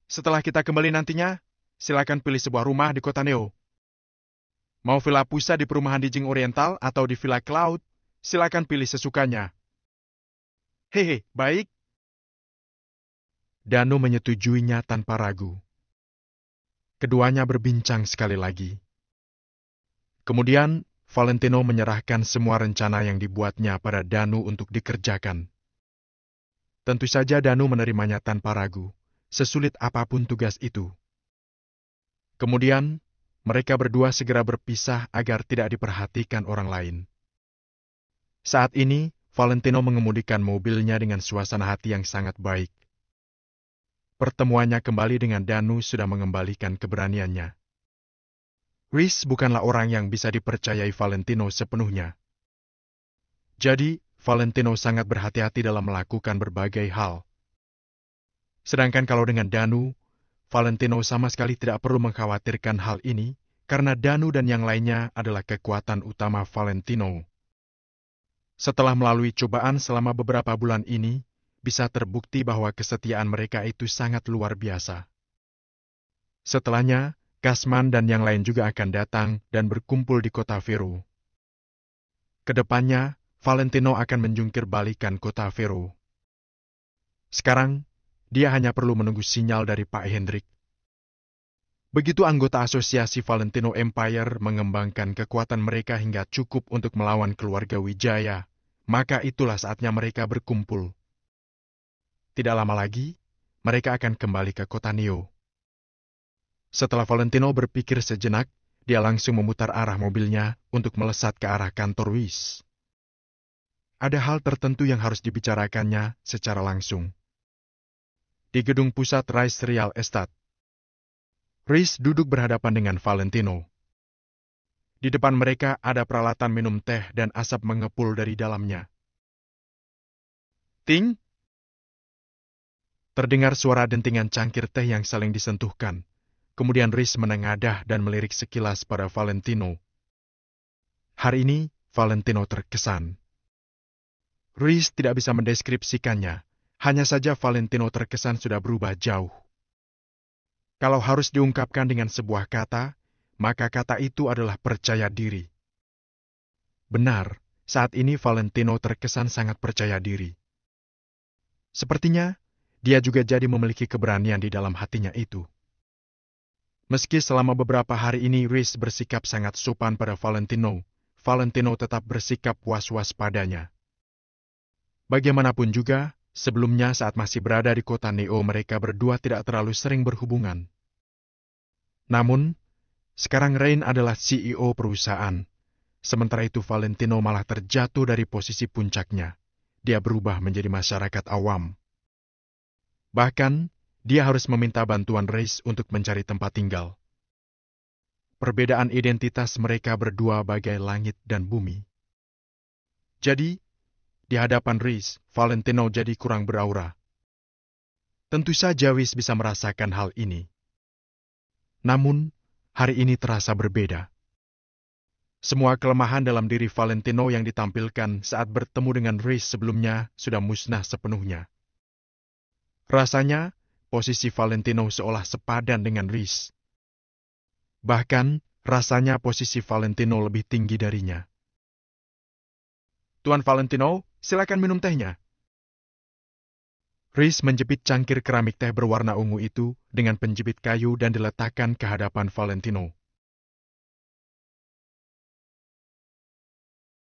"Setelah kita kembali nantinya, silakan pilih sebuah rumah di kota Neo. Mau villa Pusa di perumahan di Jing Oriental atau di Villa Cloud, silakan pilih sesukanya." "Hehe, baik." Danu menyetujuinya tanpa ragu. Keduanya berbincang sekali lagi. Kemudian, Valentino menyerahkan semua rencana yang dibuatnya pada Danu untuk dikerjakan. Tentu saja Danu menerimanya tanpa ragu, sesulit apapun tugas itu. Kemudian, mereka berdua segera berpisah agar tidak diperhatikan orang lain. Saat ini, Valentino mengemudikan mobilnya dengan suasana hati yang sangat baik. Pertemuannya kembali dengan Danu sudah mengembalikan keberaniannya. Rhys bukanlah orang yang bisa dipercayai Valentino sepenuhnya. Jadi, Valentino sangat berhati-hati dalam melakukan berbagai hal. Sedangkan kalau dengan Danu, Valentino sama sekali tidak perlu mengkhawatirkan hal ini, karena Danu dan yang lainnya adalah kekuatan utama Valentino. Setelah melalui cobaan selama beberapa bulan ini, bisa terbukti bahwa kesetiaan mereka itu sangat luar biasa. Setelahnya, Kasman dan yang lain juga akan datang dan berkumpul di kota Vero. Kedepannya, Valentino akan menjungkir balikan kota Vero. Sekarang, dia hanya perlu menunggu sinyal dari Pak Hendrik. Begitu anggota asosiasi Valentino Empire mengembangkan kekuatan mereka hingga cukup untuk melawan keluarga Wijaya, maka itulah saatnya mereka berkumpul. Tidak lama lagi, mereka akan kembali ke kota Neo. Setelah Valentino berpikir sejenak, dia langsung memutar arah mobilnya untuk melesat ke arah kantor Rhys. Ada hal tertentu yang harus dibicarakannya secara langsung. Di gedung pusat Rice Real Estate, Rhys duduk berhadapan dengan Valentino. Di depan mereka ada peralatan minum teh dan asap mengepul dari dalamnya. Ting! Terdengar suara dentingan cangkir teh yang saling disentuhkan. Kemudian Rhys menengadah dan melirik sekilas pada Valentino. Hari ini, Valentino terkesan. Rhys tidak bisa mendeskripsikannya, hanya saja Valentino terkesan sudah berubah jauh. Kalau harus diungkapkan dengan sebuah kata, maka kata itu adalah percaya diri. Benar, saat ini Valentino terkesan sangat percaya diri. Sepertinya, dia juga jadi memiliki keberanian di dalam hatinya itu. Meski selama beberapa hari ini Rhys bersikap sangat sopan pada Valentino, Valentino tetap bersikap was-was padanya. Bagaimanapun juga, sebelumnya saat masih berada di kota Neo mereka berdua tidak terlalu sering berhubungan. Namun, sekarang Rain adalah CEO perusahaan. Sementara itu Valentino malah terjatuh dari posisi puncaknya. Dia berubah menjadi masyarakat awam. Bahkan, dia harus meminta bantuan Rhys untuk mencari tempat tinggal. Perbedaan identitas mereka berdua bagai langit dan bumi. Jadi, di hadapan Rhys, Valentino jadi kurang beraura. Tentu saja Rhys bisa merasakan hal ini. Namun, hari ini terasa berbeda. Semua kelemahan dalam diri Valentino yang ditampilkan saat bertemu dengan Rhys sebelumnya sudah musnah sepenuhnya. Rasanya, posisi Valentino seolah sepadan dengan Rhys. Bahkan, rasanya posisi Valentino lebih tinggi darinya. "Tuan Valentino, silakan minum tehnya." Rhys menjepit cangkir keramik teh berwarna ungu itu dengan penjepit kayu dan diletakkan ke hadapan Valentino.